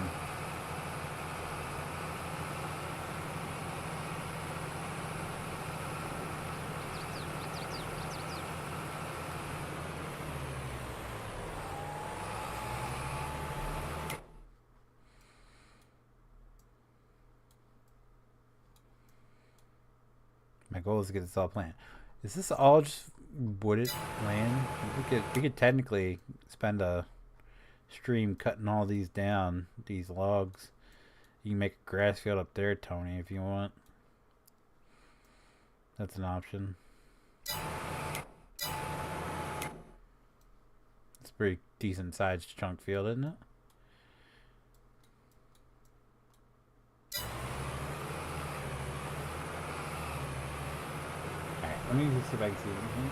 My goal is to get this all planned. Is this all just wooded land? We could technically spend a stream cutting all these down, these logs. You can make a grass field up there, Tony, if you want. That's an option. It's a pretty decent sized chunk field, isn't it? Alright, let me just see if I can see anything.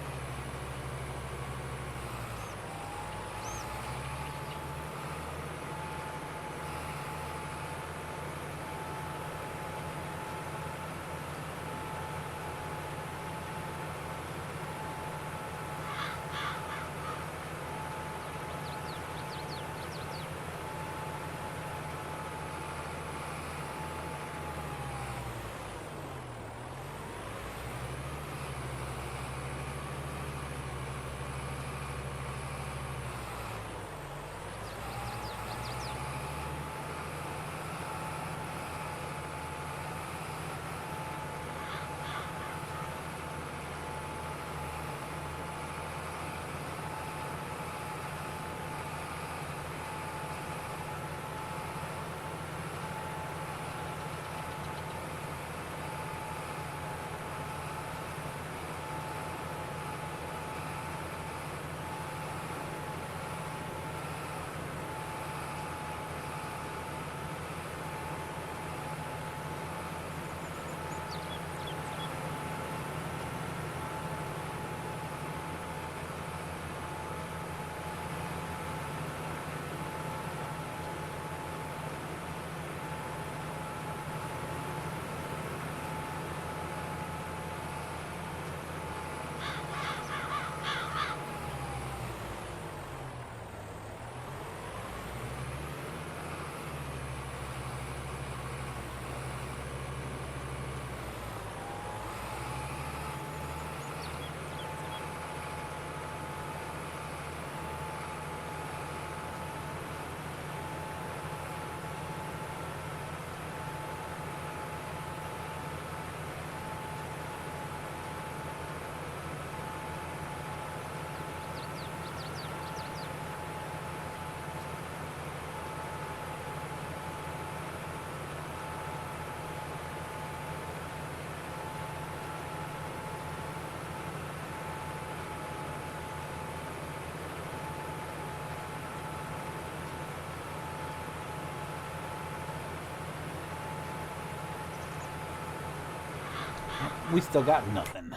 We still got nothing.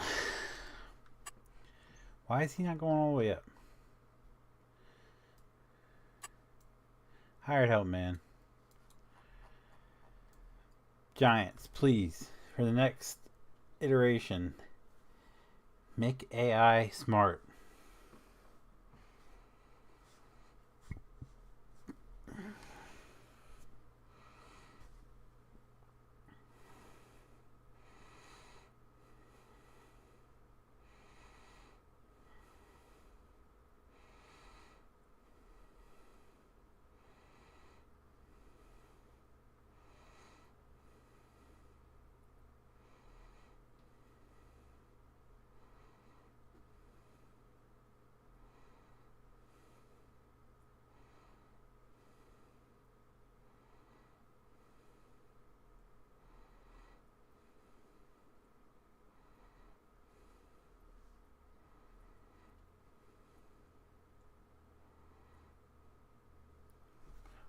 Why is he not going all the way up? Hired help, man. Giants, please, for the next iteration, make AI smart.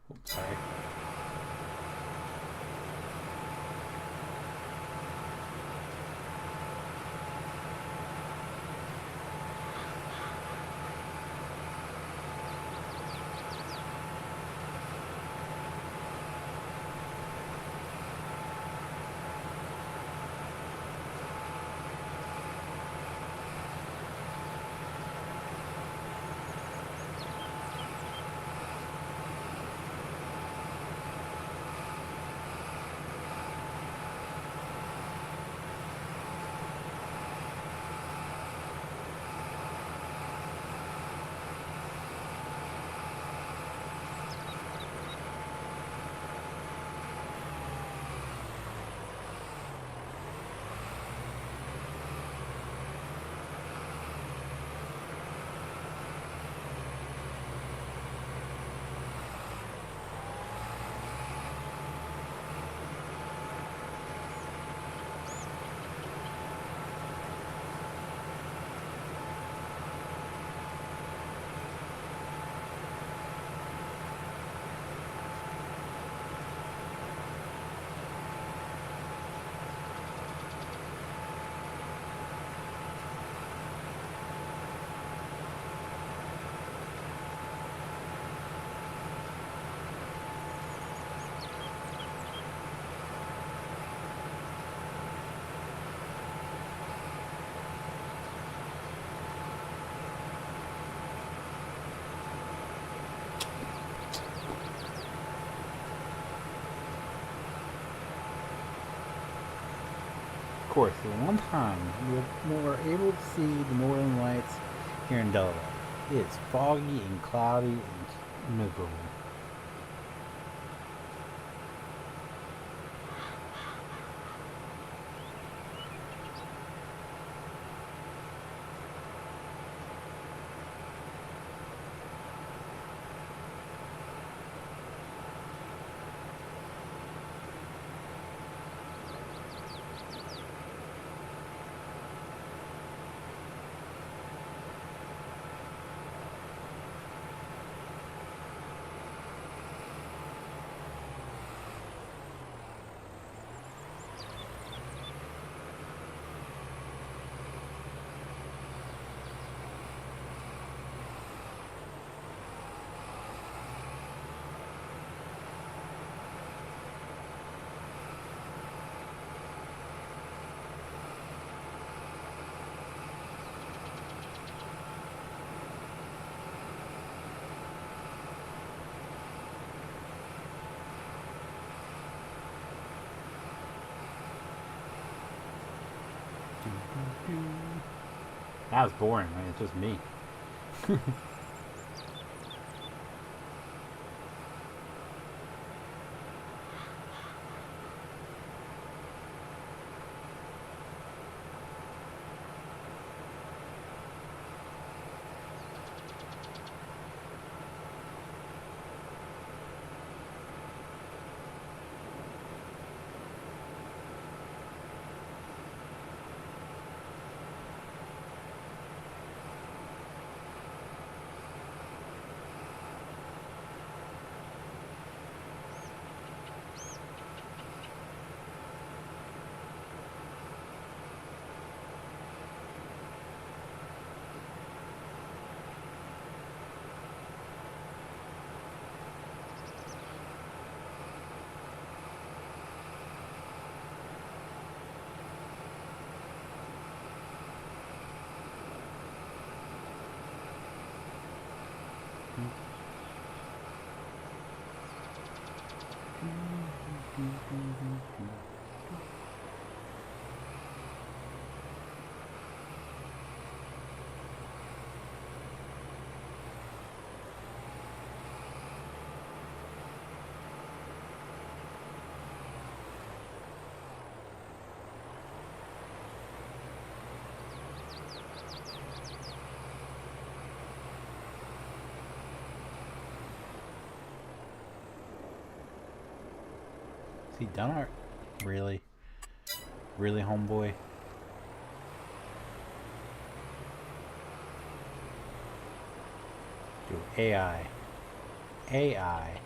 Oops, sorry. Of course, the one time we were able to see the northern lights here in Delaware. It's foggy and cloudy and miserable. That was boring, man. It's just me. Is he done art? Really? Really, homeboy? Dude, AI. AI.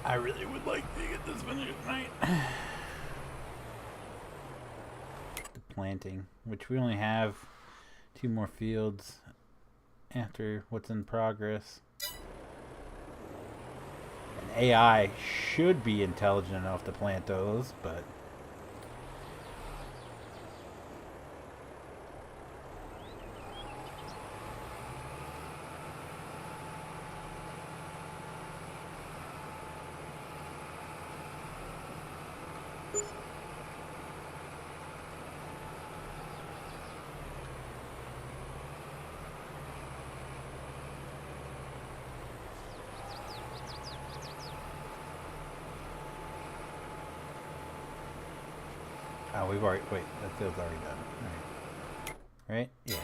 I really would like to get this finished tonight. The planting, which we only have 2 more fields after what's in progress. And AI should be intelligent enough to plant those, but oh, we've already, wait, that field's already done. All right, yeah.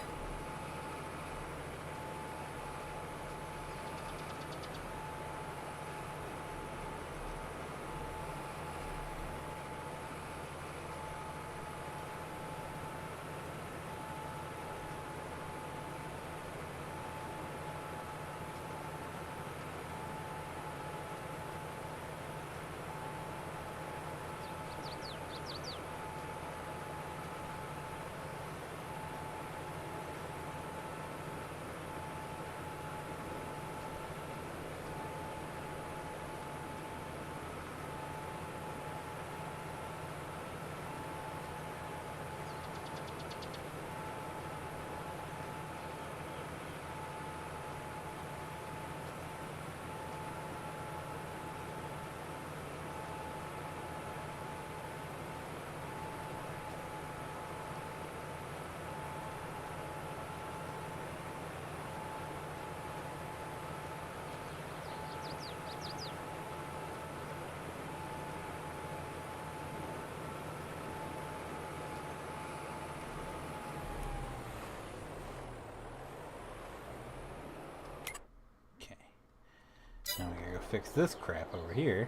fix this crap over here.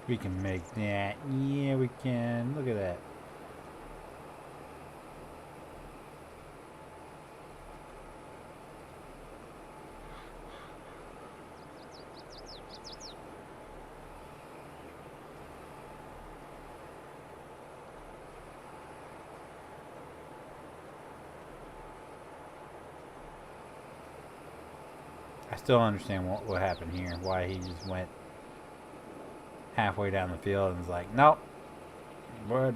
We can make that. Yeah, we can. Look at that. I still don't understand what happened here. Why he just went halfway down the field and was like, nope, we're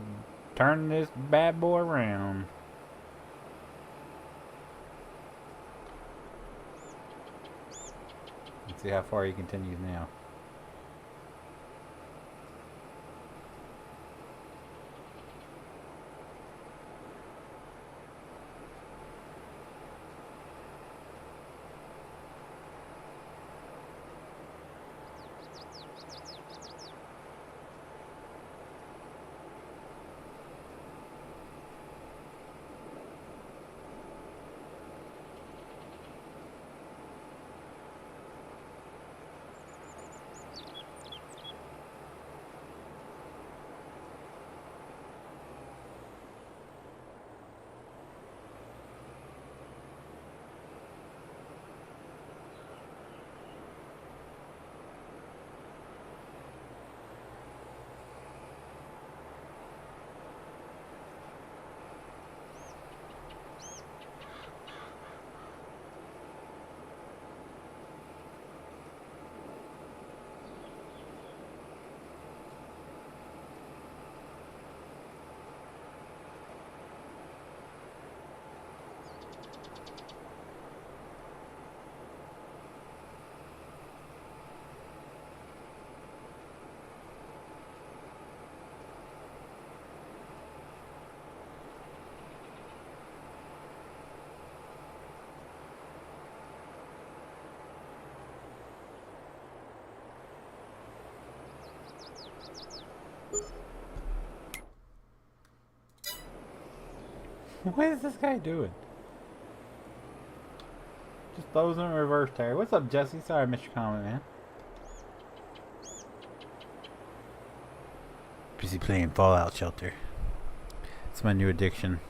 turning this bad boy around. Let's see how far he continues now. What is this guy doing? Just throws in a reverse tire. What's up, Jesse? Sorry I missed your comment, man. Busy playing Fallout Shelter. It's my new addiction.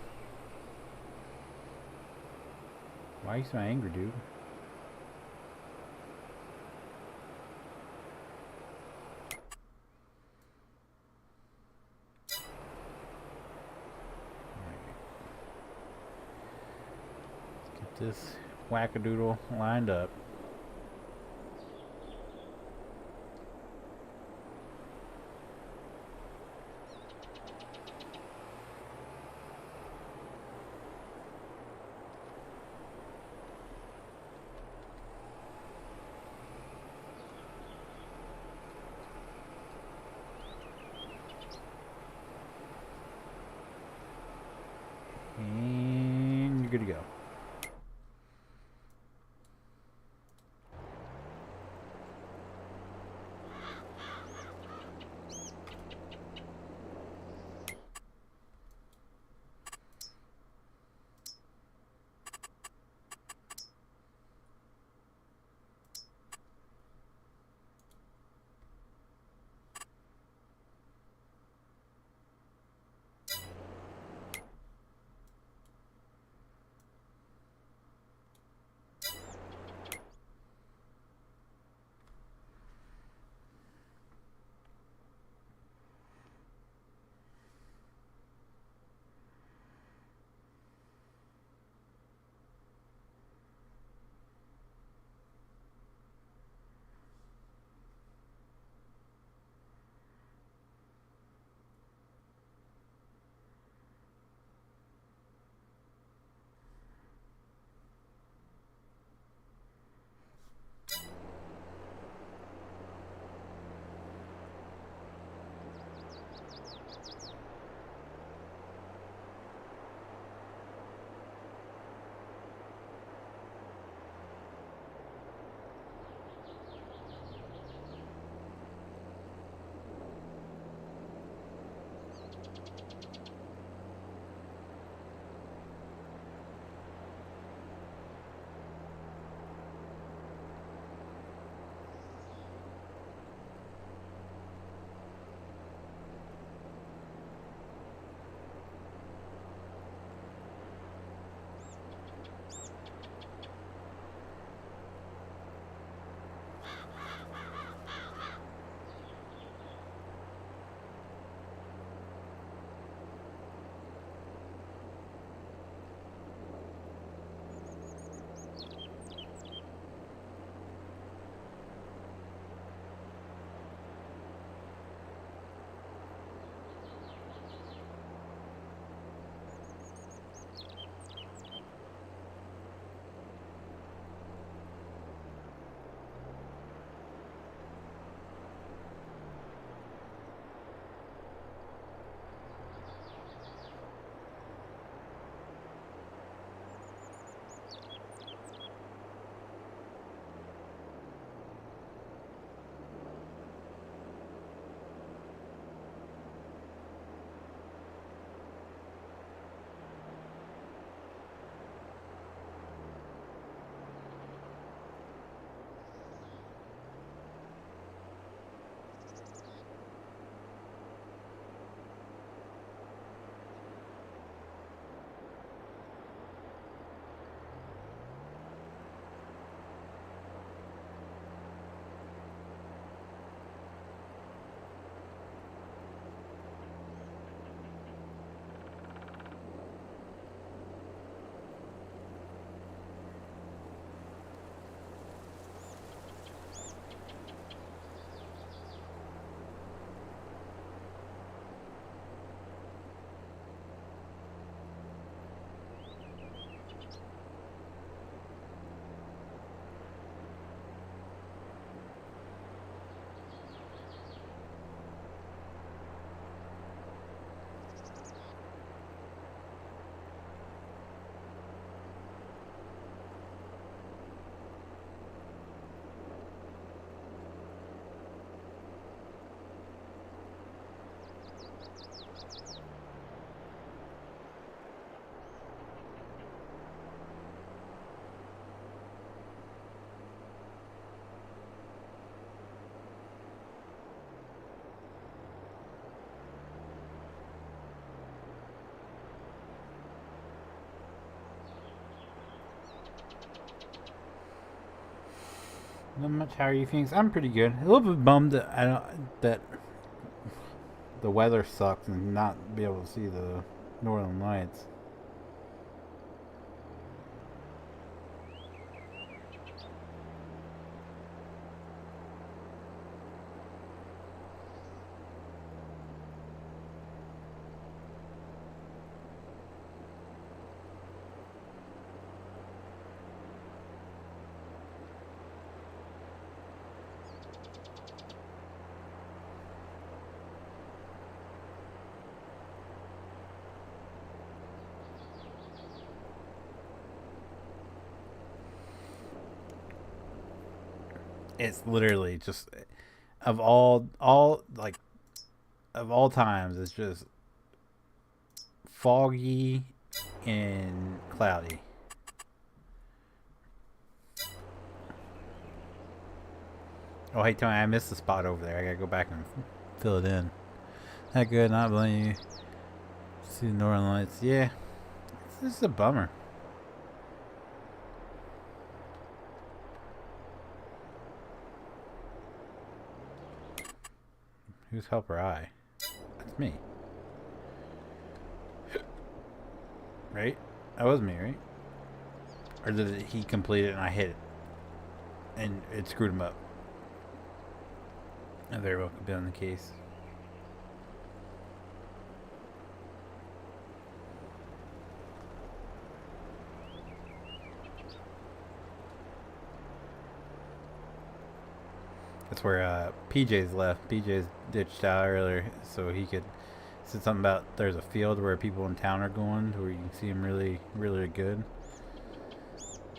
Why are you so angry, dude? This wackadoodle lined up. And you're good to go. Not much. How are you, Phoenix? I'm pretty good. A little bit bummed that I don't that the weather sucks and not be able to see the northern lights. It's literally just of all like of all times. It's just foggy and cloudy. Oh, hey Tony, I missed the spot over there. I gotta go back and fill it in. That good, not blame you. See the northern lights. Yeah, this is a bummer. Who's helper I? That's me. Right? That was me, right? Or did he complete it and I hit it? And it screwed him up. That very well could be on the case. That's where PJ's left. PJ's ditched out earlier so he could said something about there's a field where people in town are going where you can see them really, really good.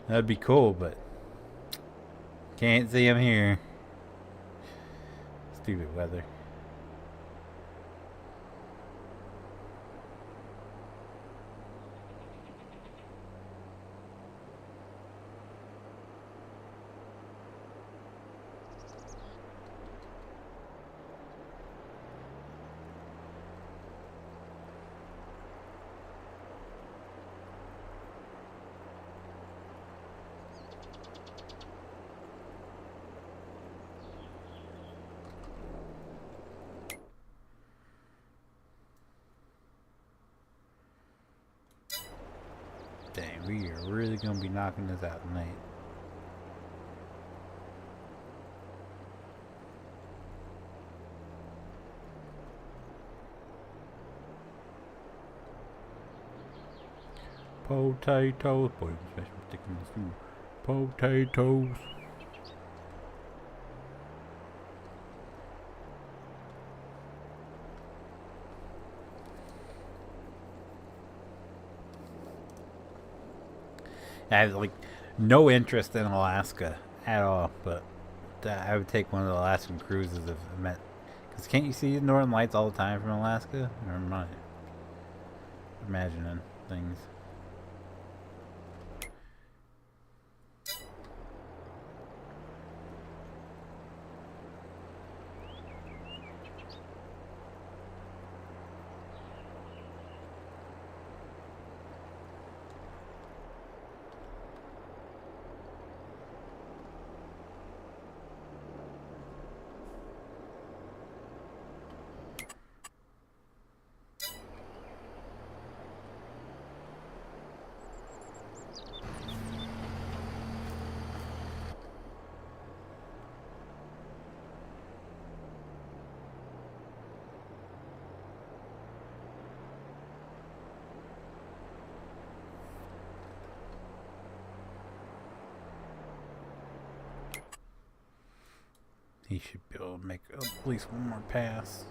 That'd be cool, but can't see them here. Stupid weather. Dang, we are really gonna be knocking this out tonight. Potatoes, boy, special stick in the stew. Potatoes. I have like no interest in Alaska at all, but I would take one of the Alaskan cruises if I met. Because can't you see the northern lights all the time from Alaska? Or am I imagining things? He should be able to make at least one more pass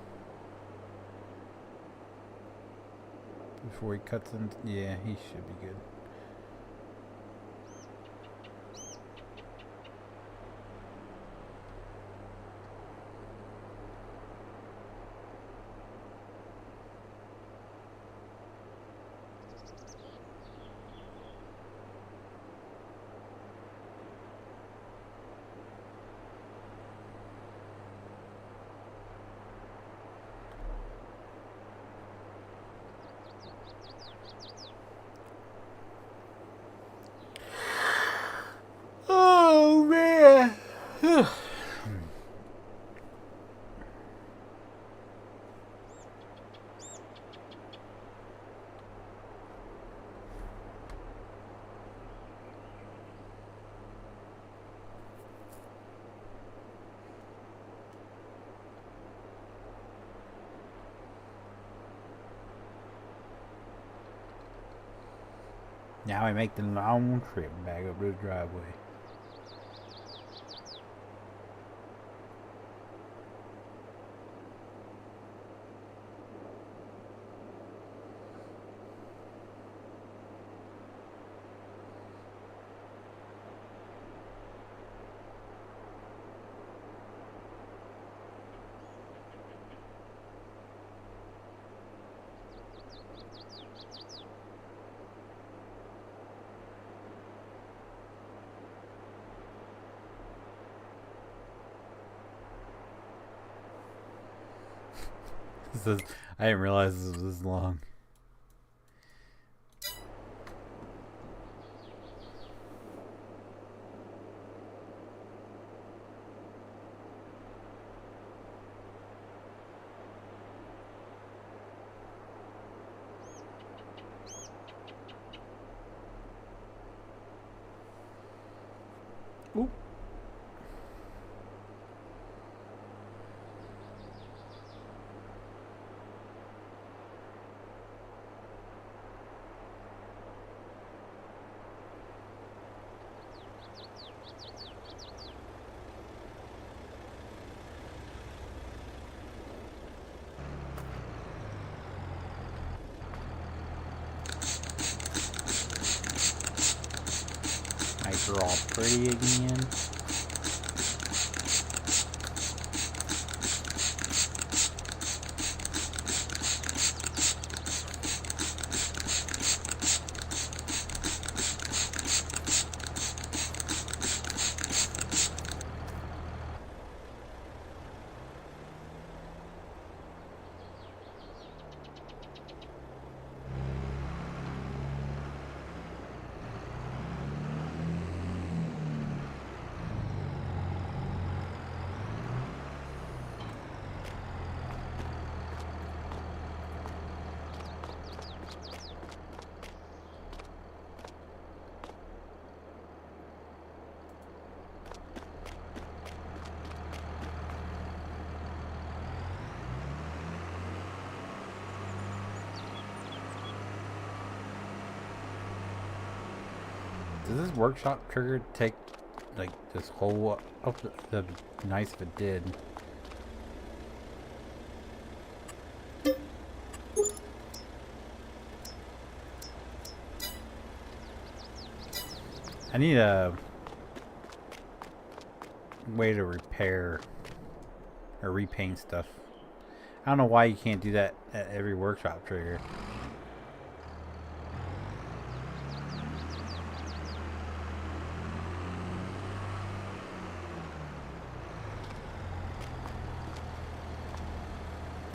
before he cuts in. Yeah, he should be good. Now I make the long trip back up to the driveway. I didn't realize this was this long. Ooh. Nice, are all pretty again. Does this workshop trigger take like this whole up? That'd be nice if it did. I need a way to repair or repaint stuff. I don't know why you can't do that at every workshop trigger.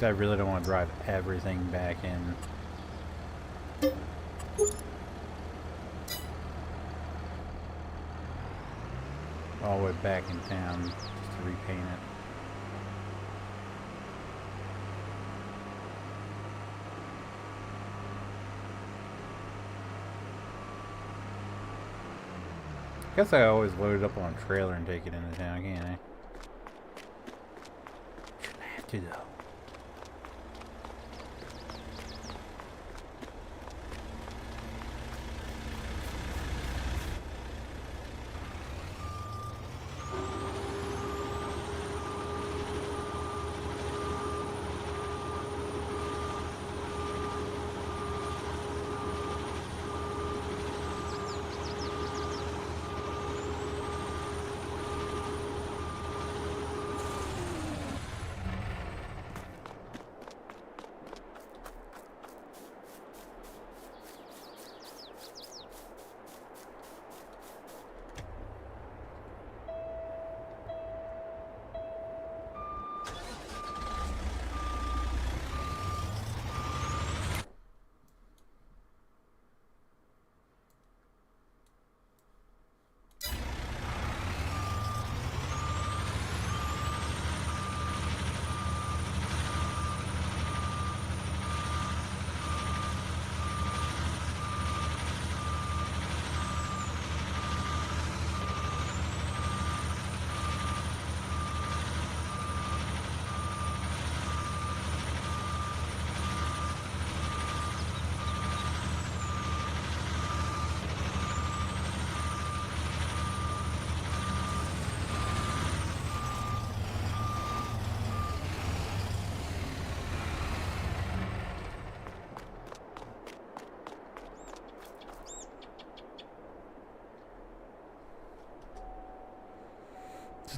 I really don't want to drive everything back in. All the way back in town just to repaint it. I guess I always load it up on a trailer and take it into town, can't I? Shouldn't have to though.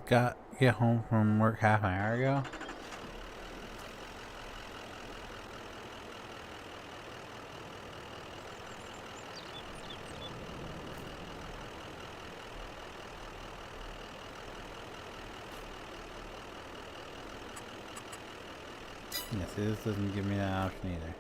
get home from work half an hour ago. Yes, this doesn't give me that option either.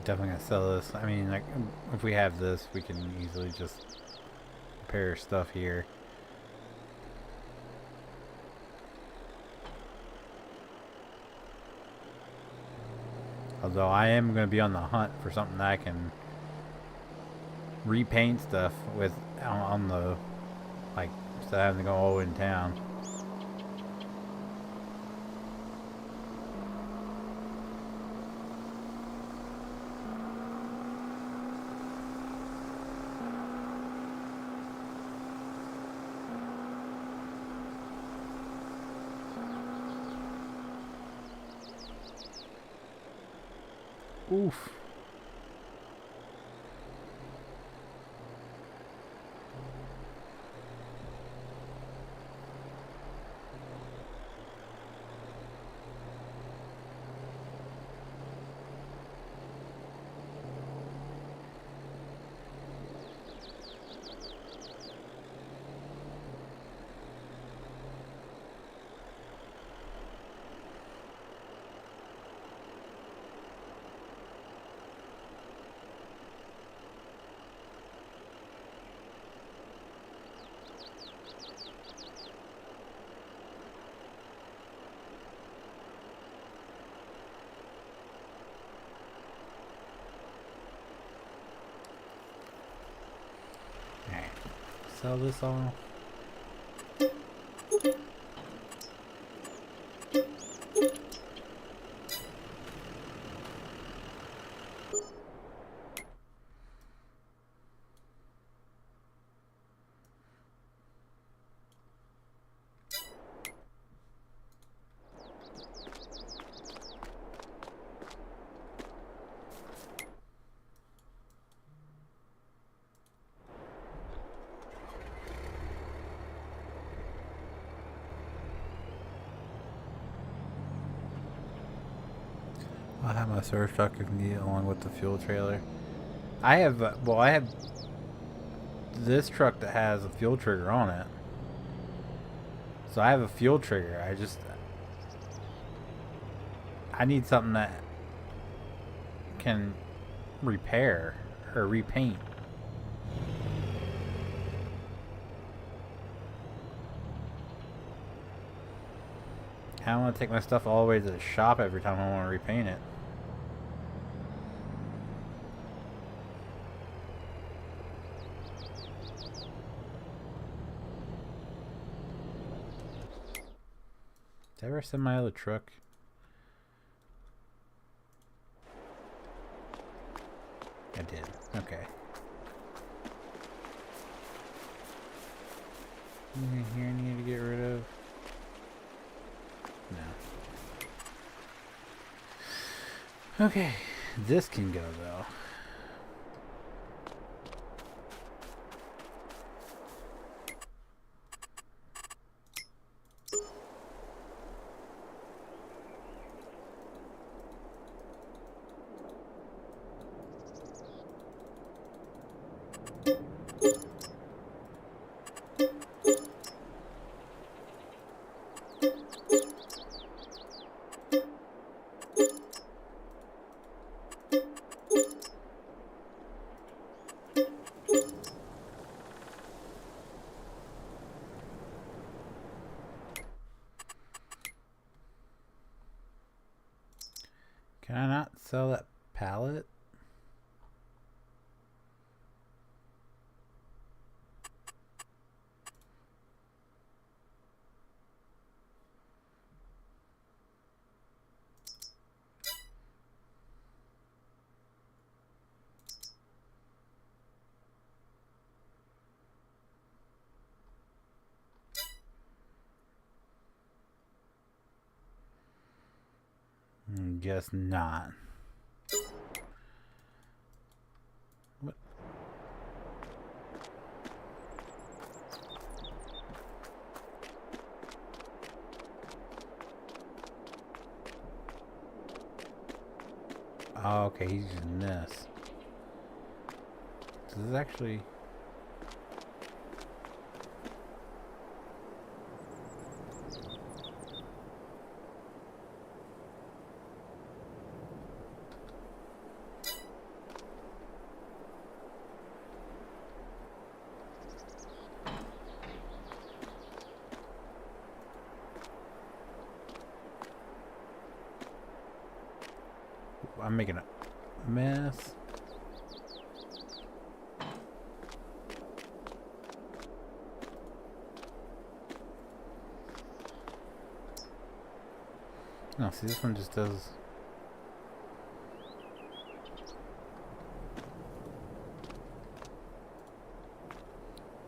Definitely gonna sell this. I mean, like, if we have this, we can easily just repair stuff here. Although I am gonna be on the hunt for something that I can repaint stuff with on the, like, instead of having to go all in town. Oof. Sell this all. I'll have my service truck if needed along with the fuel trailer. I have, I have this truck that has a fuel trigger on it. So I have a fuel trigger. I need something that can repair or repaint. I don't want to take my stuff all the way to the shop every time I want to repaint it. Did I ever send my other truck? I did. Okay. Anything here I need to get rid of? No. Okay. This can go though. not sell that pallet? Guess not. What? Oh, okay, he's using this. This is actually... I'm making a mess. No, see, this one just does...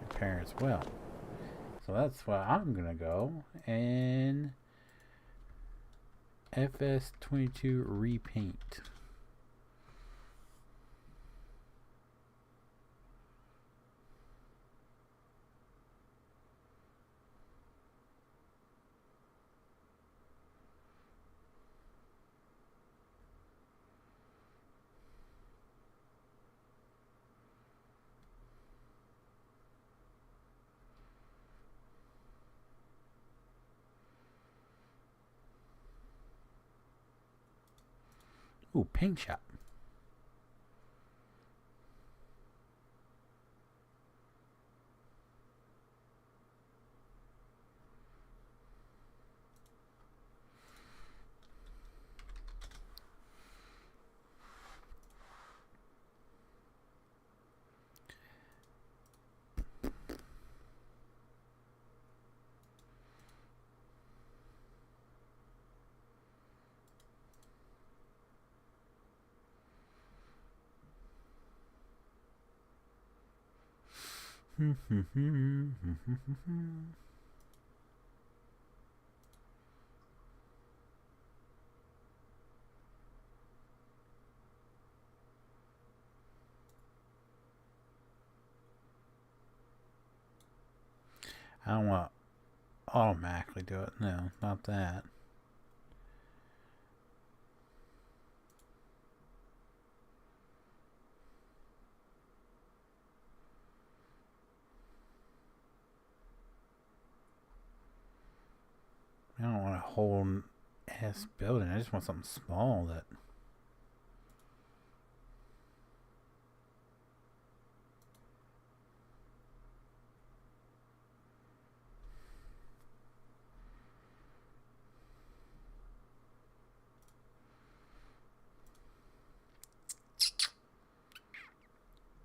repair as well. So that's why I'm gonna go and FS22 repaint. Ooh, paint shop. I don't want to automatically do it. No, not that. I don't want a whole ass building. I just want something small that...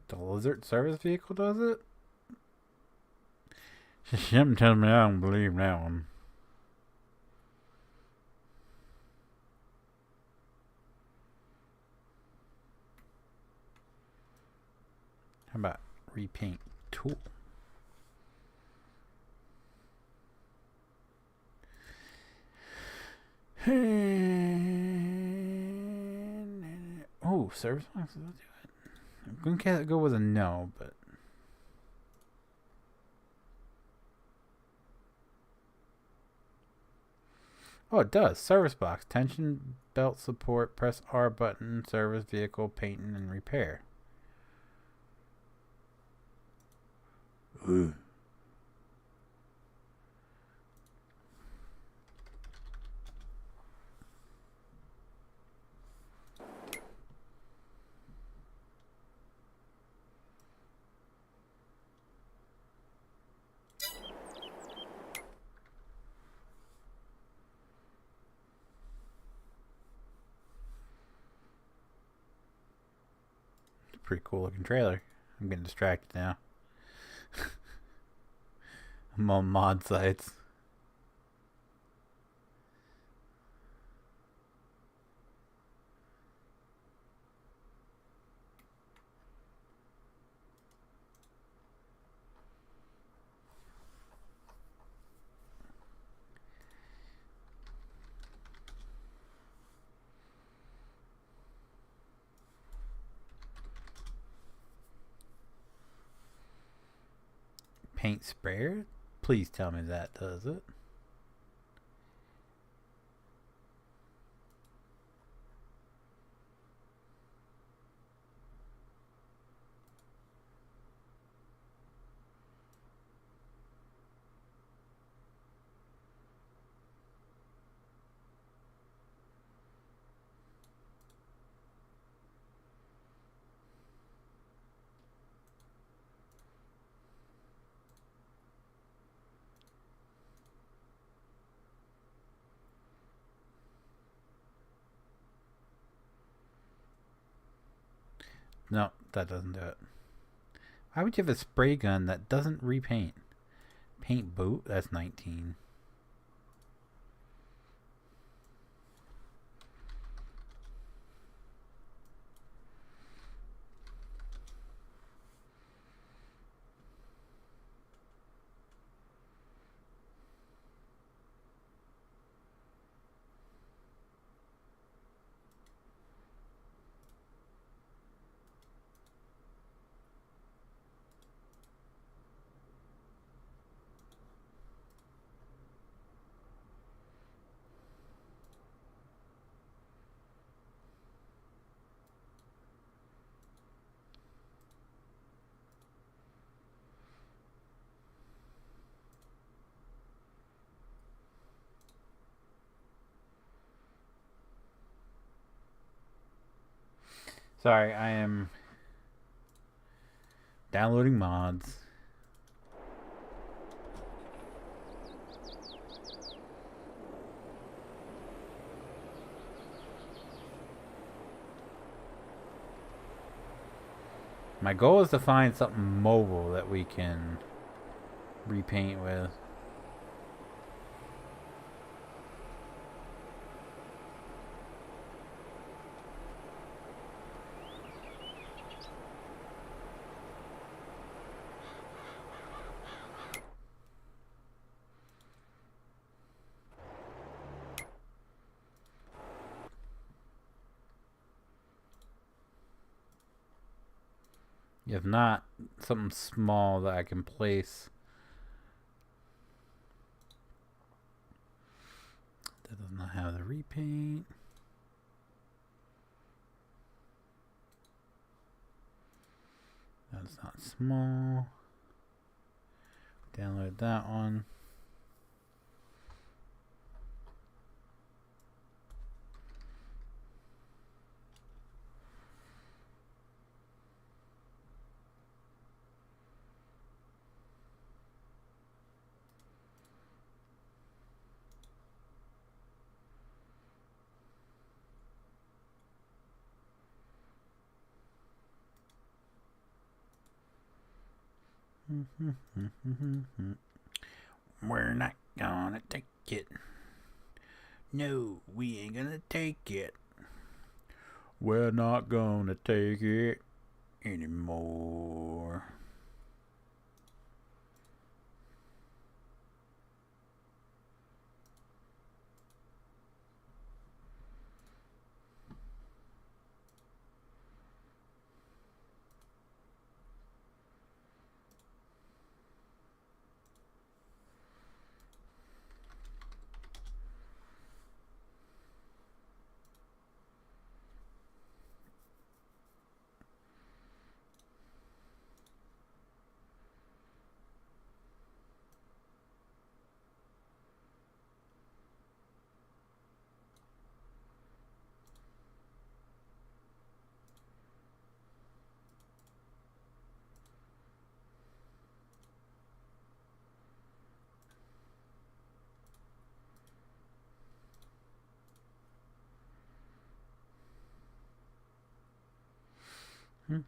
The Lizard service vehicle does it? Something tells me I don't believe that one. How about repaint tool? Oh, service boxes. I'll do it. I'm going to go with a no, but... Oh, it does. Service box. Tension belt support. Press R button. Service vehicle. Painting and repair. Ooh. pretty cool looking trailer. I'm getting distracted now. I'm on mod sites. Paint sprayer? Please tell me that does it. No, that doesn't do it. Why would you have a spray gun that doesn't repaint? Paint boot? That's 19. Sorry, I am downloading mods. My goal is to find something mobile that we can repaint with. If not, something small that I can place. That does not have the repaint. That's not small. Download that one. We're not gonna take it. No, we ain't gonna take it. We're not gonna take it anymore. He's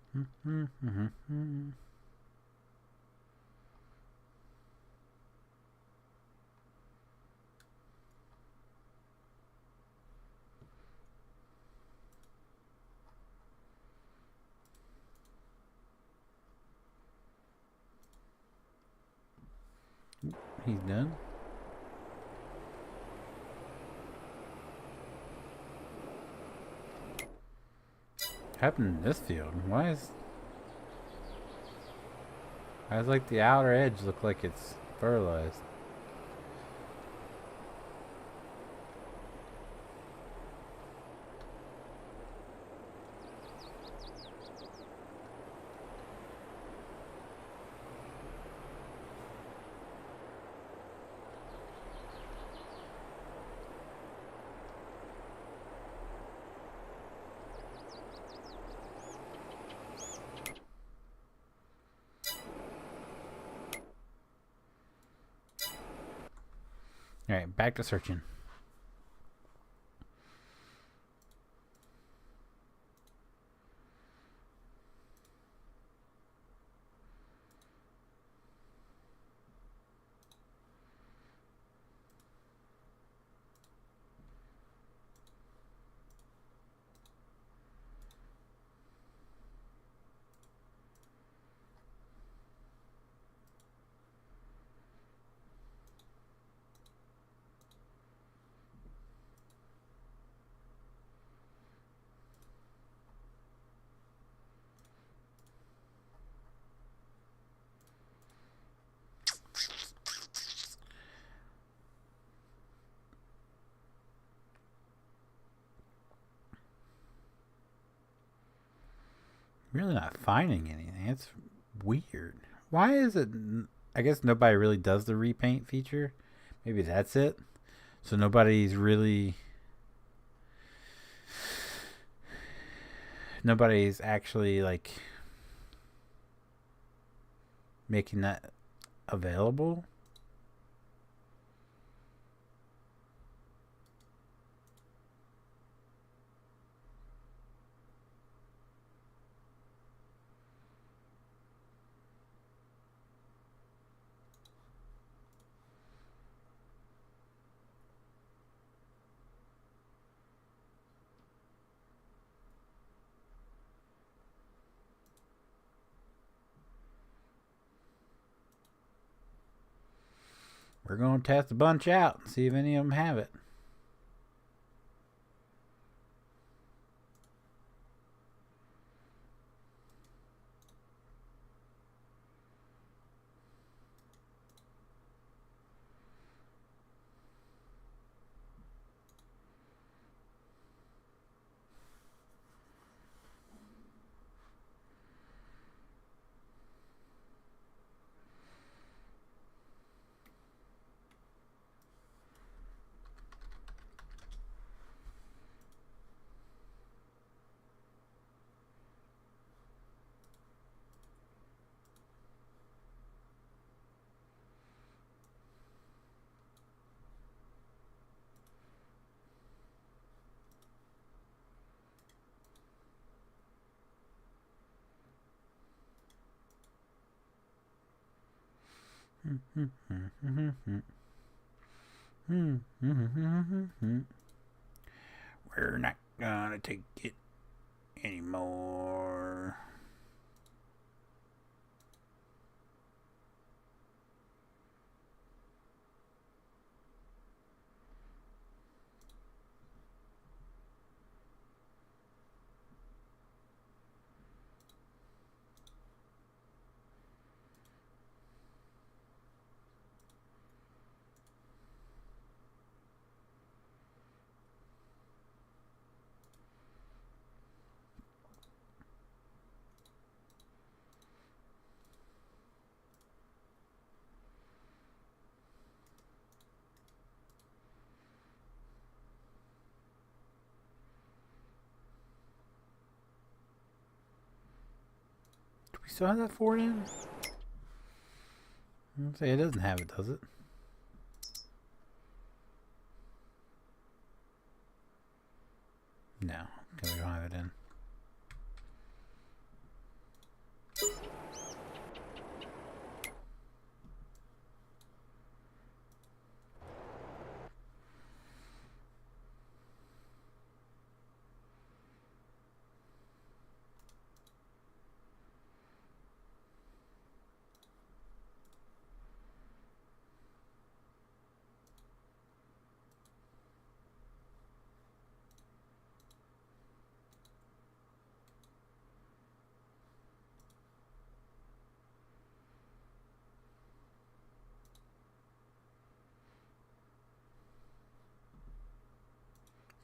done. Happened in this field? Why is like the outer edge look like it's fertilized? Alright, back to searching. Really not finding anything. It's weird. Why is it? I guess nobody really does the repaint feature. Maybe that's it. So nobody's actually like making that available. We're going to test a bunch out and see if any of them have it. We're not gonna take it anymore. Do we still have that Ford in? I'll say it doesn't have it, does it? No, because we don't have it in.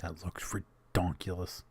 That looks redonkulous.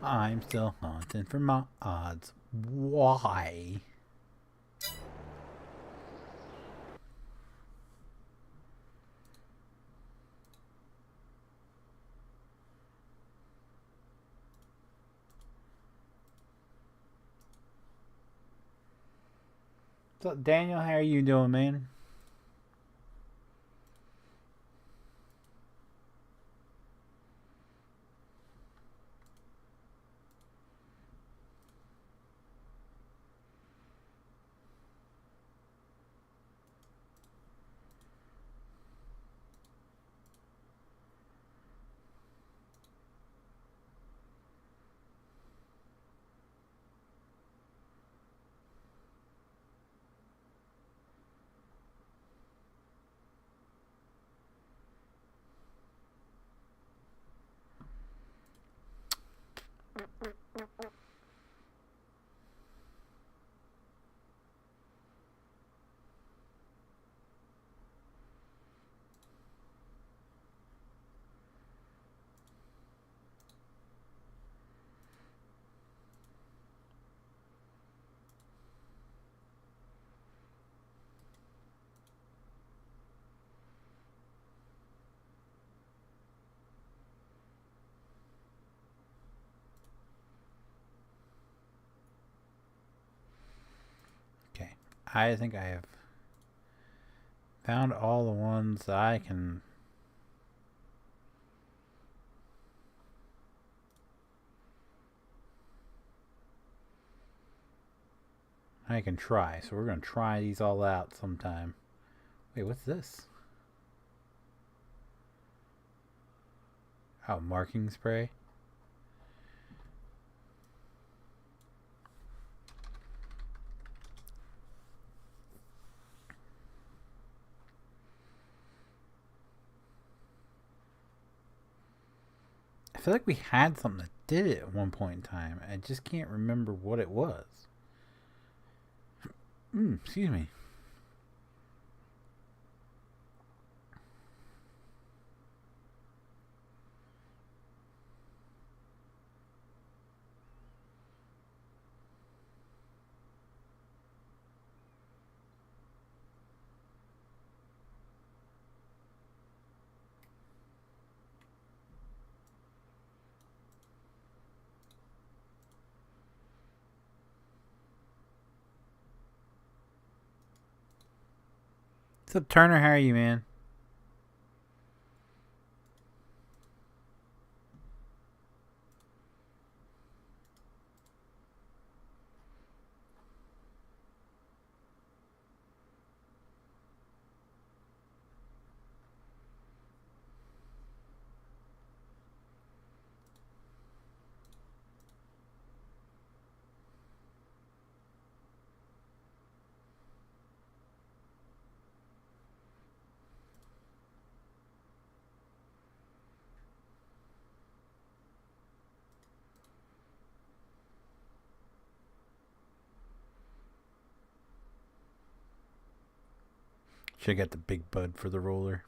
I'm still hunting for my odds. Why? What's up, Daniel? How are you doing, man? Okay, I think I have found all the ones that I can try. So we're gonna try these all out sometime. Wait, what's this? Oh, marking spray. I feel like we had something that did it at one point in time. I just can't remember what it was. Excuse me. What's up, Turner? How are you, man? Should have got the big bud for the roller.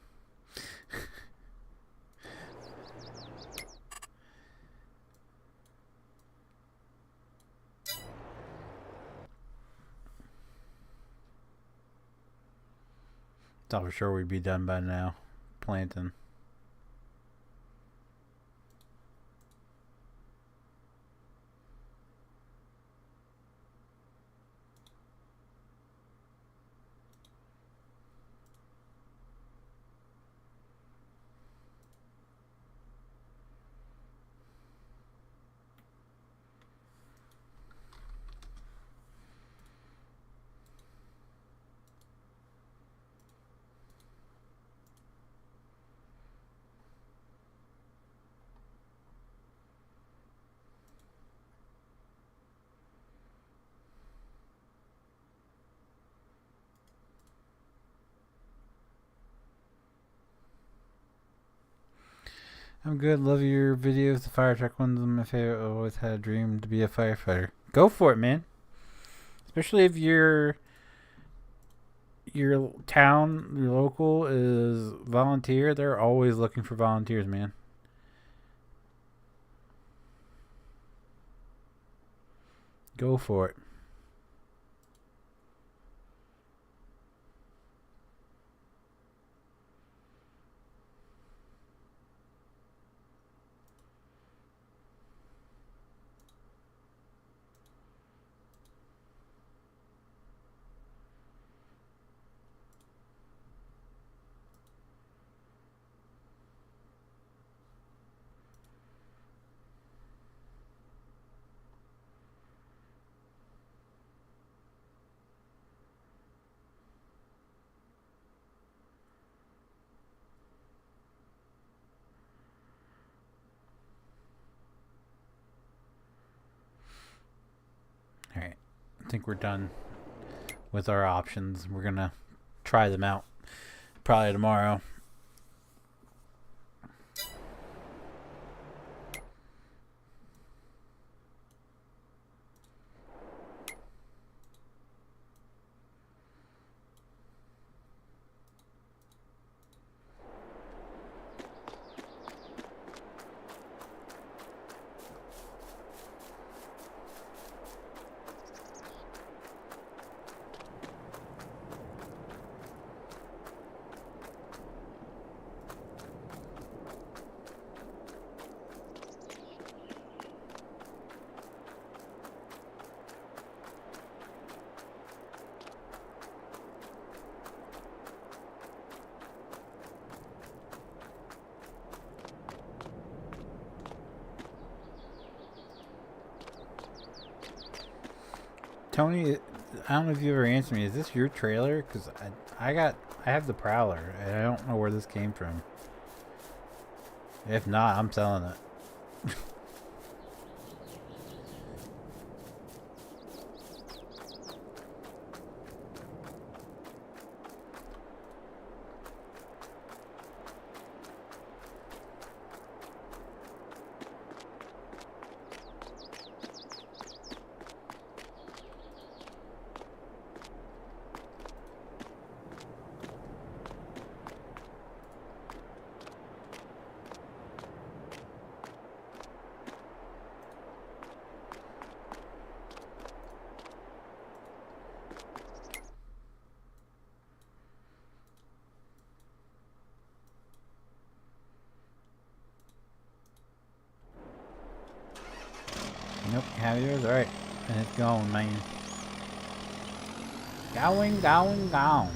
Thought for sure we'd be done by now. Planting. I'm good. Love your videos. The fire truck ones are my favorite. I always had a dream to be a firefighter. Go for it, man. Especially if your town, your local is volunteer. They're always looking for volunteers, man. Go for it. Alright. I think we're done with our options. We're going to try them out probably tomorrow. Tony, I don't know if you ever answered me. Is this your trailer? Because I have the Prowler, and I don't know where this came from. If not, I'm selling it. Nope, you have yours? Alright. And it's going, man. Going, going, going.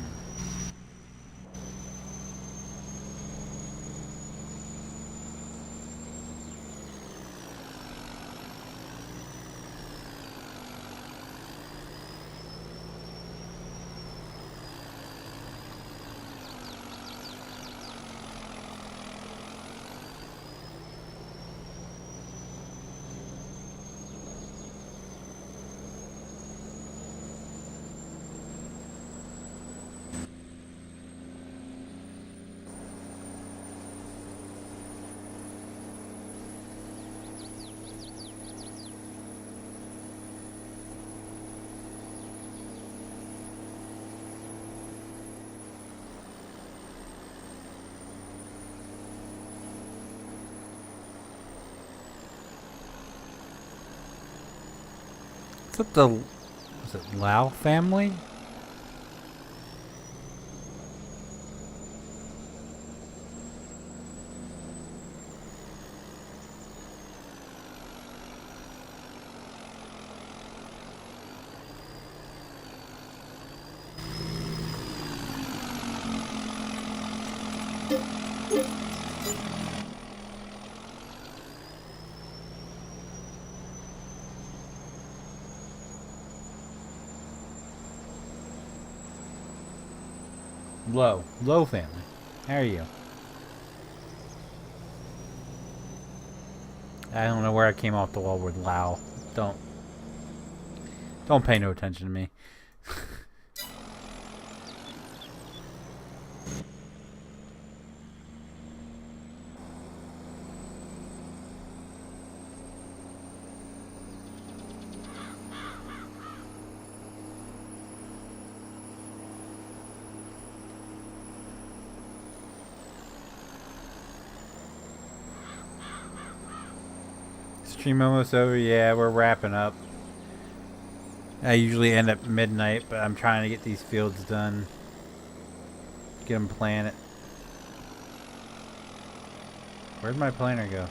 Is it the... Was it Lau family? Low family. How are you? I don't know where I came off the wall with Lao. Don't pay no attention to me. Stream almost over. Yeah, we're wrapping up. I usually end at midnight, but I'm trying to get these fields done. Get them planted. Where'd my planter go?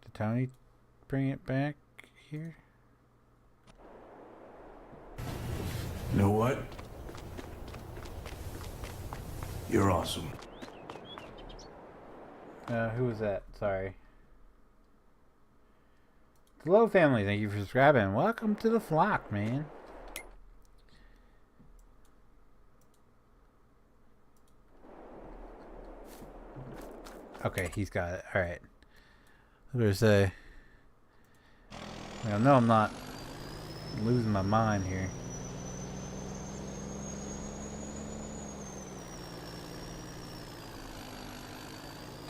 Did Tony bring it back here? You know what? You're awesome. Who was that? Sorry. Hello, family. Thank you for subscribing. Welcome to the flock, man. Okay, he's got it. Alright. I was gonna say. Well, no, I'm not losing my mind here.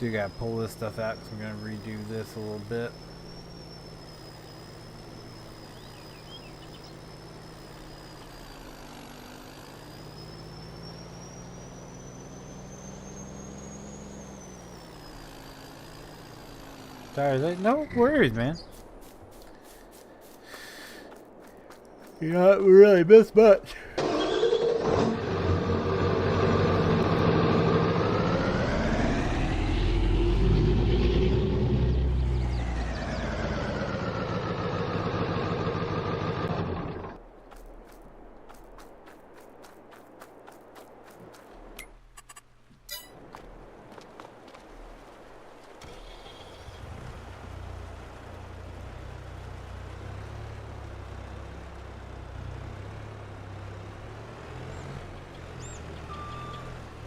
Do gotta pull this stuff out because I'm gonna redo this a little bit. Sorry, no worries, man. You're not really miss much.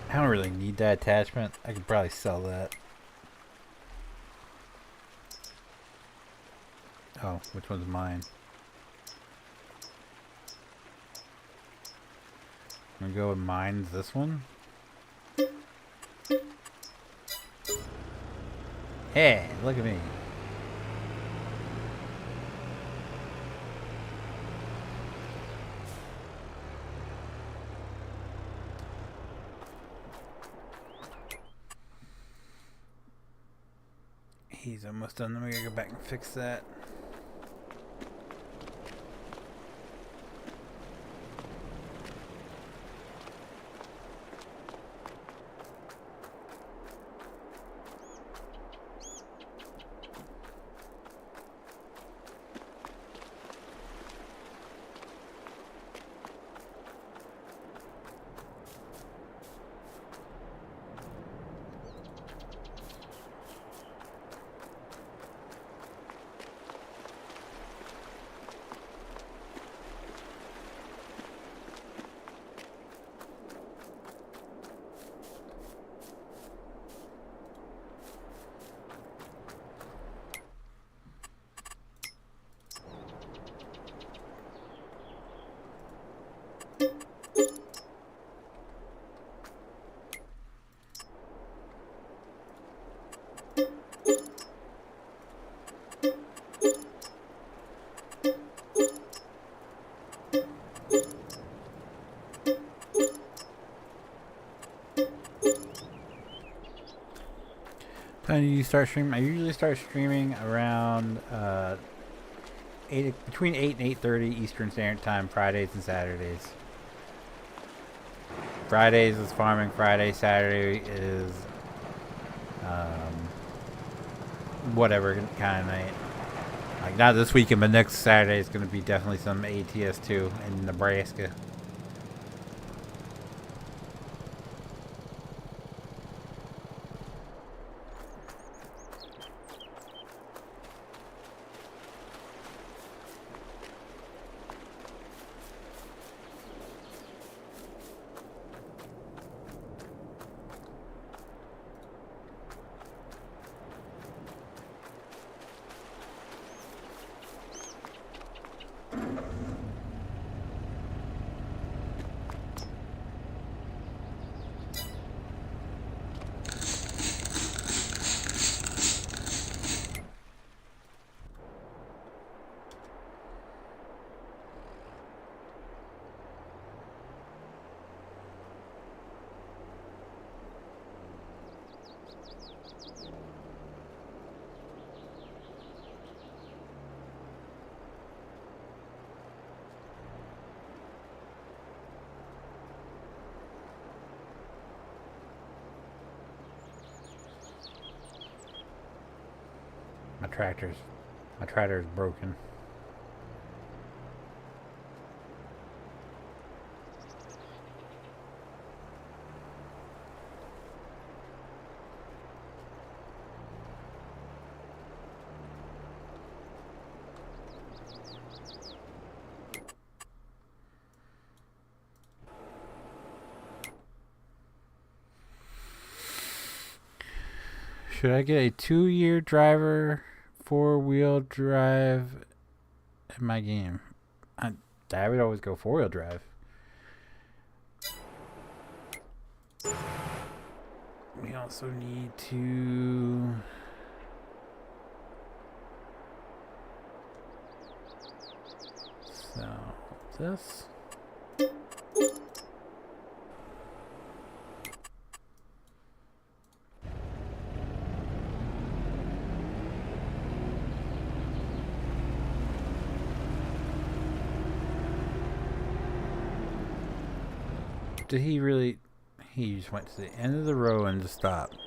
I don't really need that attachment. I could probably sell that. Oh, which one's mine? I'm gonna go with mine's this one. Hey, look at me. He's almost done. Then we gotta go back and fix that. When do you start streaming? I usually start streaming around between 8 and 8:30 Eastern Standard Time, Fridays and Saturdays. Fridays is Farming Friday. Saturday is whatever kind of night. Like not this weekend, but next Saturday is going to be definitely some ATS2 in Nebraska. My tractor's broken. Should I get a 2-year driver, 4-wheel drive in my game? I would always go 4-wheel drive. We also need to... sell this. Did he really... He just went to the end of the row and just stopped.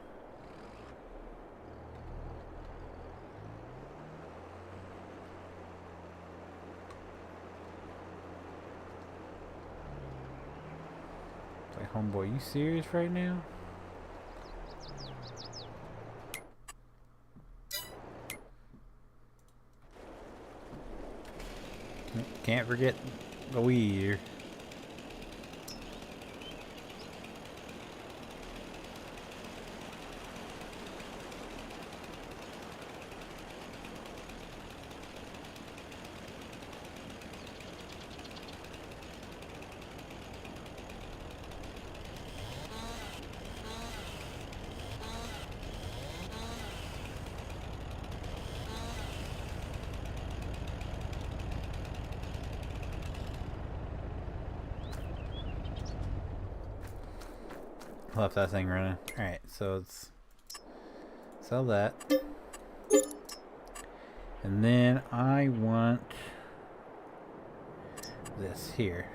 It's like, homeboy, you serious right now? Can't forget the weed eater. Left that thing running. Alright, so let's sell that. And then I want this here.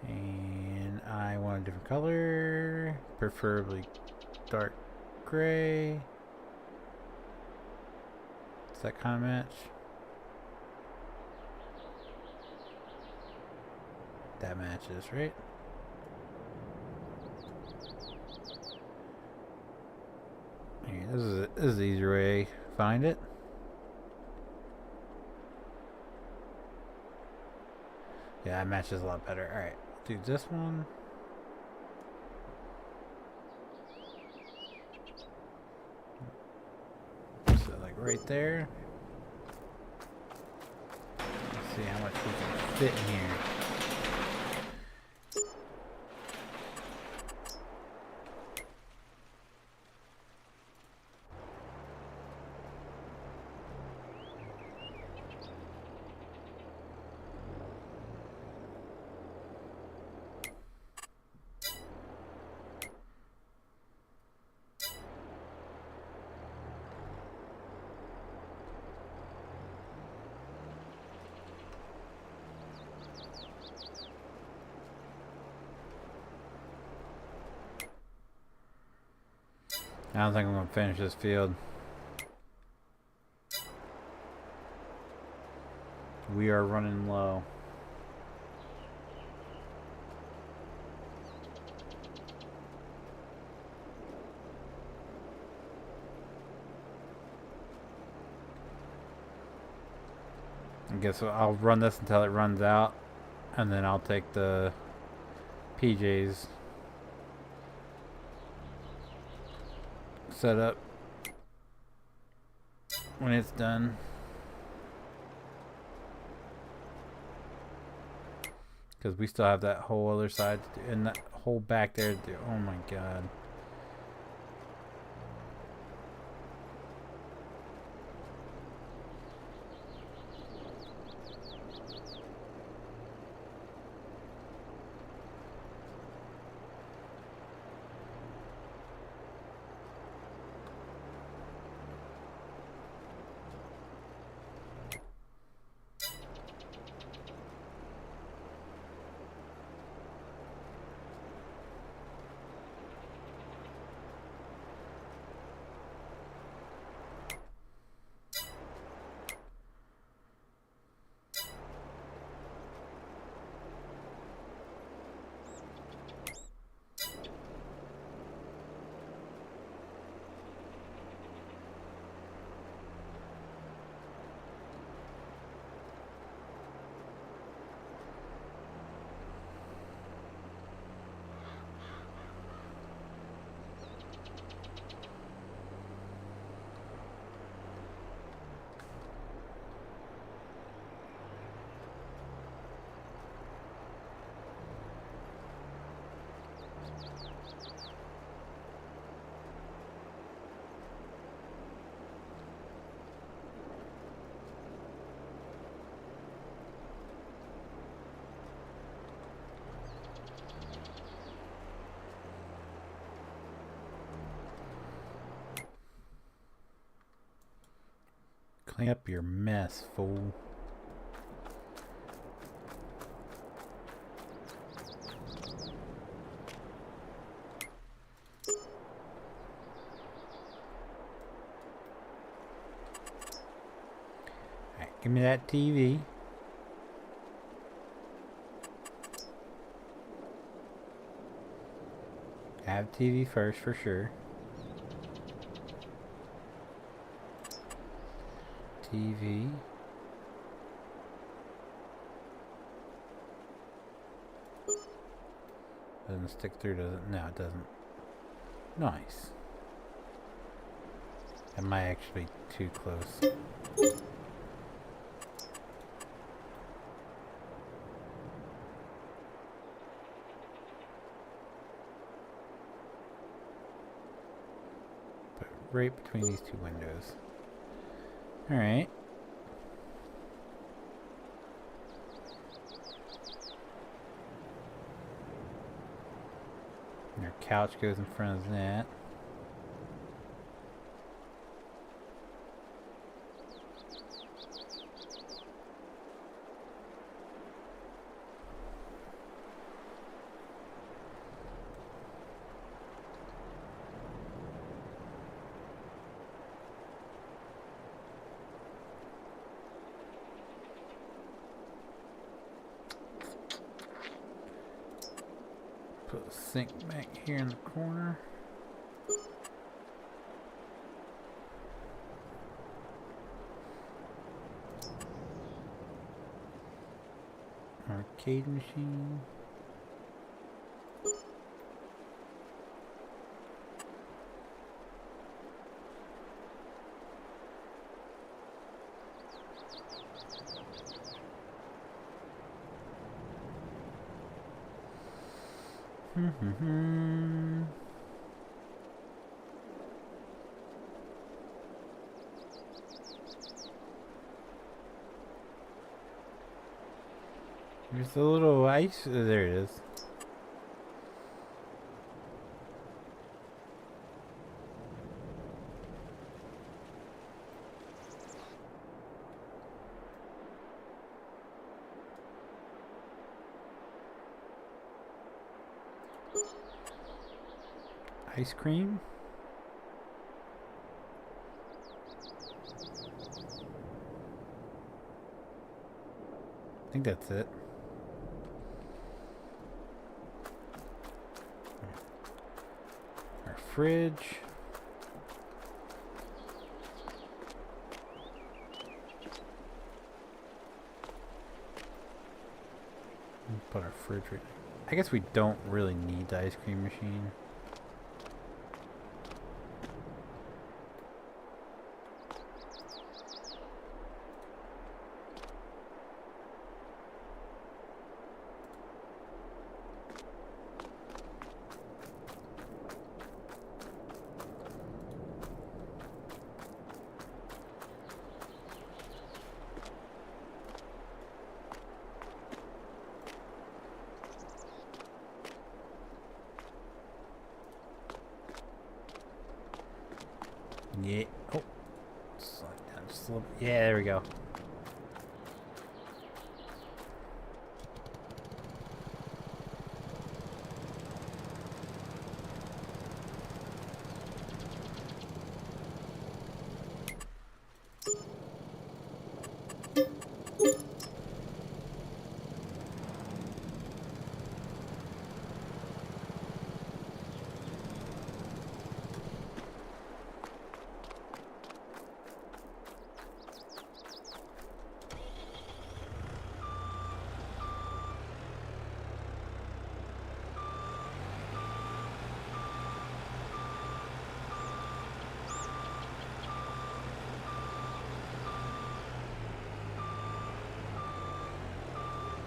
And I want a different color, preferably dark gray. Does that kind of match? That matches, right? Here, this is the easier way to find it. Yeah, it matches a lot better. Alright, do this one. So like right there. Let's see how much we can fit in here. I don't think I'm going to finish this field. We are running low. I guess I'll run this until it runs out, and then I'll take the PJs set up when it's done. Because we still have that whole other side to do, and that whole back there to do. Oh my god. Clean up your mess, fool. Alright, give me that TV. Have TV first for sure. TV. Doesn't stick through, does it? No, it doesn't. Nice. Am I actually too close? Put it right between these two windows. Alright. Your couch goes in front of that. Put the sink back here in the corner. Arcade machine. There's a little ice. There it is. Ice cream. I think that's it. Our fridge. Put our fridge right there. I guess we don't really need the ice cream machine. Yeah. Oh. Slide down just a little bit. Yeah, there we go.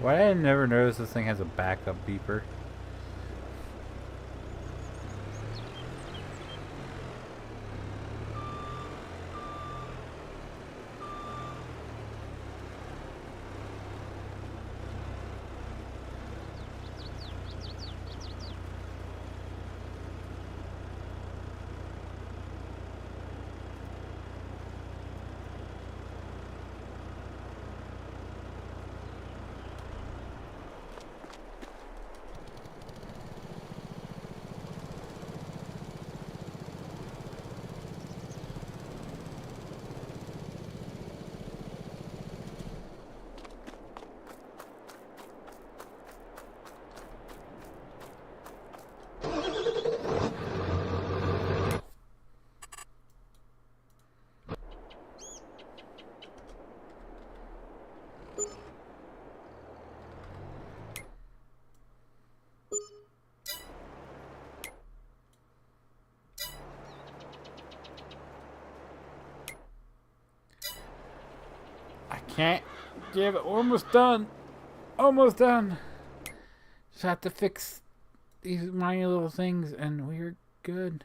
Why did I never notice this thing has a backup beeper? Can't give it. Almost done. Almost done. Just have to fix these minor little things and we're good.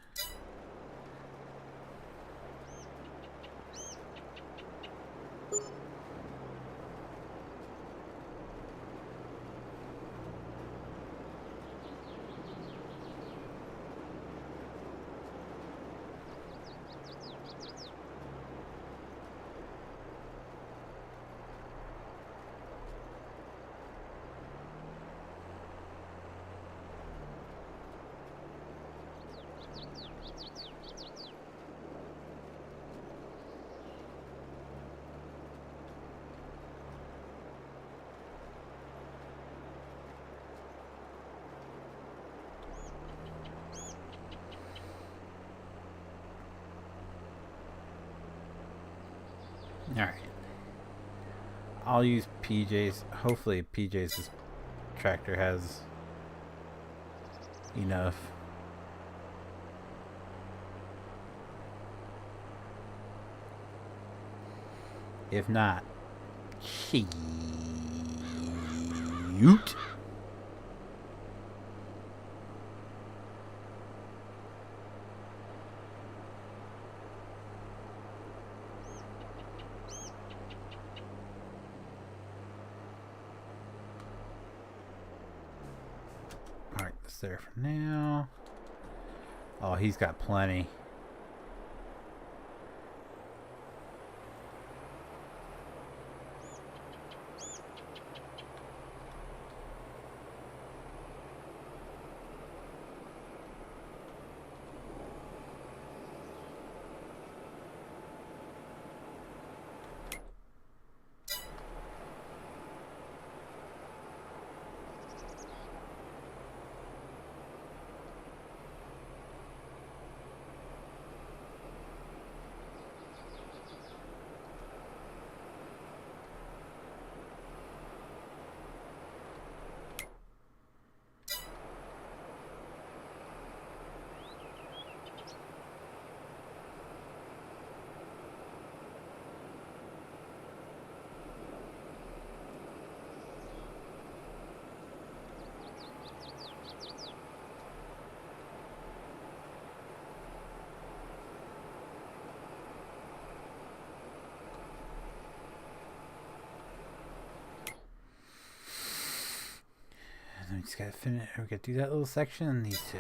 Alright. I'll use PJ's. Hopefully PJ's tractor has enough. If not, shoot. Alright, that's there for now. Oh, he's got plenty. We just gotta finish. We gotta do that little section and these two.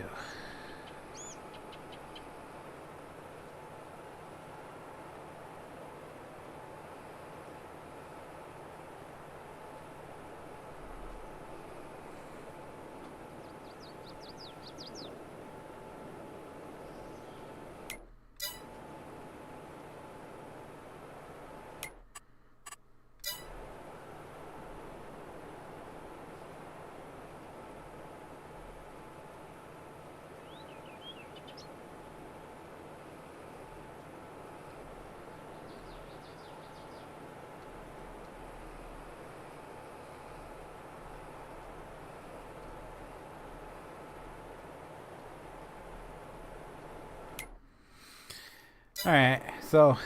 Alright, so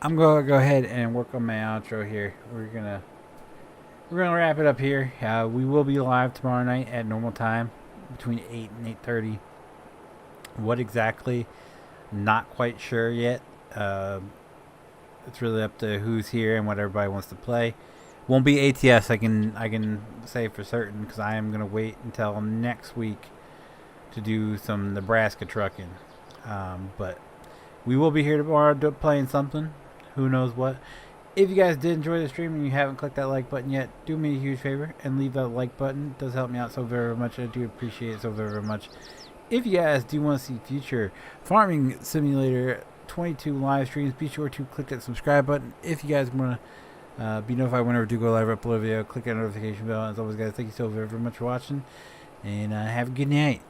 I'm gonna go ahead and work on my outro here. We're gonna wrap it up here. We will be live tomorrow night at normal time between 8 and 8:30. What exactly? Not quite sure yet. It's really up to who's here and what everybody wants to play. Won't be ATS. I can say for certain because I am gonna wait until next week to do some Nebraska trucking. But we will be here tomorrow playing something. Who knows what. If you guys did enjoy the stream and you haven't clicked that like button yet, do me a huge favor and leave that like button. It does help me out so very much. I do appreciate it so very much. If you guys do want to see future Farming Simulator 22 live streams, be sure to click that subscribe button. If you guys want to be notified whenever I do go live or upload a video, click that notification bell. As always, guys, thank you so very much for watching. And have a good night.